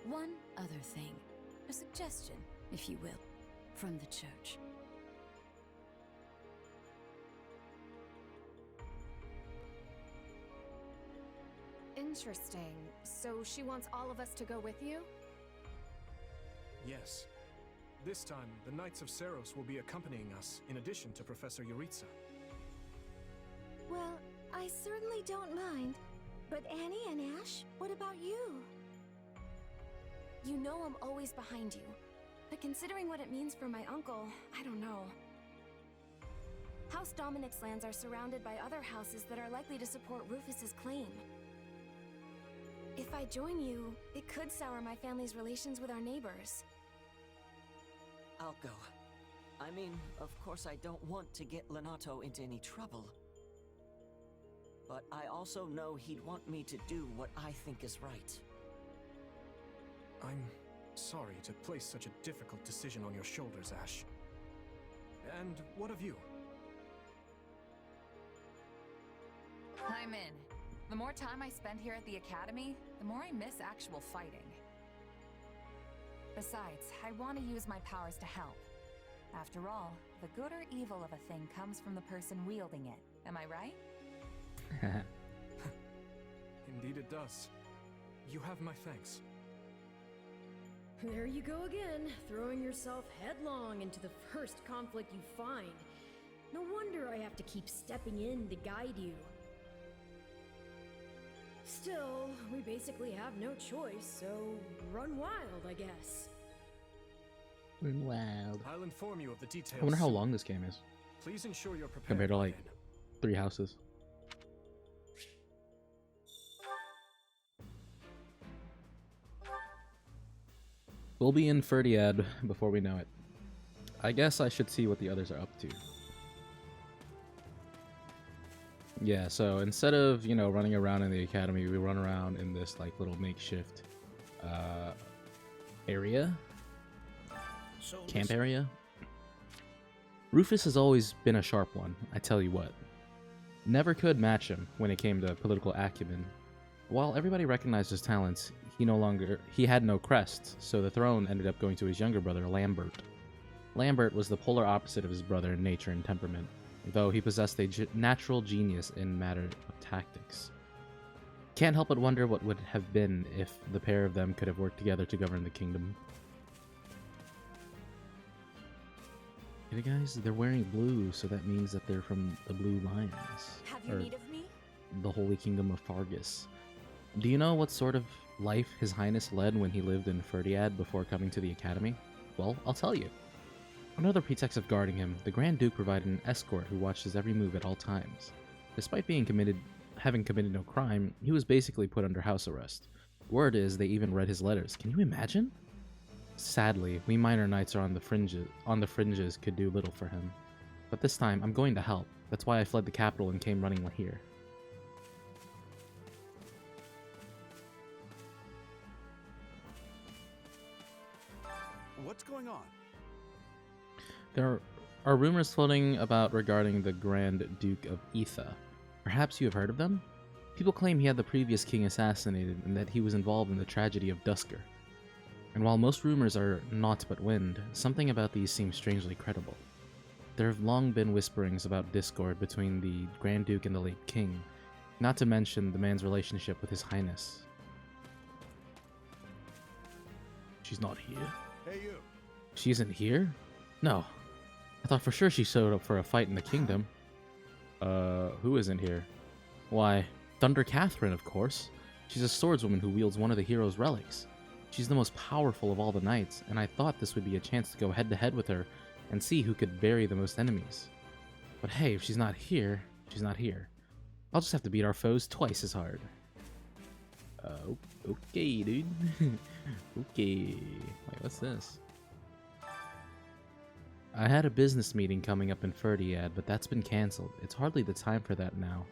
One other thing. A suggestion, if you will, from the Church. Interesting. So she wants all of us to go with you? Yes. This time, the Knights of Seiros will be accompanying us, in addition to Professor Yuritsa. Well, I certainly don't mind. But Annie and Ash, what about you? You know I'm always behind you. But considering what it means for my uncle, I don't know. House Dominic's lands are surrounded by other houses that are likely to support Rufus's claim. If I join you, it could sour my family's relations with our neighbors. I'll go. I mean, of course I don't want to get Lenato into any trouble. But I also know he'd want me to do what I think is right. I'm sorry to place such a difficult decision on your shoulders, Ash. And what of you? I'm in. The more time I spend here at the Academy, the more I miss actual fighting. Besides, I want to use my powers to help. After all, the good or evil of a thing comes from the person wielding it. Am I right? Indeed it does. You have my thanks. There you go again, throwing yourself headlong into the first conflict you find. No wonder I have to keep stepping in to guide you. Still, we basically have no choice, so run wild, I guess. Run wild. I'll inform you of the details. I wonder how long this game is. Please ensure you're prepared. Compared to like 3 houses. We'll be in Ferdiad before we know it. I guess I should see what the others are up to. Yeah, so instead of, you know, running around in the academy, we run around in this like little makeshift area. Camp area. Rufus has always been a sharp one, I tell you what. Never could match him when it came to political acumen. While everybody recognized his talents, he had no crest, so the throne ended up going to his younger brother, Lambert. Lambert was the polar opposite of his brother in nature and temperament, though he possessed a natural genius in matter of tactics. Can't help but wonder what would have been if the pair of them could have worked together to govern the kingdom. Hey guys, they're wearing blue, so that means that they're from the Blue Lions. Have you need of me? The Holy Kingdom of Fargus. Do you know what sort of life His Highness led when he lived in Ferdiad before coming to the Academy? Well, I'll tell you. Under the pretext of guarding him, the Grand Duke provided an escort who watched his every move at all times. Despite having committed no crime, he was basically put under house arrest. Word is they even read his letters. Can you imagine? Sadly, we minor knights are on the fringes could do little for him. But this time, I'm going to help. That's why I fled the capital and came running here. What's going on? There are rumors floating about regarding the Grand Duke of Etha. Perhaps you have heard of them? People claim he had the previous king assassinated and that he was involved in the tragedy of Dusker. And while most rumors are naught but wind, something about these seems strangely credible. There have long been whisperings about discord between the Grand Duke and the late king, not to mention the man's relationship with His Highness. She's not here. Hey, you. She isn't here? No. I thought for sure she showed up for a fight in the kingdom. Who isn't here? Why, Thunder Catherine, of course. She's a swordswoman who wields one of the hero's relics. She's the most powerful of all the knights, and I thought this would be a chance to go head-to-head with her and see who could bury the most enemies. But hey, if she's not here, she's not here. I'll just have to beat our foes twice as hard. Okay, dude. Okay. Wait, what's this? I had a business meeting coming up in Ferdiad, but that's been cancelled. It's hardly the time for that now.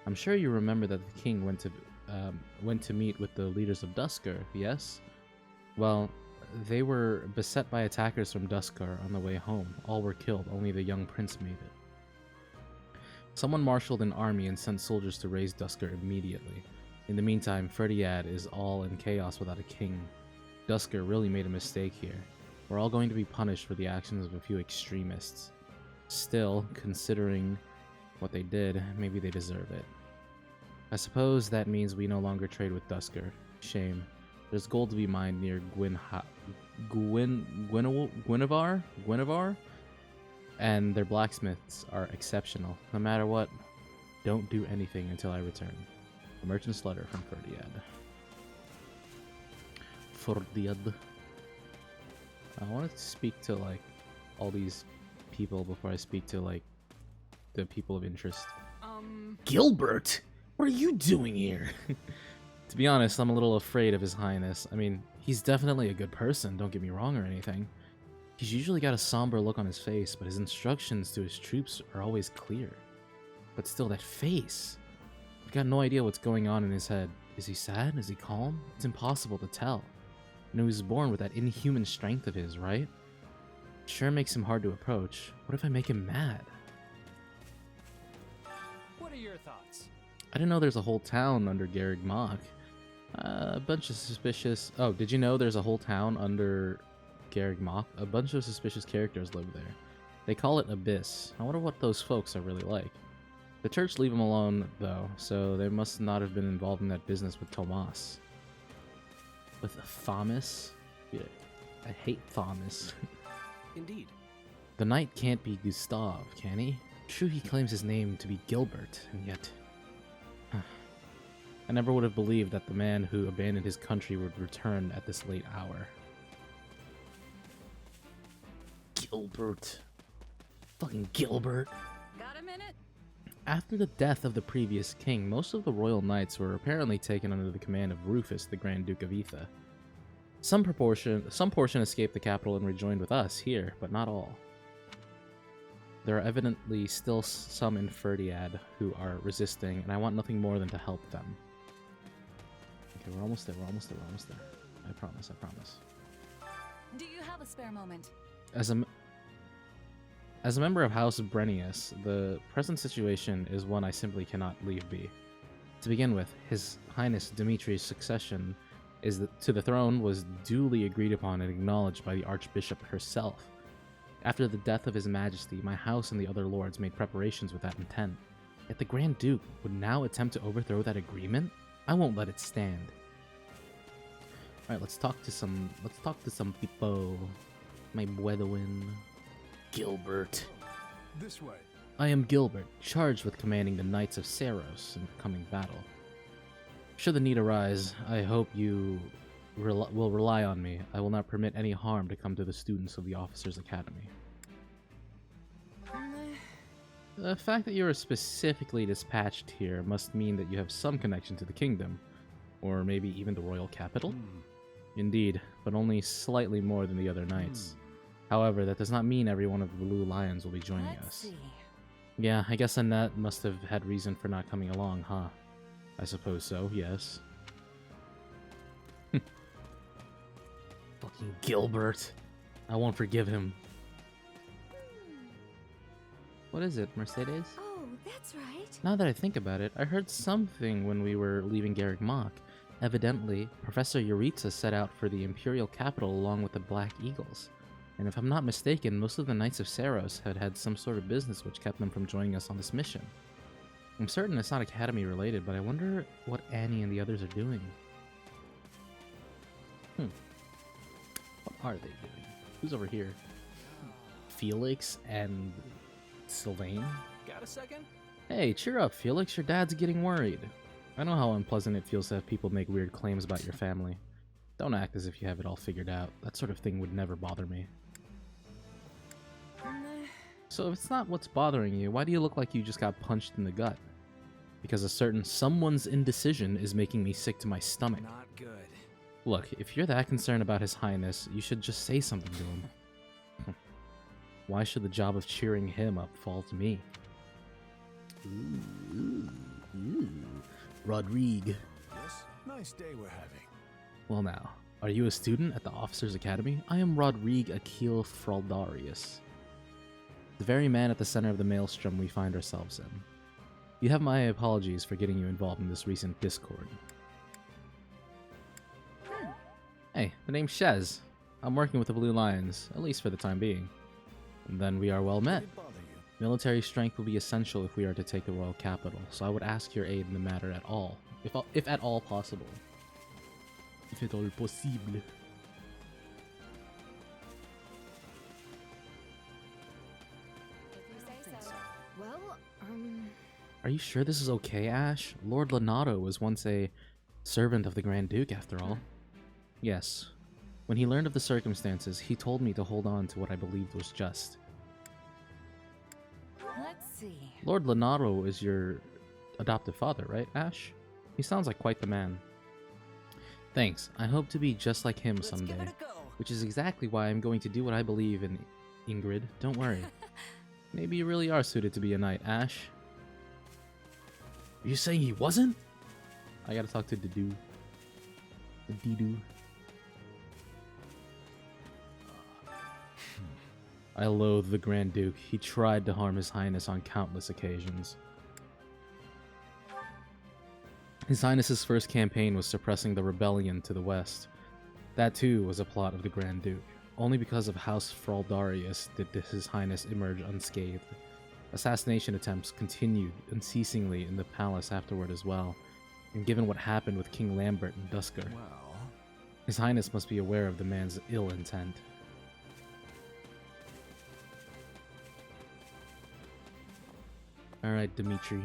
I'm sure you remember that the king went to meet with the leaders of Dusker, yes? Well, they were beset by attackers from Dusker on the way home. All were killed, only the young prince made it. Someone marshaled an army and sent soldiers to raise Dusker immediately. In the meantime, Ferdiad is all in chaos without a king. Dusker really made a mistake here. We're all going to be punished for the actions of a few extremists. Still, considering what they did, maybe they deserve it. I suppose that means we no longer trade with Dusker. Shame. There's gold to be mined near Guinevere? And their blacksmiths are exceptional. No matter what, don't do anything until I return. A merchant's letter from Ferdiad. Ferdiad. I wanted to speak to, like, all these people before I speak to, like, the people of interest. Gilbert! What are you doing here? To be honest, I'm a little afraid of His Highness. I mean, he's definitely a good person, don't get me wrong or anything. He's usually got a somber look on his face, but his instructions to his troops are always clear. But still, that face. I've got no idea what's going on in his head. Is he sad? Is he calm? It's impossible to tell. And he was born with that inhuman strength of his, right? Sure makes him hard to approach. What if I make him mad? What are your thoughts? I didn't know there's a whole town under Garrig Mach. A bunch of suspicious... Oh, did you know there's a whole town under Garrig Mach? A bunch of suspicious characters live there. They call it Abyss. I wonder what those folks are really like. The church leave them alone, though, so they must not have been involved in that business with Tomas. With Thomas? Yeah, I hate Thomas. Indeed. The knight can't be Gustav, can he? True, he claims his name to be Gilbert, and yet... I never would have believed that the man who abandoned his country would return at this late hour. Gilbert. Fucking Gilbert. Got a minute? After the death of the previous king, most of the royal knights were apparently taken under the command of Rufus, the Grand Duke of Etha. Some portion escaped the capital and rejoined with us here, but not all. There are evidently still some in Ferdiad who are resisting, and I want nothing more than to help them. Okay, we're almost there, we're almost there, we're almost there. I promise, I promise. Do you have a spare moment? As a member of House Brennius, the present situation is one I simply cannot leave be. To begin with, His Highness Dimitri's succession to the throne was duly agreed upon and acknowledged by the Archbishop herself. After the death of His Majesty, my house and the other lords made preparations with that intent. Yet the Grand Duke would now attempt to overthrow that agreement? I won't let it stand. Alright, let's talk to some people. My brethren. Gilbert. This way. I am Gilbert, charged with commanding the Knights of Saros in the coming battle. Should the need arise, I hope you will rely on me. I will not permit any harm to come to the students of the Officers' Academy. The fact that you are specifically dispatched here must mean that you have some connection to the kingdom, or maybe even the royal capital? Indeed, but only slightly more than the other knights. However, that does not mean every one of the Blue Lions will be joining us. Yeah, I guess Annette must have had reason for not coming along, huh? I suppose so, yes. Fucking Gilbert. I won't forgive him. What is it, Mercedes? Oh, that's right. Now that I think about it, I heard something when we were leaving Garrick Mach. Evidently, Professor Yuritsa set out for the Imperial capital along with the Black Eagles. And if I'm not mistaken, most of the Knights of Saros had some sort of business which kept them from joining us on this mission. I'm certain it's not Academy related, but I wonder what Annie and the others are doing. What are they doing? Who's over here? Felix and Sylvain? Got a second? Hey, cheer up, Felix. Your dad's getting worried. I know how unpleasant it feels to have people make weird claims about your family. Don't act as if you have it all figured out. That sort of thing would never bother me. So if it's not what's bothering you, why do you look like you just got punched in the gut? Because a certain someone's indecision is making me sick to my stomach. Not good. Look, if you're that concerned about His Highness, you should just say something to him. Why should the job of cheering him up fall to me? Ooh. Rodrigue. Yes, nice day we're having. Well now, are you a student at the Officers' Academy? I am Rodrigue Akil Fraldarius, the very man at the center of the maelstrom we find ourselves in. You have my apologies for getting you involved in this recent discord. Hey, the name's Shez. I'm working with the Blue Lions, at least for the time being. And then we are well met. Military strength will be essential if we are to take the royal capital, so I would ask your aid in the matter at all, if at all possible. If at all possible. Well, Are you sure this is okay, Ash? Lord Lenato was once a servant of the Grand Duke, after all. Yes. When he learned of the circumstances, he told me to hold on to what I believed was just. Let's see. Lord Lenato is your adoptive father, right, Ash? He sounds like quite the man. Thanks. I hope to be just like him someday. Which is exactly why I'm going to do what I believe in, Ingrid. Don't worry. Maybe you really are suited to be a knight, Ash. Are you saying he wasn't? I gotta talk to Dedue. Dedue. I loathe the Grand Duke. He tried to harm His Highness on countless occasions. His Highness's first campaign was suppressing the rebellion to the west. That too was a plot of the Grand Duke. Only because of House Fraldarius did His Highness emerge unscathed. Assassination attempts continued unceasingly in the palace afterward as well, and given what happened with King Lambert and Dusker, His Highness must be aware of the man's ill intent. Alright, Dimitri.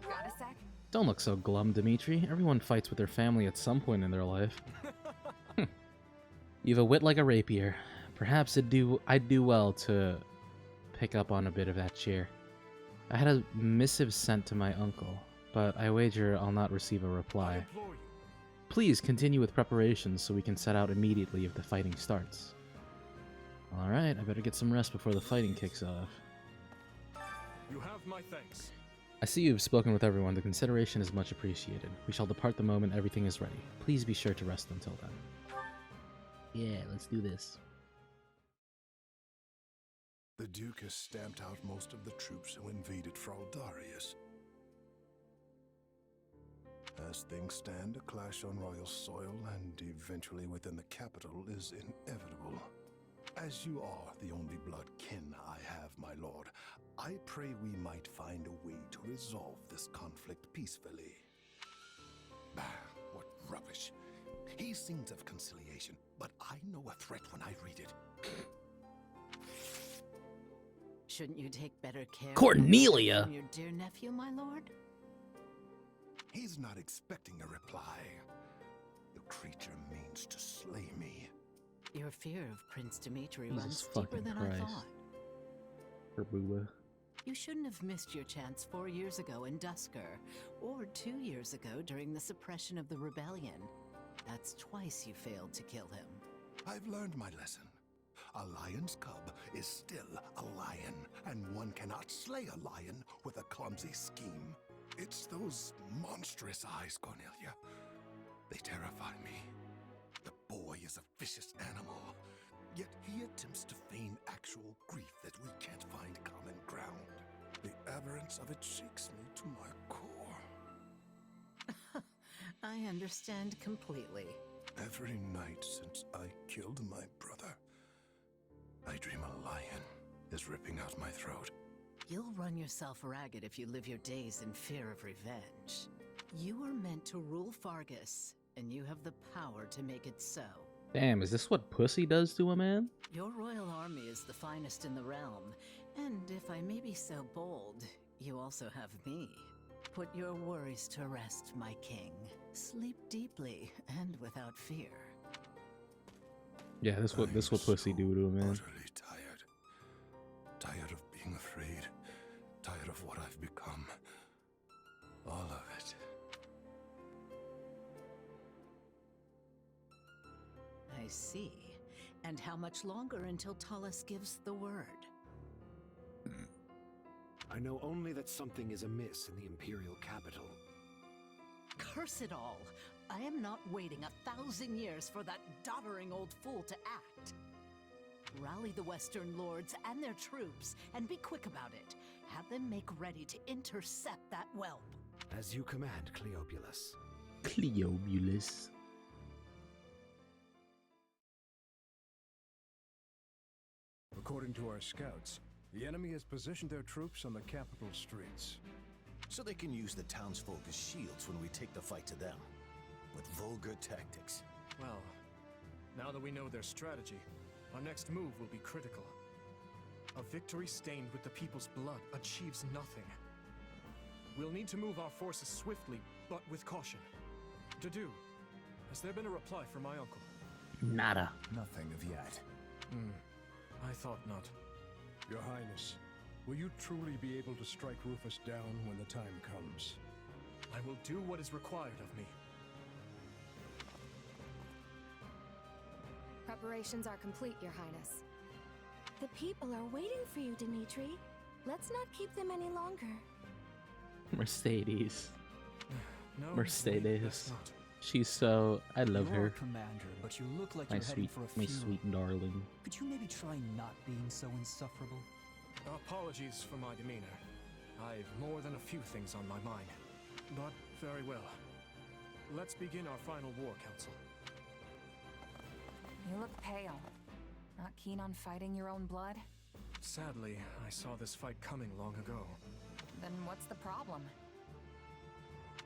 Got a sec? Don't look so glum, Dimitri. Everyone fights with their family at some point in their life. You have a wit like a rapier, Perhaps I'd do well to pick up on a bit of that cheer. I had a missive sent to my uncle, but I wager I'll not receive a reply. Please continue with preparations so we can set out immediately if the fighting starts. Alright, I better get some rest before the fighting kicks off. You have my thanks. I see you've spoken with everyone. The consideration is much appreciated. We shall depart the moment everything is ready. Please be sure to rest until then. Yeah, let's do this. The Duke has stamped out most of the troops who invaded Fraldarius. As things stand, a clash on royal soil and eventually within the capital is inevitable. As you are the only blood kin I have, my lord, I pray we might find a way to resolve this conflict peacefully. Bah, what rubbish. He sings of conciliation, but I know a threat when I read it. Shouldn't you take better care Cornelia! of your dear nephew, my lord? He's not expecting a reply. The creature means to slay me. Your fear of Prince Dimitri Jesus runs deeper fucking than Christ. I thought. Her booba. You shouldn't have missed your chance 4 years ago in Dusker, or 2 years ago during the suppression of the rebellion. That's twice you failed to kill him. I've learned my lesson. A lion's cub is still a lion, and one cannot slay a lion with a clumsy scheme. It's those monstrous eyes, Cornelia. They terrify me. The boy is a vicious animal, yet he attempts to feign actual grief that we can't find common ground. The aberrance of it shakes me to my core. I understand completely. Every night since I killed my brother, I dream a lion is ripping out my throat. You'll run yourself ragged if you live your days in fear of revenge. You were meant to rule Fargus, and you have the power to make it so. Damn, is this what pussy does to a man? Your royal army is the finest in the realm, and if I may be so bold, you also have me. Put your worries to rest, my king. Sleep deeply and without fear. Yeah, this what pussy do to a man. Utterly tired. Tired of being afraid. Tired of what I've become. All of it. I see. And how much longer until Tullus gives the word? I know only that something is amiss in the Imperial capital. Curse it all! I am not waiting 1,000 years for that doddering old fool to act. Rally the Western lords and their troops, and be quick about it. Have them make ready to intercept that whelp. As you command, Cleobulus. Cleobulus. According to our scouts, the enemy has positioned their troops on the capital streets. So they can use the townsfolk as shields when we take the fight to them. With vulgar tactics. Well, now that we know their strategy, our next move will be critical. A victory stained with the people's blood achieves nothing. We'll need to move our forces swiftly, but with caution. Dedu, has there been a reply from my uncle? Nada. Nothing of yet. I thought not. Your Highness, will you truly be able to strike Rufus down when the time comes? I will do what is required of me. Preparations are complete, Your Highness. The people are waiting for you, Dimitri. Let's not keep them any longer. Mercedes. No, Mercedes. that's not. She's so... I love You're her. a commander, but you look like My you're heading sweet, for a my funeral. sweet darling. Could you maybe try not being so insufferable? Apologies for my demeanor. I've more than a few things on my mind. But very well. Let's begin our final war, Council. You look pale. Not keen on fighting your own blood? Sadly, I saw this fight coming long ago. Then what's the problem?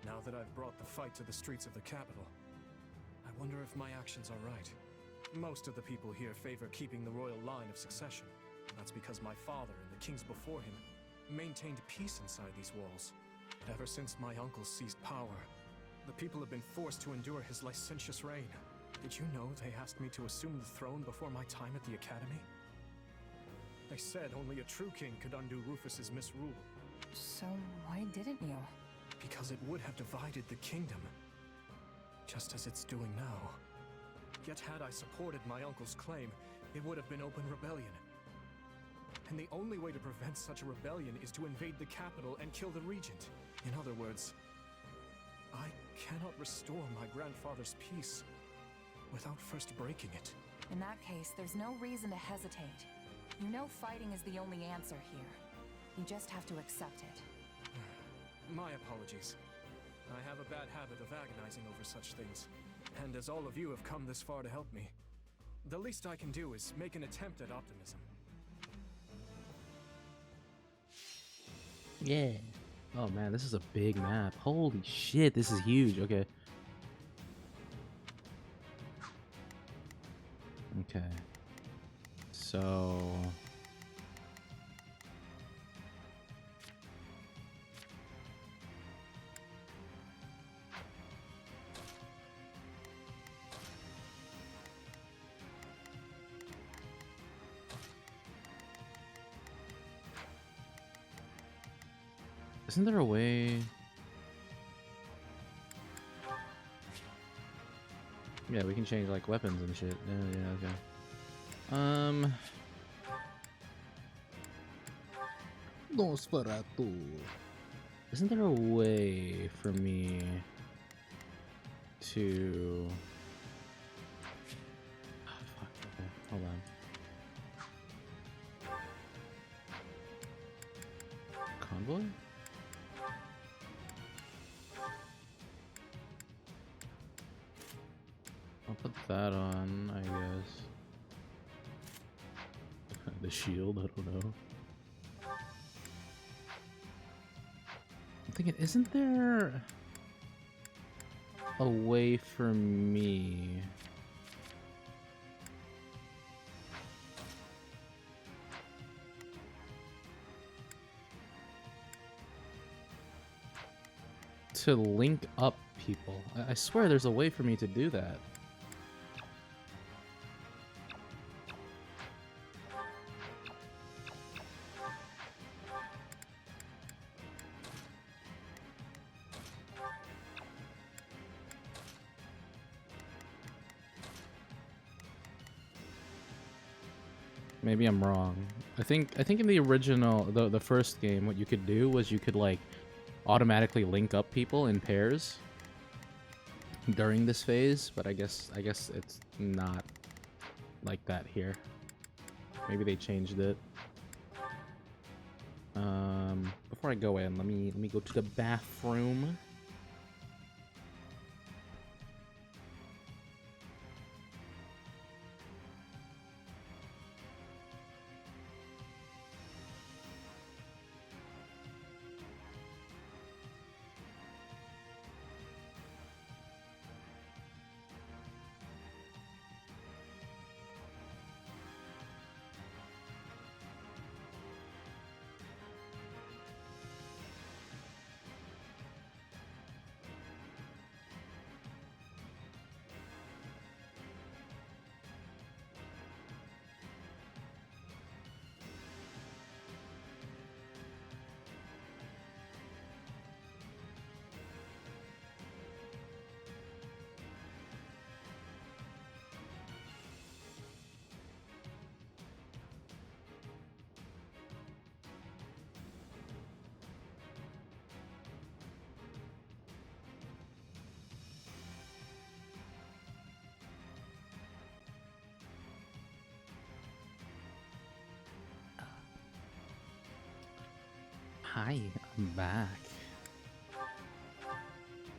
Now that I've brought the fight to the streets of the capital, I wonder if my actions are right. Most of the people here favor keeping the royal line of succession. That's because my father and the kings before him maintained peace inside these walls. But ever since my uncle seized power, the people have been forced to endure his licentious reign. Did you know they asked me to assume the throne before my time at the Academy? They said only a true king could undo Rufus's misrule. So why didn't you? Because it would have divided the kingdom, just as it's doing now. Yet had I supported my uncle's claim, it would have been open rebellion. And the only way to prevent such a rebellion is to invade the capital and kill the regent. In other words, I cannot restore my grandfather's peace without first breaking it. In that case, there's no reason to hesitate. You know fighting is the only answer here. You just have to accept it. My apologies. I have a bad habit of agonizing over such things. And as all of you have come this far to help me, the least I can do is make an attempt at optimism. Yeah. Oh man, this is a big map. Holy shit, this is huge. Okay. Okay. So... Isn't there a way? Yeah, we can change like weapons and shit. Yeah, okay. Nosferatu. Isn't there a way for me to... Oh, fuck. Okay, hold on. Convoy? I'll put that on, I guess. The shield, I don't know. I'm thinking, isn't there a way for me to link up people? I swear there's a way for me to do that. Maybe I'm wrong. I think in the original, the first game, what you could do was you could like automatically link up people in pairs during this phase, but I guess it's not like that here. Maybe they changed it. Before I go in, let me go to the bathroom. Hi, I'm back.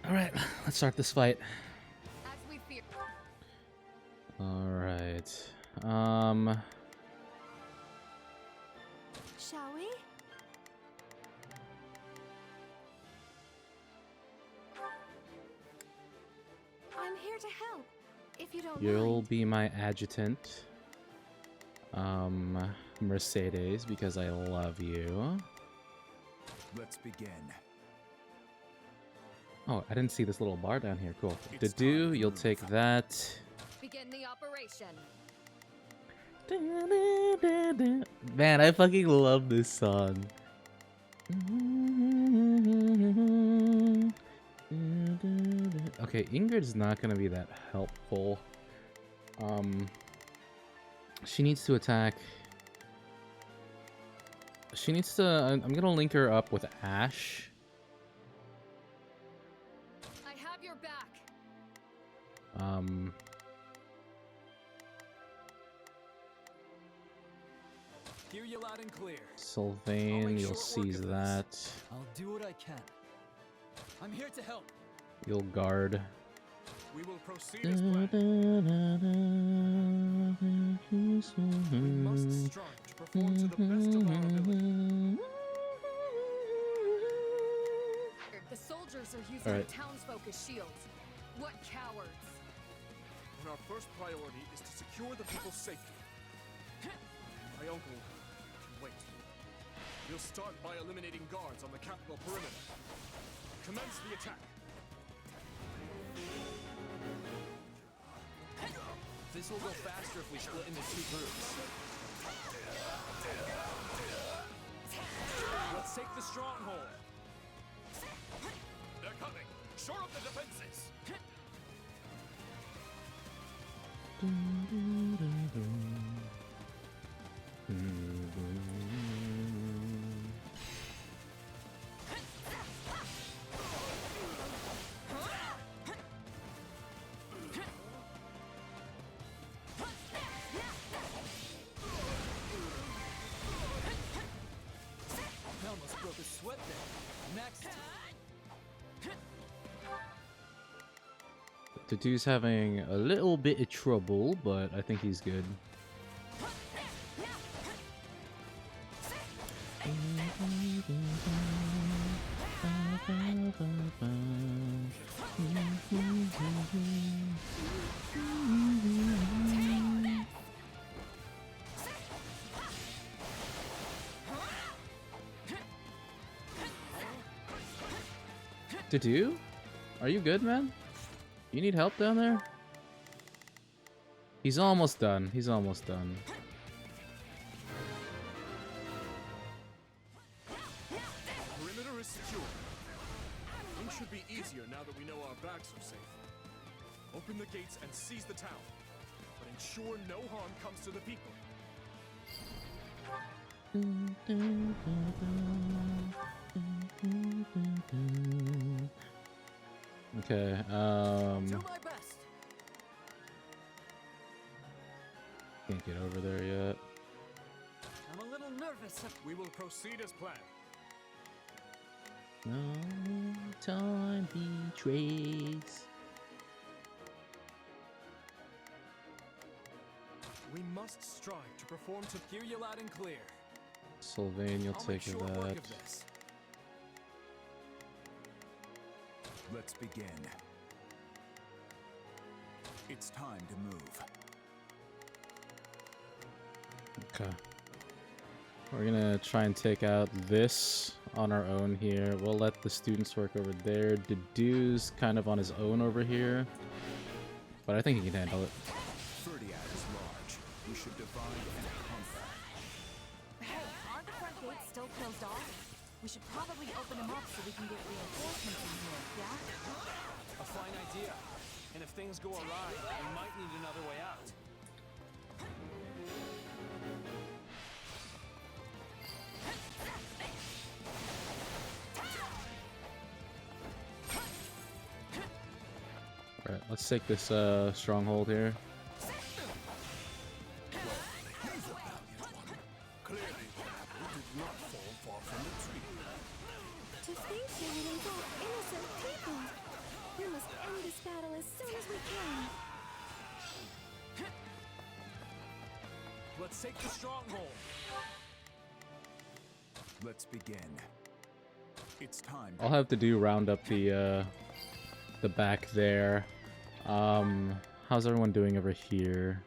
Alright, let's start this fight. Alright. Shall we? I'm here to help, if you don't You'll mind. be my adjutant. Mercedes, because I love you. Let's begin. Oh, I didn't see this little bar down here. Cool. You'll take that. begin the operation. Man, I fucking love this song. Okay, Ingrid's not gonna be that helpful. She needs to attack. She needs to. I'm gonna link her up with Ash. I have your back. Hear you loud and clear. Sylvain, you'll seize that. I'll do what I can. I'm here to help. You'll guard. We will proceed as planned. We must strive to perform to the best of our ability. The soldiers are using Alright. the townsfolk as shields. What cowards! And our first priority is to secure the people's safety. My uncle can wait. We'll start by eliminating guards on the capital perimeter. Commence the attack. This will go faster if we split into 2 groups. Let's take the stronghold. They're coming. Shore up the defenses. I almost broke a sweat there. Next. The dude's having a little bit of trouble, but I think he's good. Dudu? Are you good, man? You need help down there? He's almost done. He's almost done. Perimeter is secure. Things should be easier now that we know our backs are safe. Open the gates and seize the town, but ensure no harm comes to the people. Okay, Do my best. can't get over there yet. I'm a little nervous. We will proceed as planned. No time betrays. We must strive to perform to hear you loud and clear. Sylvain, you'll I'll take make short work that. of this. Let's begin. It's time to move. Okay. We're gonna try and take out this on our own here. We'll let the students work over there. Dedu's kind of on his own over here. But I think he can handle it. Ferdiad is large. We should divide and conquer. Hey, aren't the front gates still closed off? We should probably open them up so we can get reinforcements in here, yeah? A fine idea. And if things go awry, we might need another way out. Alright, let's take this stronghold here. Clearly, we did not fall far from the tree. To think you would involve innocent people. We must end this battle as soon as we can. Let's take the stronghold. Let's begin. It's time. I'll have to do round up the back there. How's everyone doing over here?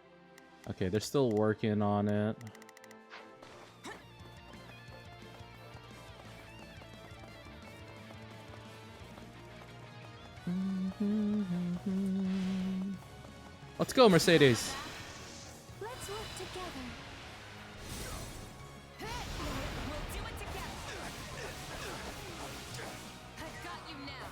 Okay, they're still working on it. Let's go, Mercedes. Let's work together. We'll do it together. I've got you now.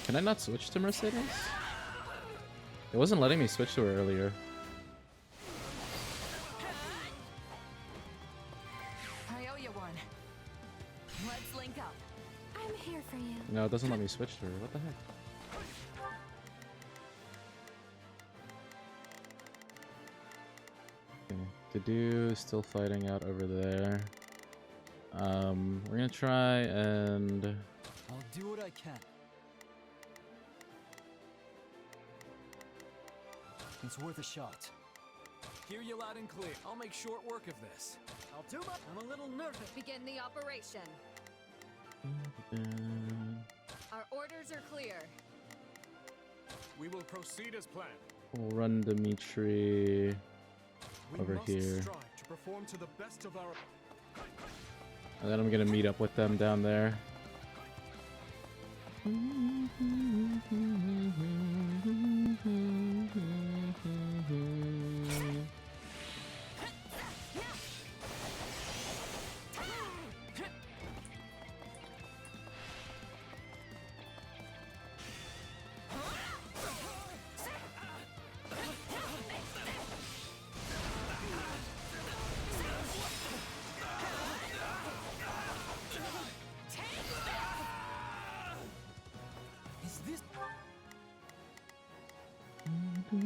Can I not switch to Mercedes? It wasn't letting me switch to her earlier. I owe you one. Let's link up. I'm here for you. No, it doesn't let me switch to her. What the heck? Okay. To do still fighting out over there. We're gonna try and I'll do what I can. It's worth a shot. Hear you loud and clear. I'll make short work of this. I'll do my. I'm a little nervous. Begin the operation. Our orders are clear. We will proceed as planned. we'll run Dimitri over must here. strive to perform to the best of our. And then I'm gonna meet up with them down there. Is this? I'll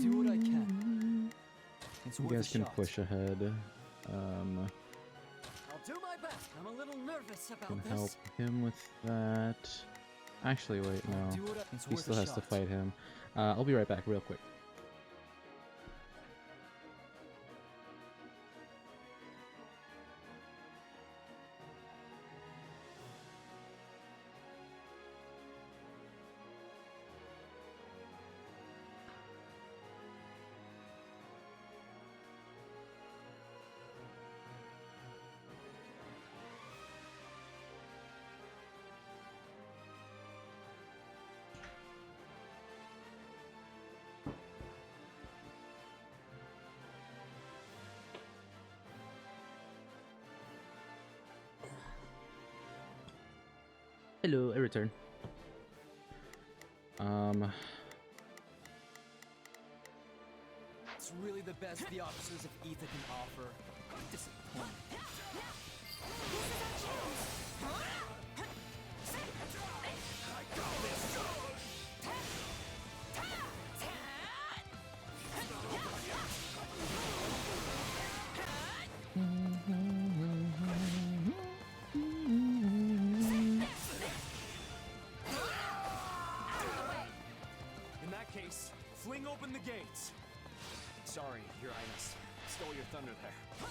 do what I can. It's You worth guys a can shot. push ahead. I'll do my best. I'm a little nervous Can about help this. him with that. Actually, wait, no. do what I- it's He worth still a has to shot. fight him. I'll be right back real quick. Hello, I return. It's really the best the officers of Ether can offer. Disappointing. In that case, fling open the gates. Sorry, Your Highness. Stole your thunder there.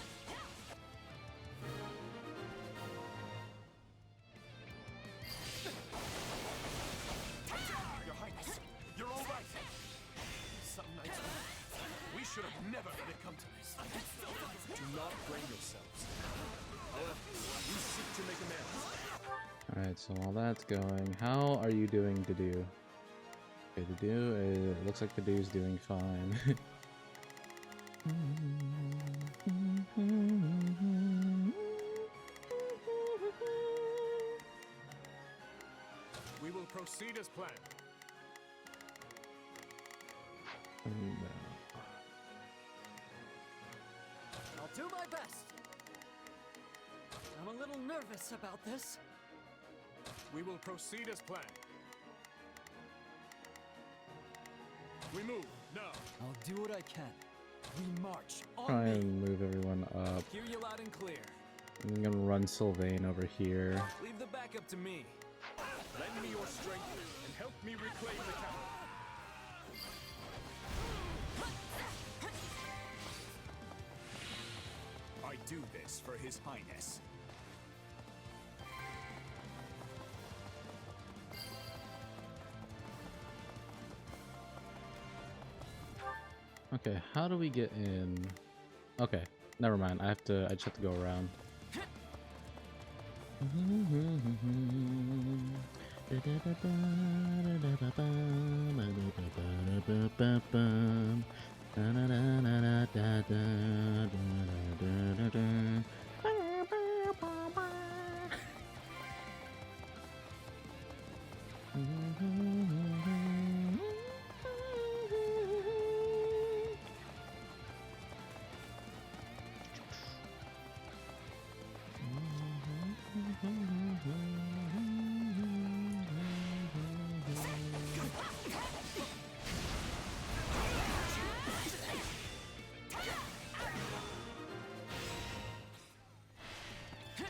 Your Highness, you're all right. Some nights we should have never let it come to this. Do not blame yourselves. We seek to make amends. Alright, so while that's going, how are you doing, Dedu? Okay, Dedu, it looks like Dedu's doing fine. We will proceed as planned. I'll do my best. I'm a little nervous about this. We will proceed as planned. We move now. I'll do what I can. We march on Try me. and move everyone up. Hear you loud and clear. I'm gonna run Sylvain over here. Leave the backup to me. Lend me your strength and help me reclaim the capital. do this for His Highness. Okay, how do we get in? Okay, never mind. I just have to go around.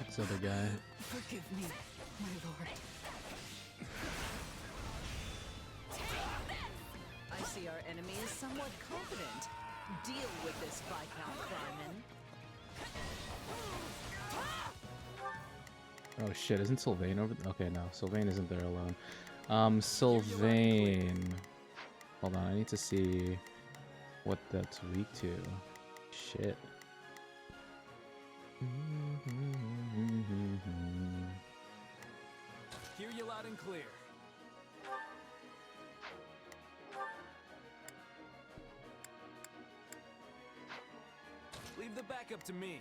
This other guy. Forgive me, my lord. I see our enemy is somewhat confident. Deal with this, Viscount Vermin. Oh shit, isn't Sylvain over there? Okay, no, Sylvain isn't there alone. Sylvain. Hold on, I need to see what that's weak to. Shit. Hear you loud and clear. Leave the backup to me.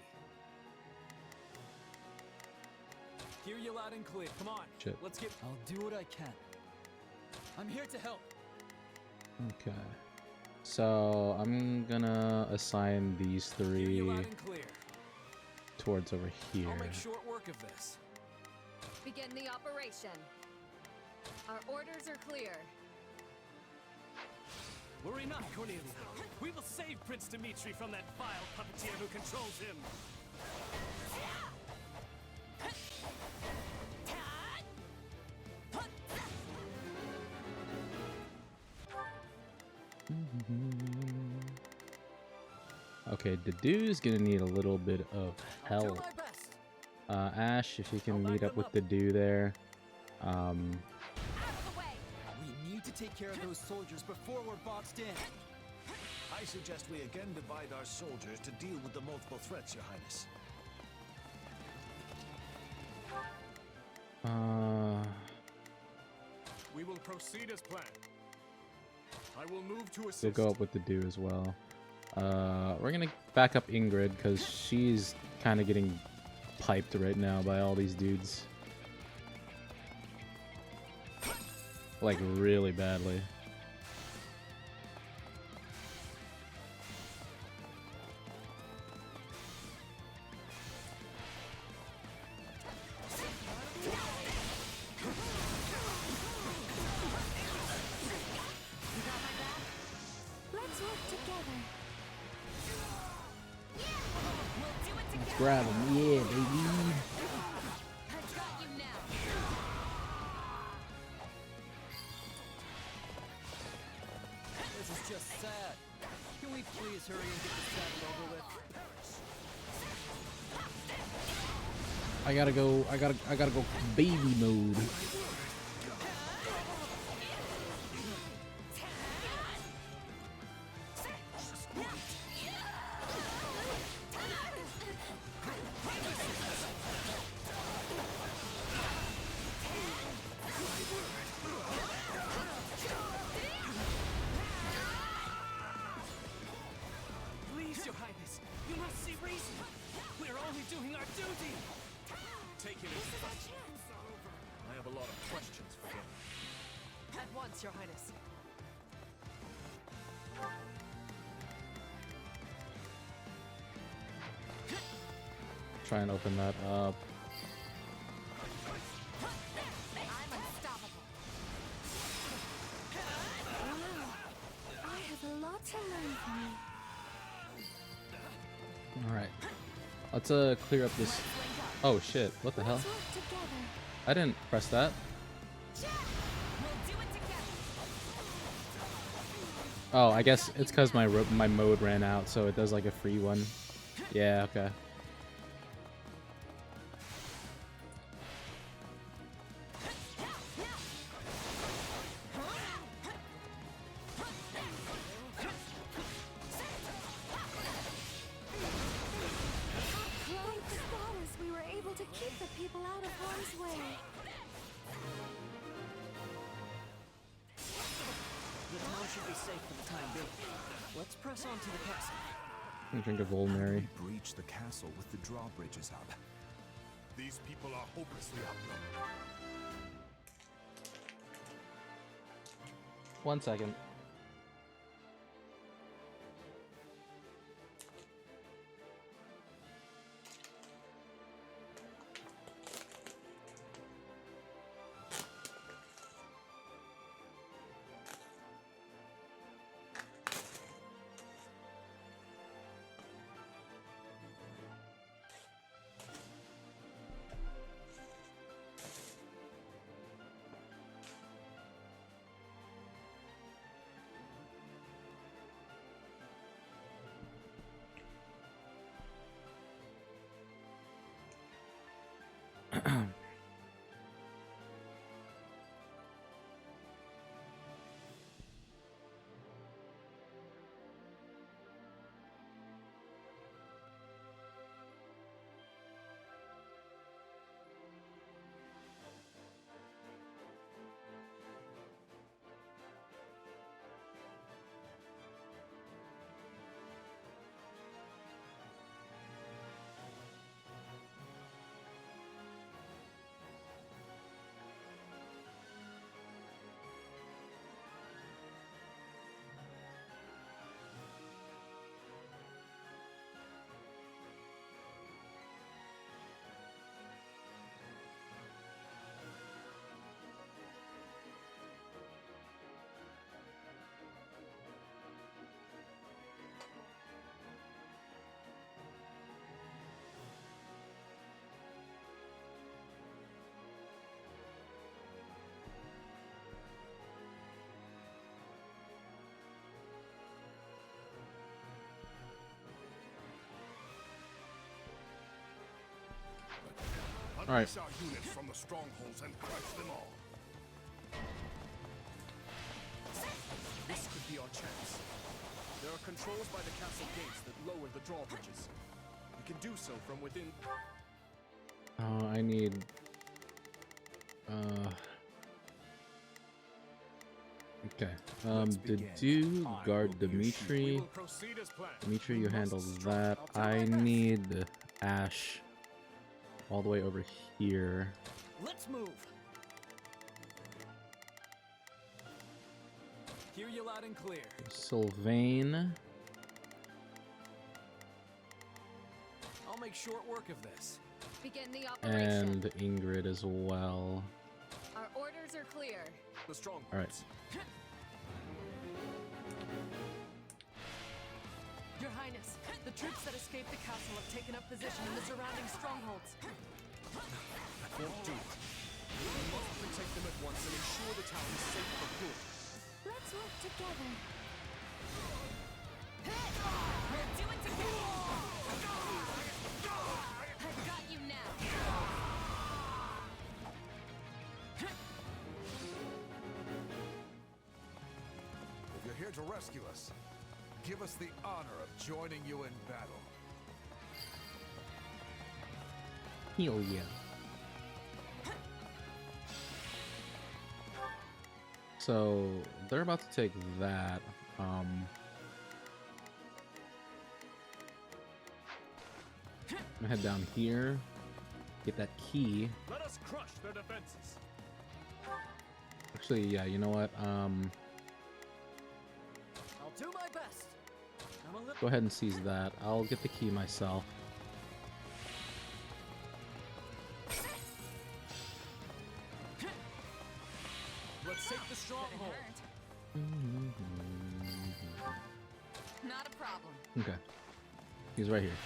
Hear you loud and clear. Come on. Shit. Let's get. I'll do what I can. I'm here to help. Okay. So I'm gonna assign these three towards over here. I'll make short work of this. Begin the operation. Our orders are clear. Worry not, Cornelia. We will save Prince Dimitri from that vile puppeteer who controls him. Okay, Dedue's gonna need a little bit of help. Ash, if you can meet up with Dedue there. We need to take care of those soldiers before we're boxed in. I suggest we again divide our soldiers to deal with the multiple threats, Your Highness. We will proceed as planned. I will move to assist. We'll go up with Dedue as well. We're gonna back up Ingrid because she's kind of getting piped right now by all these dudes. Like really badly. Let's work together. Let's grab him, yeah, baby. This is just sad. Can we please hurry and get this battle over with? I gotta go baby mode. Please, Your Highness, you must see reason. We're only doing our duty. Take him into custody. I have a lot of questions for him. At once, Your Highness. Try and open that up. I'm unstoppable. Wow. I have a lot to learn from you. All right. Let's clear up this. Oh shit! What the hell? Let's work together. I didn't press that. Oh, I guess it's because my mode ran out, so it does like a free one. Yeah, okay. should be safe for the time being. Let's press on to the castle. I drink a Volnary. Breach the castle with the drawbridges up. These people are hopelessly outnumbered. 1 second. All right. Unleash our units from the strongholds and crush them all. This could be our chance. There are controls by the castle gates that lower the drawbridges. We can do so from within. I need. Okay. Did you guard Dimitri? Dimitri, you handle that. I need Ash all the way over here. Let's move. Hear you loud and clear. Sylvain. I'll make short work of this. Begin the operation. And Ingrid as well. Our orders are clear. The strong. All right. Your Highness, the troops that escaped the castle have taken up position in the surrounding strongholds. That won't do it. We must protect them at once and ensure the town is safe for good. Let's work together. We'll do it together! I've got you now! If you're here to rescue us, give us the honor of joining you in battle. Hell yeah. So they're about to take that. I'm gonna head down here, get that key. Let us crush their defenses. Actually, yeah, you know what? I'll do my best. Go ahead and seize that. I'll get the key myself. Let's take the stronghold. Not a problem. Okay. He's right here.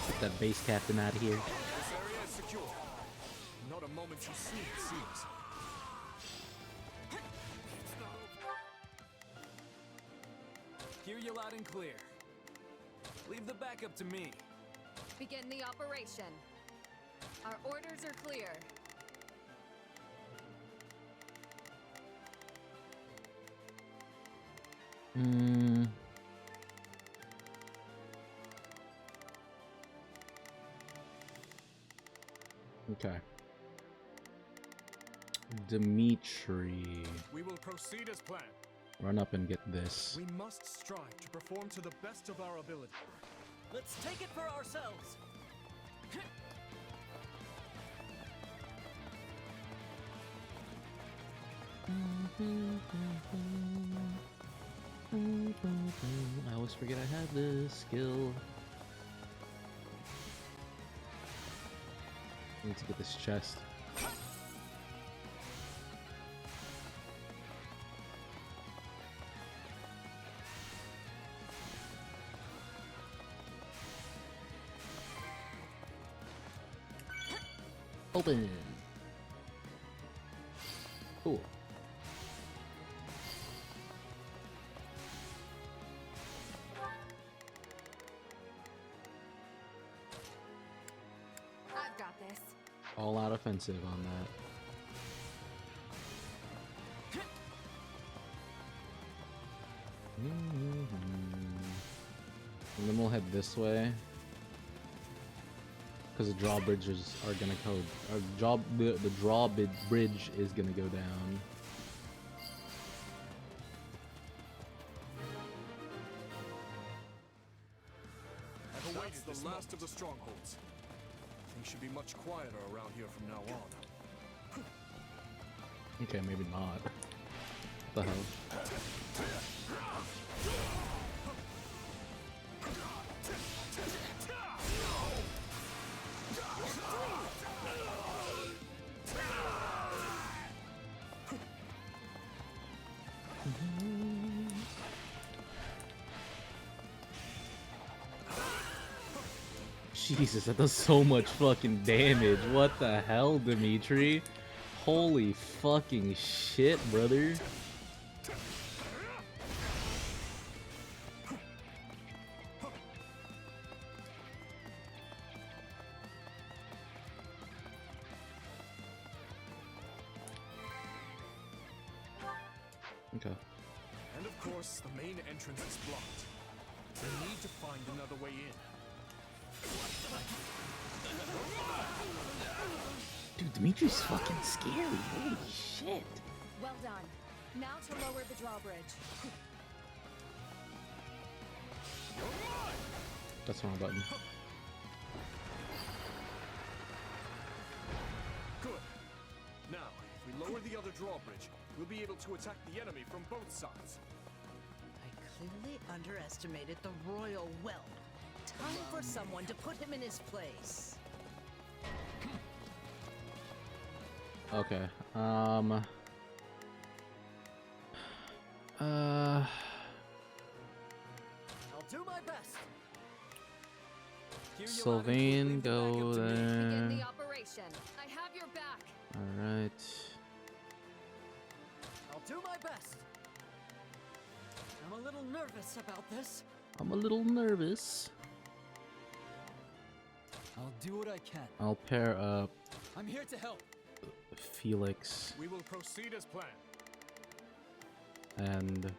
Get that base captain out of here. This area is secure. Not a moment too soon, it seems. Hear you loud and clear. Leave the backup to me. Begin the operation. Our orders are clear. Mm. Okay. Dimitri. We will proceed as planned. Run up and get this. We must strive to perform to the best of our ability. Let's take it for ourselves. I always forget I have this skill. I need to get this chest. Open. Cool. I've got this. All out offensive on that. And then we'll head this way. Because the drawbridges are gonna go. The drawbridge is gonna go down. I've awaited the last of the strongholds. Things should be much quieter around here from now on. Okay, maybe not. What the hell? Jesus, that does so much fucking damage. What the hell, Dimitri? Holy fucking shit, brother. Okay. And of course, the main entrance is blocked. We need to find another way in. Dude, Dimitri's fucking scary. Holy shit. Well done. Now to lower the drawbridge. That's the wrong button. Good. Now, if we lower the other drawbridge, we'll be able to attack the enemy from both sides. I clearly underestimated the royal whelp. Time for someone to put him in his place. Okay. I'll do my best. Sylvain, go there. Begin the operation. I have your back. Alright. I'll do my best. I'm a little nervous about this. I'm a little nervous. I'll do what I can. I'll pair up I'm here to help. Felix We will proceed as planned. and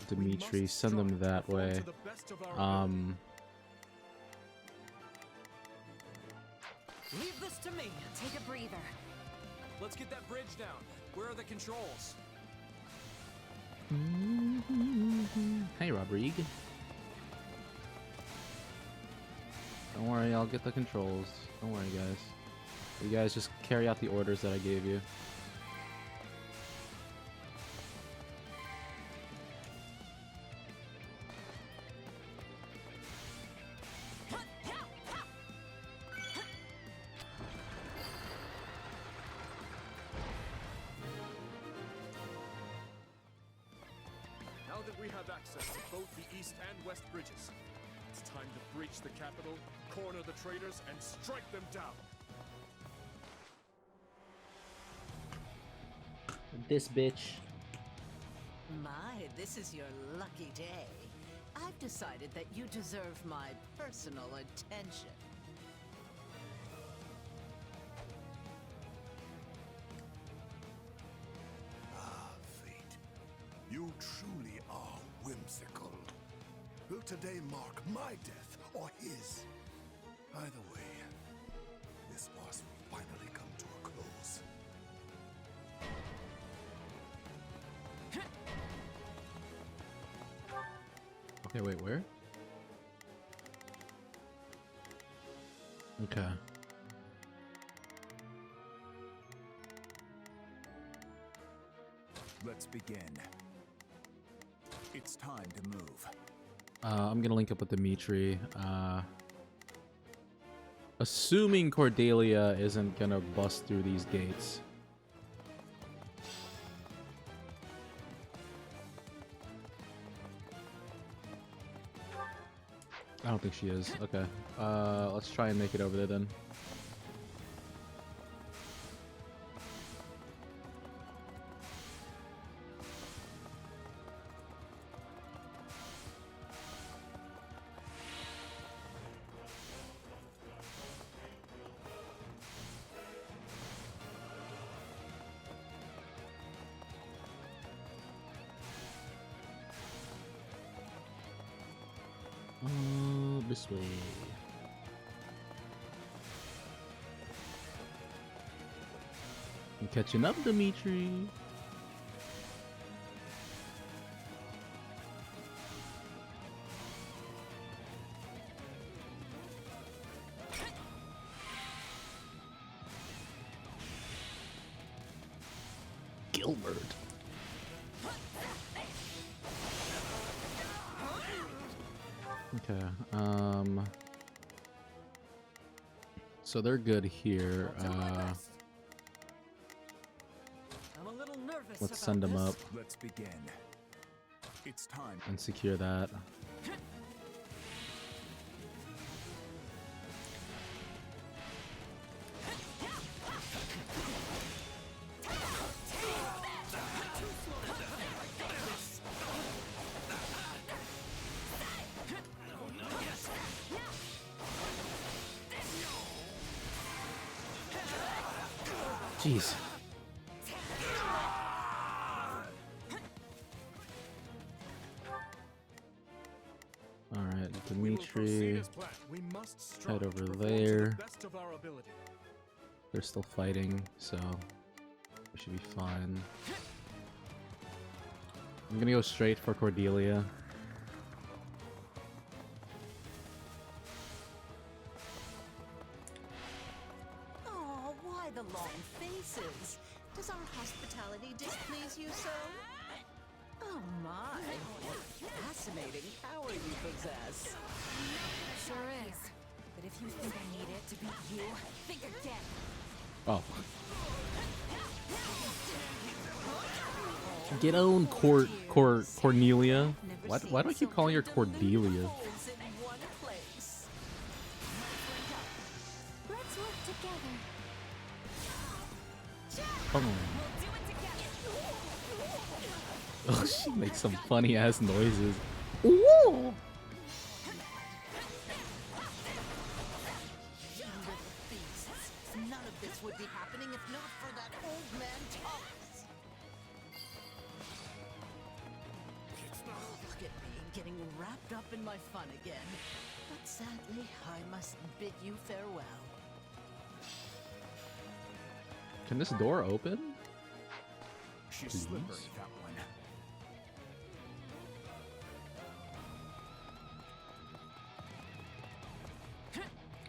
Dimitri. Send them that way. Leave this to me. Take a breather. Let's get that bridge down. Where are the controls? Hey, Rodrigue. Don't worry, I'll get the controls. Don't worry, guys. You guys just carry out the orders that I gave you. Now that we have access to both the east and west bridges, it's time to breach the capital, corner the traitors, and strike them down. This bitch. My, this is your lucky day. I've decided that you deserve my personal attention. truly are whimsical. Will today mark my death or his? Either way, this farce will finally come to a close. Okay, wait, where? Okay. Let's begin. It's time to move. I'm gonna link up with Dimitri. Assuming Cordelia isn't gonna bust through these gates. I don't think she is. Okay. Let's try and make it over there then. This way. I'm catching up, Dimitri. Gilbert. Okay, so they're good here. Let's send them up. Let's begin. It's time. And secure that. Jeez. Alright, Dimitri. Head over there. They're still fighting, so we should be fine. I'm gonna go straight for Cordelia. The long faces. Does our hospitality displease you so? Oh my, what fascinating power you possess. Sure is. But if you think I need it to beat you, think again. Oh. Get on, Cornelia. Why do I keep calling her Cordelia? Let's work together. Come on. Oh, she makes some funny ass noises. Ooh. None of this would be happening if not for that old man Thomas. Look at me getting wrapped up in my fun again. But sadly, I must bid you farewell. Can this door open? She's slippery, that one.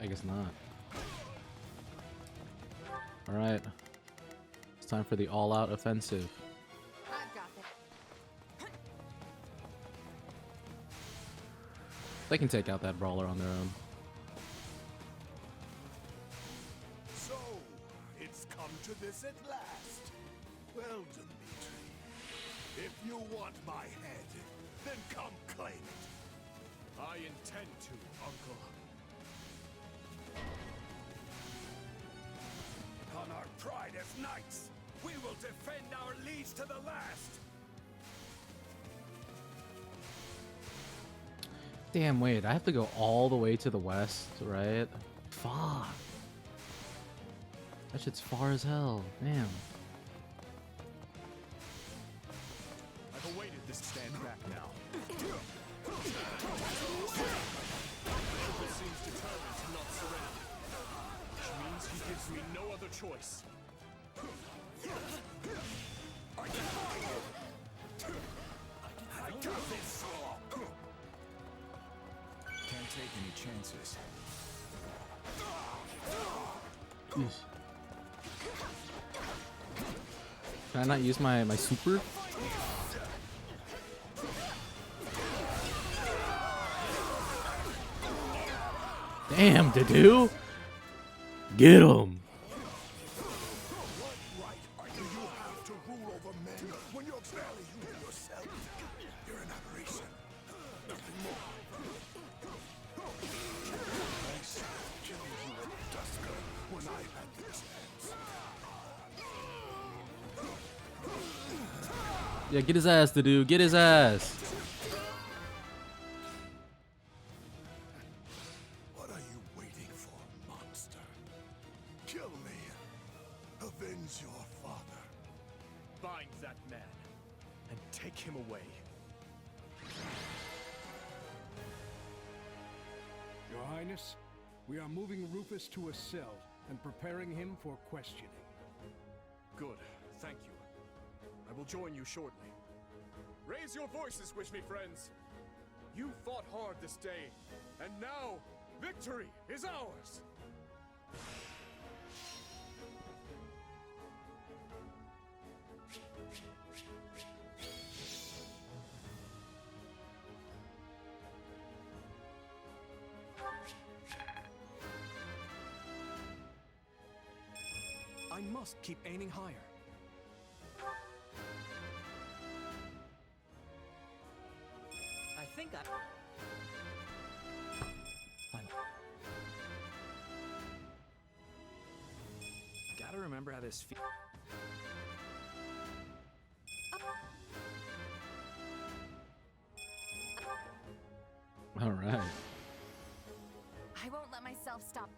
I guess not. Alright. It's time for the all-out offensive. I've got it. They can take out that brawler on their own. So, it's come to this at last. Well, Dimitri, if you want my head, then come claim it. I intend to, Uncle. On our pride as knights, we will defend our liege to the last. Damn, wait, I have to go all the way to the west, right? Fuck. That shit's far as hell. Damn. I've awaited this leaves me no other choice. I got this! Can't take any chances. Jeez. Can I not use my super? Damn, Dedue! Get him! When you're barely human yourself, you're an aberration. Nothing more. I should have killed you at Dusker when I had the chance. Yeah, get his ass, Dedue. Get his ass. What are you waiting for, monster? Kill me. Avenge your father. Bind that man and take him away. Your Highness, we are moving Rufus to a cell and preparing him for questioning. Good, thank you. I will join you shortly. Raise your voices with me, friends. You fought hard this day, and now victory is ours. I must keep aiming higher. I think I... Gotta remember how this feels. All right. I won't let myself stop.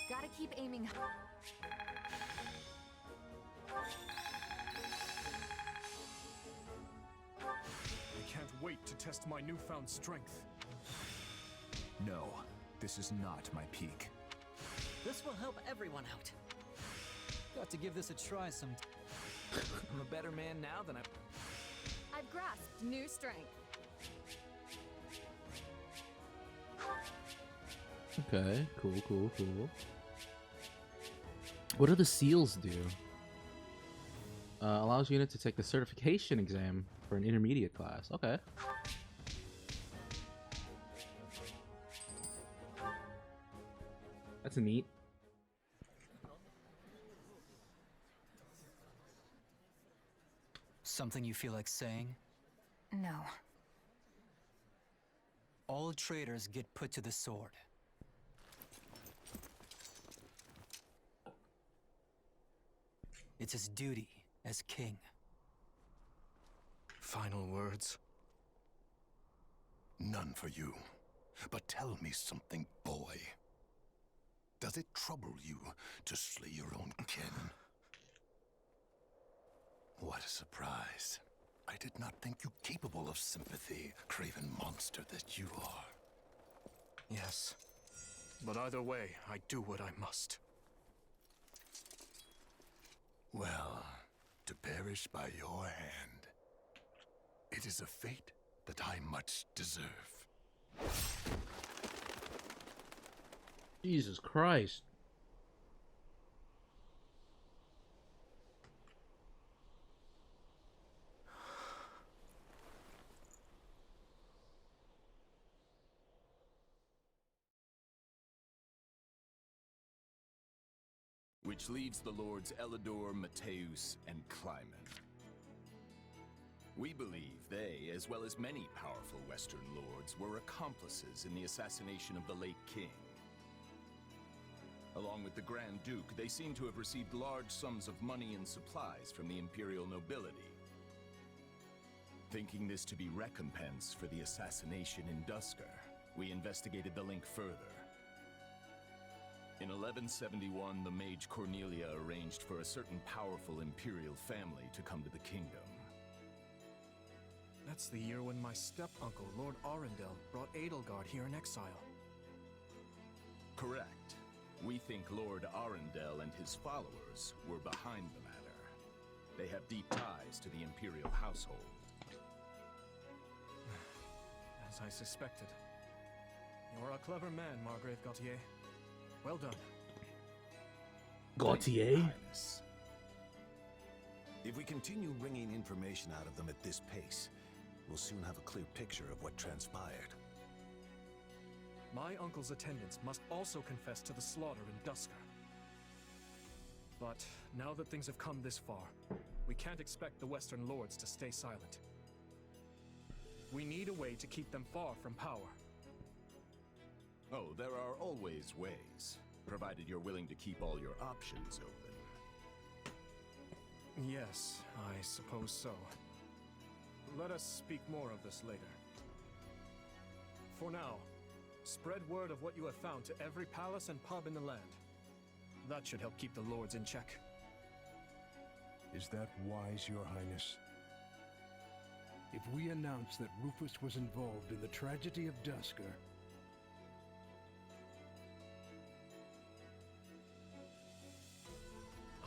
Gotta keep aiming. I can't wait to test my newfound strength. No, this is not my peak. This will help everyone out. Got to give this a try some. I'm a better man now than I've grasped new strength. Okay, cool. What do the seals do? Allows unit to take the certification exam for an intermediate class. Okay. That's neat. Something you feel like saying? No. All traitors get put to the sword. It's his duty as king. Final words? None for you. But tell me something, boy. Does it trouble you to slay your own kin? What a surprise. I did not think you capable of sympathy, craven monster that you are. Yes. But either way, I do what I must. Well, to perish by your hand, it is a fate that I much deserve. Jesus Christ. Which leaves the lords Elidor, Mateus, and Clymen. We believe they, as well as many powerful Western lords, were accomplices in the assassination of the late king. Along with the Grand Duke, they seem to have received large sums of money and supplies from the imperial nobility. Thinking this to be recompense for the assassination in Dusker, we investigated the link further. In 1171, the mage Cornelia arranged for a certain powerful imperial family to come to the kingdom. That's the year when my step-uncle, Lord Arundel, brought Edelgard here in exile. Correct. We think Lord Arundel and his followers were behind the matter. They have deep ties to the Imperial household. As I suspected. You're a clever man, Margrave Gautier. Well done. Gautier? Highness. If we continue wringing information out of them at this pace, we'll soon have a clear picture of what transpired. My uncle's attendants must also confess to the slaughter in Dusker. But now that things have come this far, we can't expect the Western Lords to stay silent. We need a way to keep them far from power. Oh, there are always ways, provided you're willing to keep all your options open. Yes, I suppose so. Let us speak more of this later. For now, spread word of what you have found to every palace and pub in the land. That should help keep the lords in check. Is that wise, Your Highness? If we announce that Rufus was involved in the tragedy of Dusker,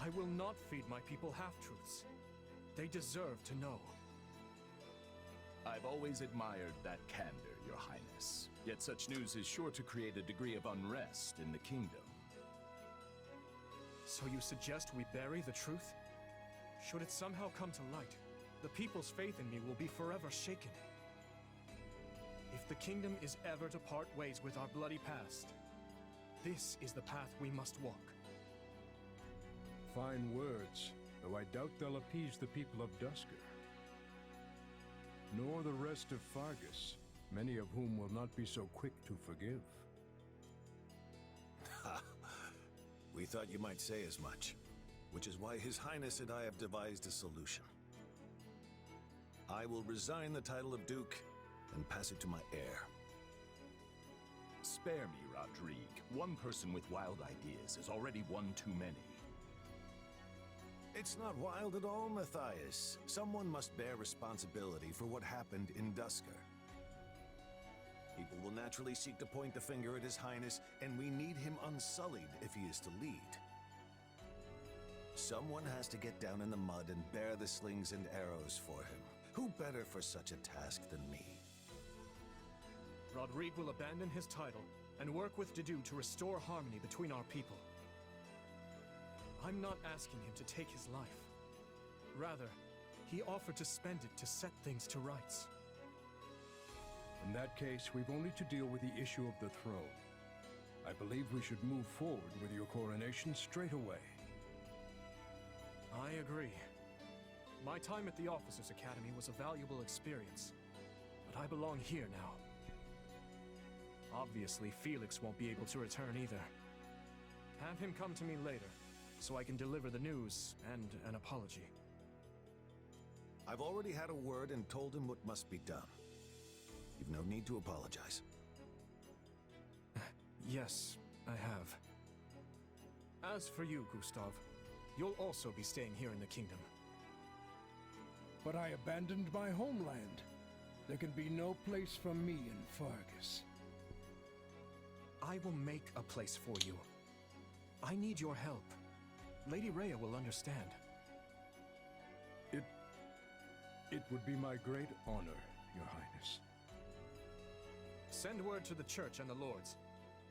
I will not feed my people half-truths. They deserve to know. I've always admired that candor, Your Highness. Yet such news is sure to create a degree of unrest in the kingdom. So you suggest we bury the truth? Should it somehow come to light, the people's faith in me will be forever shaken. If the kingdom is ever to part ways with our bloody past, this is the path we must walk. fine words, though I doubt they'll appease the people of Dusker. Nor the rest of Fargus, many of whom will not be so quick to forgive. Ha! We thought you might say as much, which is why His Highness and I have devised a solution. I will resign the title of Duke and pass it to my heir. Spare me, Rodrigue. One person with wild ideas is already one too many. It's not wild at all, Matthias. Someone must bear responsibility for what happened in Dusker. People will naturally seek to point the finger at His Highness, and we need him unsullied if he is to lead. Someone has to get down in the mud and bear the slings and arrows for him. Who better for such a task than me? Rodrigue will abandon his title and work with Dedue to restore harmony between our people. I'm not asking him to take his life. Rather, he offered to spend it to set things to rights. In that case, we've only to deal with the issue of the throne. I believe we should move forward with your coronation straight away. I agree. My time at the Officers' Academy was a valuable experience, but I belong here now. Obviously, Felix won't be able to return either. Have him come to me later, so I can deliver the news and an apology. I've already had a word and told him what must be done. You've no need to apologize. Yes, I have. As for you, Gustav, you'll also be staying here in the kingdom. But I abandoned my homeland. There can be no place for me in Fargus. I will make a place for you. I need your help. Lady Rhea will understand. It would be my great honor, Your Highness. Send word to the church and the lords.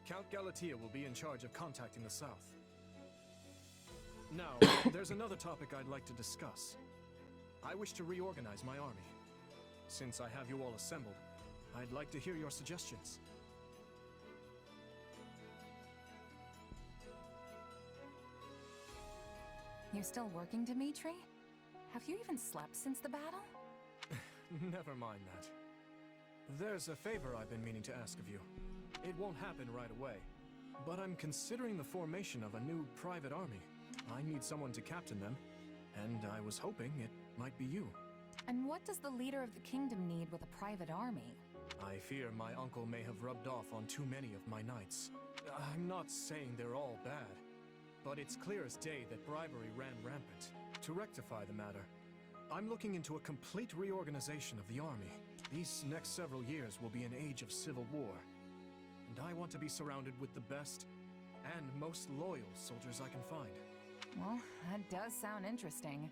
Count Galatea will be in charge of contacting the south. Now, there's another topic I'd like to discuss. I wish to reorganize my army. Since I have you all assembled, I'd like to hear your suggestions. You're still working, Dimitri? Have you even slept since the battle? Never mind that. There's a favor I've been meaning to ask of you. It won't happen right away, but I'm considering the formation of a new private army. I need someone to captain them, and I was hoping it might be you. And what does the leader of the kingdom need with a private army? I fear my uncle may have rubbed off on too many of my knights. I'm not saying they're all bad, but it's clear as day that bribery ran rampant. To rectify the matter, I'm looking into a complete reorganization of the army. These next several years will be an age of civil war. and I want to be surrounded with the best and most loyal soldiers I can find. Well, that does sound interesting.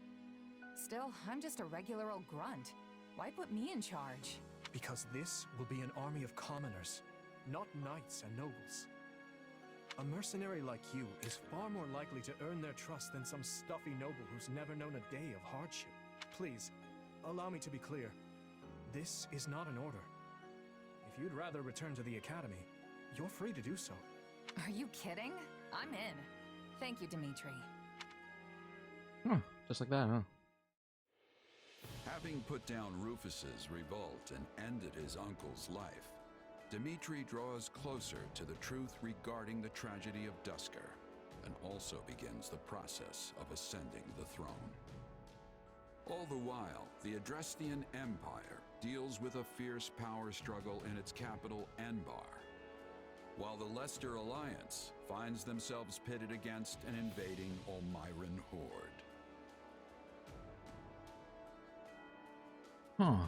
Still, I'm just a regular old grunt. Why put me in charge? Because this will be an army of commoners, not knights and nobles. A mercenary like you is far more likely to earn their trust than some stuffy noble who's never known a day of hardship. Please, allow me to be clear. This is not an order. If you'd rather return to the academy, you're free to do so. Are you kidding? I'm in. Thank you, Dimitri. Huh, just like that, huh? Having put down Rufus's revolt and ended his uncle's life, Dimitri draws closer to the truth regarding the tragedy of Duscur, and also begins the process of ascending the throne. All the while, the Adrestian Empire deals with a fierce power struggle in its capital, Enbar, while the Leicester Alliance finds themselves pitted against an invading Almiran horde. Huh.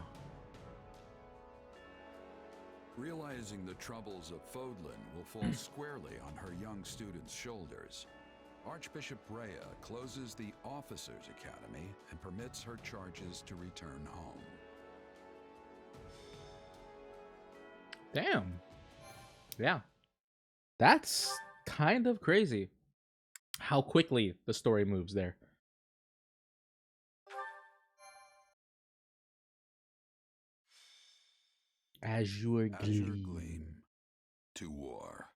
Realizing the troubles of Fodlan will fall squarely on her young students' shoulders, Archbishop Rhea closes the Officers' Academy and permits her charges to return home. Damn. Yeah. That's kind of crazy how quickly the story moves there. Azure Gleam. To war.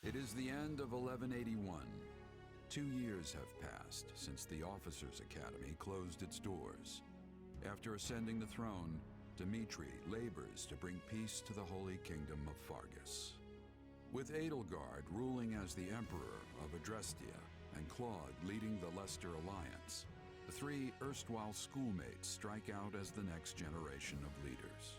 It is the end of 1181. 2 years have passed since the Officers' Academy closed its doors. After ascending the throne, Dimitri labors to bring peace to the Holy Kingdom of Fargus. With Edelgard ruling as the Emperor of Adrestia and Claude leading the Leicester Alliance, the three erstwhile schoolmates strike out as the next generation of leaders.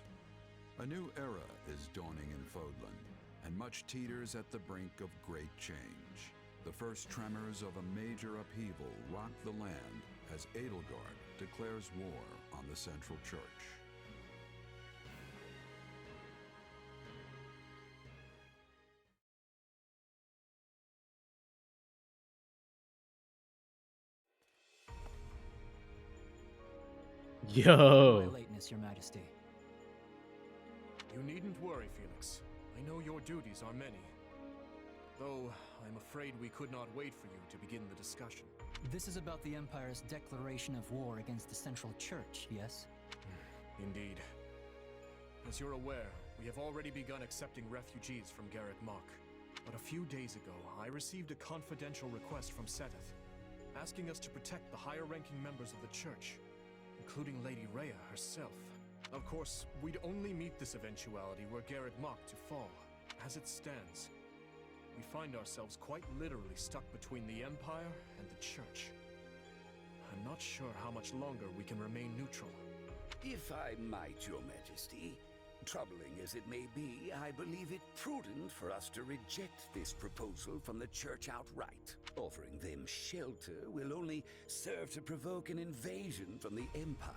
A new era is dawning in Fodlan, and much teeters at the brink of great change. The first tremors of a major upheaval rock the land as Edelgard declares war on the Central Church. Yo. My lateness, Your Majesty. You needn't worry, Felix. I know your duties are many. Though, I'm afraid we could not wait for you to begin the discussion. This is about the Empire's declaration of war against the Central Church, yes? Indeed. As you're aware, we have already begun accepting refugees from Garreg Mach. But a few days ago, I received a confidential request from Seteth, asking us to protect the higher-ranking members of the Church, including Lady Rhea herself. Of course, we'd only meet this eventuality were Garreg Mach to fall. As it stands, we find ourselves quite literally stuck between the Empire and the Church. I'm not sure how much longer we can remain neutral. If I might, Your Majesty, troubling as it may be, I believe it prudent for us to reject this proposal from the Church outright. Offering them shelter will only serve to provoke an invasion from the Empire.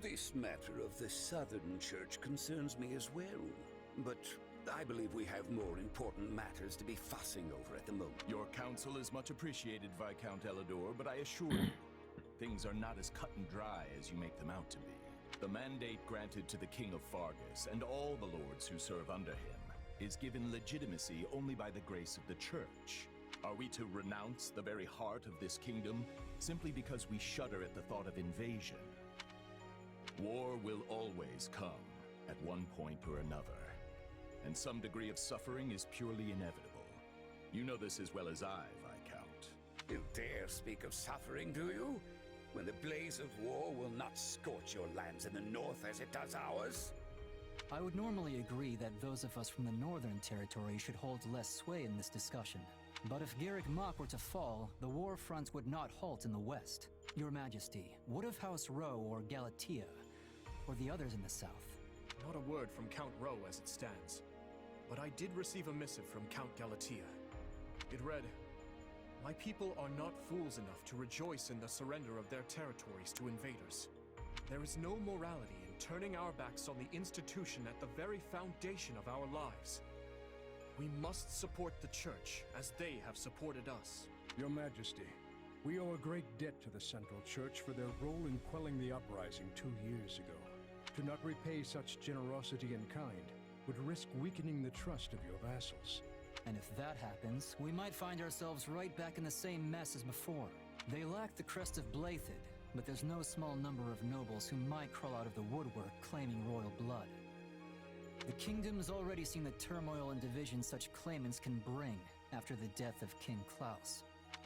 This matter of the Southern Church concerns me as well, but I believe we have more important matters to be fussing over at the moment. Your counsel is much appreciated, Viscount Elidor, but I assure you, things are not as cut and dry as you make them out to be. The mandate granted to the King of Fargus and all the lords who serve under him is given legitimacy only by the grace of the Church. Are we to renounce the very heart of this kingdom simply because we shudder at the thought of invasion? War will always come at one point or another, and some degree of suffering is purely inevitable. You know this as well as I, Viscount. You dare speak of suffering, do you? When the blaze of war will not scorch your lands in the north as it does ours? I would normally agree that those of us from the Northern Territory should hold less sway in this discussion. But if Garreg Mach were to fall, the war front would not halt in the west. Your Majesty, what of House Rowe or Galatia, or the others in the south? Not a word from Count Rowe as it stands. But I did receive a missive from Count Galatia. It read, "My people are not fools enough to rejoice in the surrender of their territories to invaders. There is no morality in turning our backs on the institution at the very foundation of our lives. We must support the Church as they have supported us. Your Majesty, we owe a great debt to the Central Church for their role in quelling the uprising 2 years ago. To not repay such generosity in kind would risk weakening the trust of your vassals. And if that happens, we might find ourselves right back in the same mess as before. They lack the crest of Blathid, but there's no small number of nobles who might crawl out of the woodwork claiming royal blood. The kingdom's already seen the turmoil and division such claimants can bring after the death of King Klaus.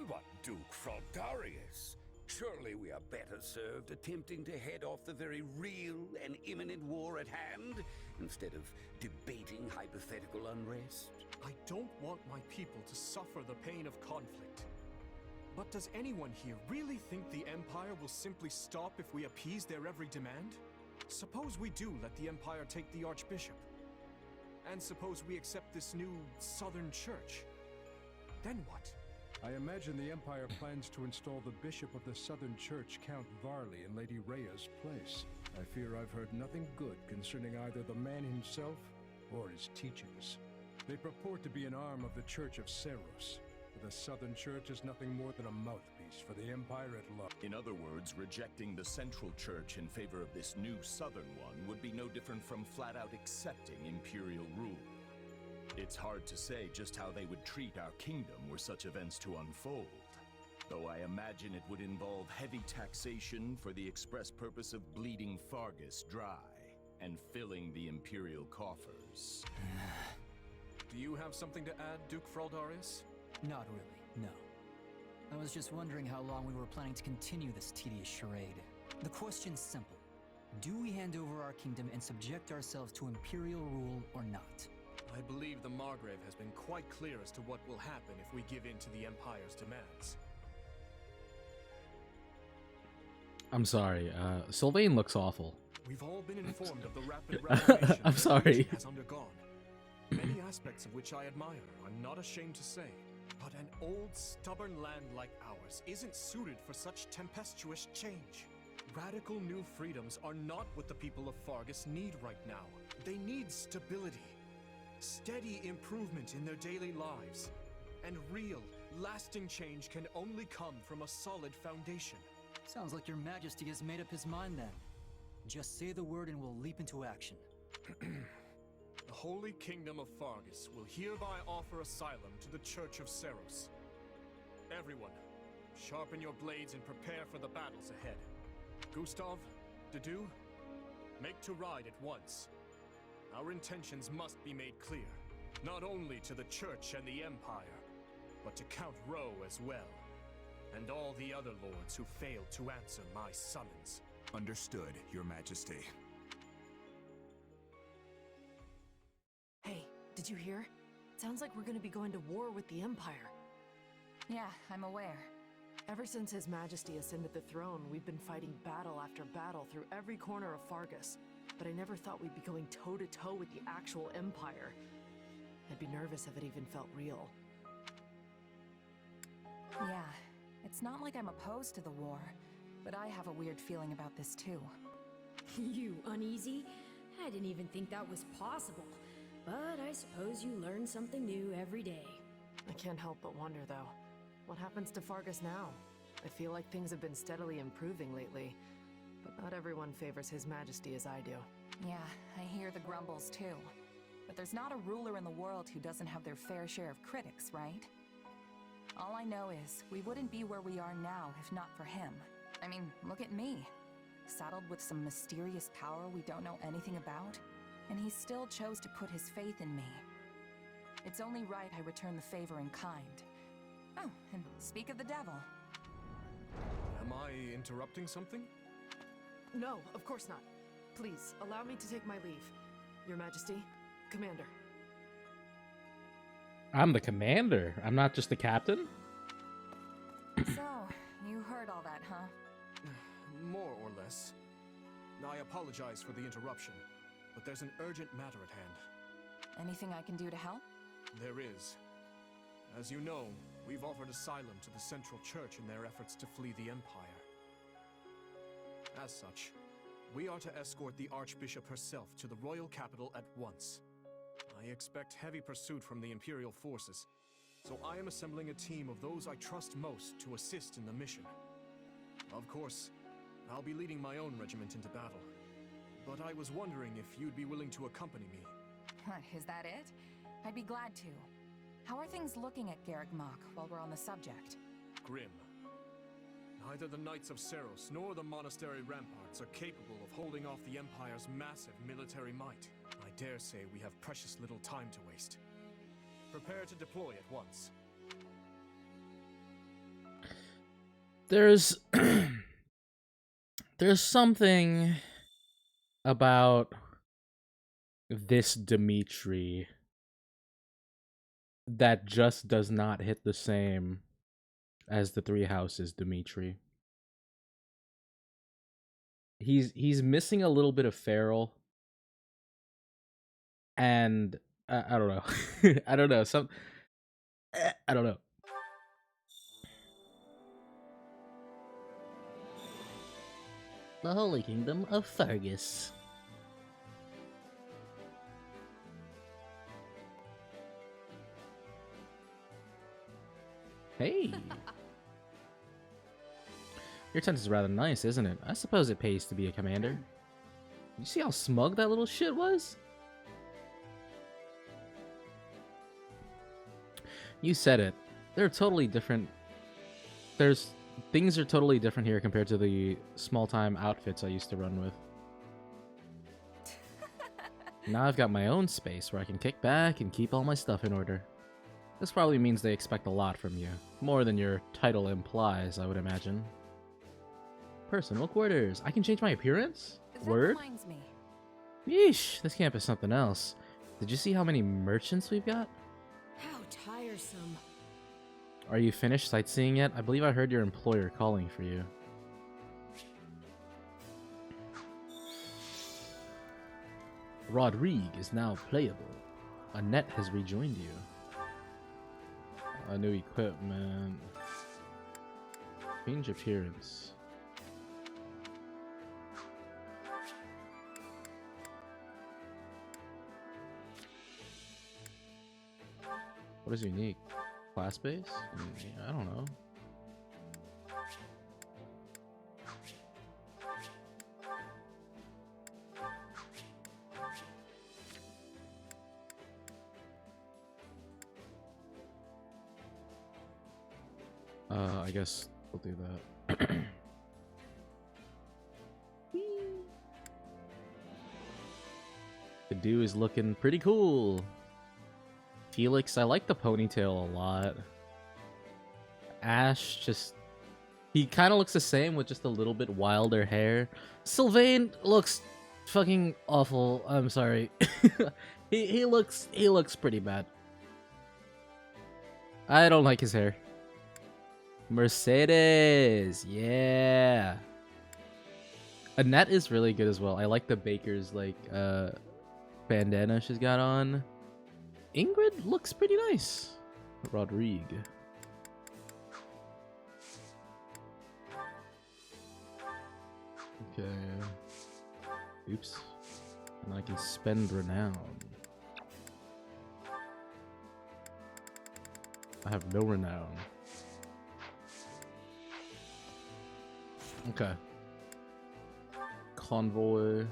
But Duke Fraldarius, surely we are better served attempting to head off the very real and imminent war at hand, instead of debating hypothetical unrest. I don't want my people to suffer the pain of conflict. But does anyone here really think the Empire will simply stop if we appease their every demand? Suppose we do let the Empire take the Archbishop. And suppose we accept this new Southern Church. Then what? I imagine the Empire plans to install the Bishop of the Southern Church, Count Varley, in Lady Rhea's place. I fear I've heard nothing good concerning either the man himself or his teachings. They purport to be an arm of the Church of Seros. But the Southern Church is nothing more than a mouthpiece for the Empire at large. In other words, rejecting the Central Church in favor of this new Southern one would be no different from flat-out accepting imperial rule. It's hard to say just how they would treat our kingdom were such events to unfold, though I imagine it would involve heavy taxation for the express purpose of bleeding Fargus dry and filling the imperial coffers. Do you have something to add, Duke Fraldarius? Not really, no. I was just wondering how long we were planning to continue this tedious charade. The question's simple. Do we hand over our kingdom and subject ourselves to imperial rule or not? I believe the Margrave has been quite clear as to what will happen if we give in to the Empire's demands. I'm sorry, Sylvain looks awful. We've all been informed of the rapid reformation I'm sorry. has undergone. Many aspects of which I admire, I'm not ashamed to say. But an old, stubborn land like ours isn't suited for such tempestuous change. Radical new freedoms are not what the people of Fargus need right now. They need stability, steady improvement in their daily lives, and real, lasting change can only come from a solid foundation. Sounds like your Majesty has made up his mind then. Just say the word and we'll leap into action. The Holy Kingdom of Fargus will hereby offer asylum to the Church of Seros. Everyone, sharpen your blades and prepare for the battles ahead. Gustav, Dedu, make to ride at once. Our intentions must be made clear, not only to the Church and the Empire, but to Count Rowe as well, and all the other lords who failed to answer my summons. Understood, Your Majesty. Hey, did you hear? Sounds like we're gonna be going to war with the Empire. Yeah, I'm aware. Ever since His Majesty ascended the throne, we've been fighting battle after battle through every corner of Fargus. But I never thought we'd be going toe-to-toe with the actual Empire. I'd be nervous if it even felt real. Yeah, it's not like I'm opposed to the war, but I have a weird feeling about this too. You uneasy? I didn't even think that was possible. But I suppose you learn something new every day. I can't help but wonder, though. What happens to Fargus now? I feel like things have been steadily improving lately, but not everyone favors His Majesty as I do. Yeah, I hear the grumbles too. But there's not a ruler in the world who doesn't have their fair share of critics, right? All I know is, we wouldn't be where we are now if not for him. I mean, look at me. Saddled with some mysterious power we don't know anything about, and he still chose to put his faith in me. It's only right I return the favor in kind. Oh, and speak of the devil. Am I interrupting something? No, of course not. Please, allow me to take my leave. Your Majesty, Commander. I'm the commander. I'm not just the captain? So, you heard all that, huh? More or less. I apologize for the interruption, but there's an urgent matter at hand. Anything I can do to help? There is. As you know, we've offered asylum to the Central Church in their efforts to flee the Empire. As such, We are to escort the Archbishop herself to the royal capital at once. I expect heavy pursuit from the Imperial forces, so I am assembling a team of those I trust most to assist in the mission. Of course, I'll be leading my own regiment into battle, but I was wondering if you'd be willing to accompany me. Is that it? I'd be glad to. How are things looking at Garrick Mach while we're on the subject? Grim. Neither the Knights of Seros nor the monastery ramparts are capable of holding off the Empire's massive military might. I dare say we have precious little time to waste. Prepare to deploy at once. There's there's something about this Dimitri that just does not hit the same as the Three Houses Dimitri. He's missing a little bit of feral, and I don't know. I don't know. I don't know. The Holy Kingdom of Fergus. Hey. Your tent is rather nice, isn't it? I suppose it pays to be a commander. You see how smug that little shit was? You said it. They're totally different. Things are totally different here compared to the small-time outfits I used to run with. Now I've got my own space where I can kick back and keep all my stuff in order. This probably means they expect a lot from you. More than your title implies, I would imagine. Personal quarters. I can change my appearance? Word? That reminds me. Yeesh, this camp is something else. Did you see how many merchants we've got? How tiresome. Are you finished sightseeing yet? I believe I heard your employer calling for you. Rodrigue is now playable. Annette has rejoined you. A new equipment. Change appearance. What is unique? Class base? I don't know. I guess we'll do that. The dude is looking pretty cool. Felix, I like the ponytail a lot. Ash, he kind of looks the same with just a little bit wilder hair. Sylvain looks fucking awful. I'm sorry. he looks pretty bad. I don't like his hair. Mercedes, yeah. Annette is really good as well. I like the baker's bandana she's got on. Ingrid looks pretty nice. Rodrigue. Okay. Oops. And I can spend renown. I have no renown. Okay. Convoy.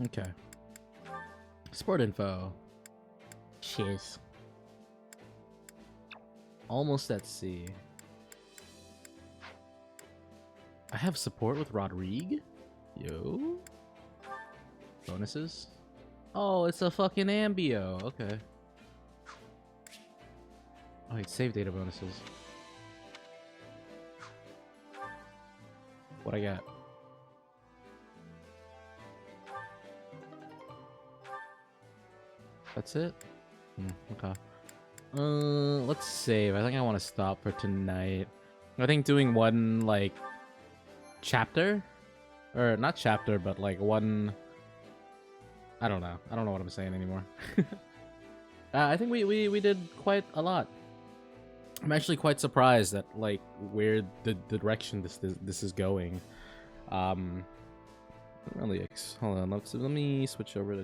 Okay. Sport info. Shiz. Almost at sea. I have support with Rodrigue? Yo. Bonuses? Oh, it's a fucking Ambio. Okay. Oh, wait, save data bonuses. What I got? That's it? Okay. Let's save. I think I want to stop for tonight. I think doing one, like, chapter? Or, not chapter, but, like, one... I don't know. I don't know what I'm saying anymore. I think we did quite a lot. I'm actually quite surprised at, like, where the direction this is going. Really, hold on. Let me switch over to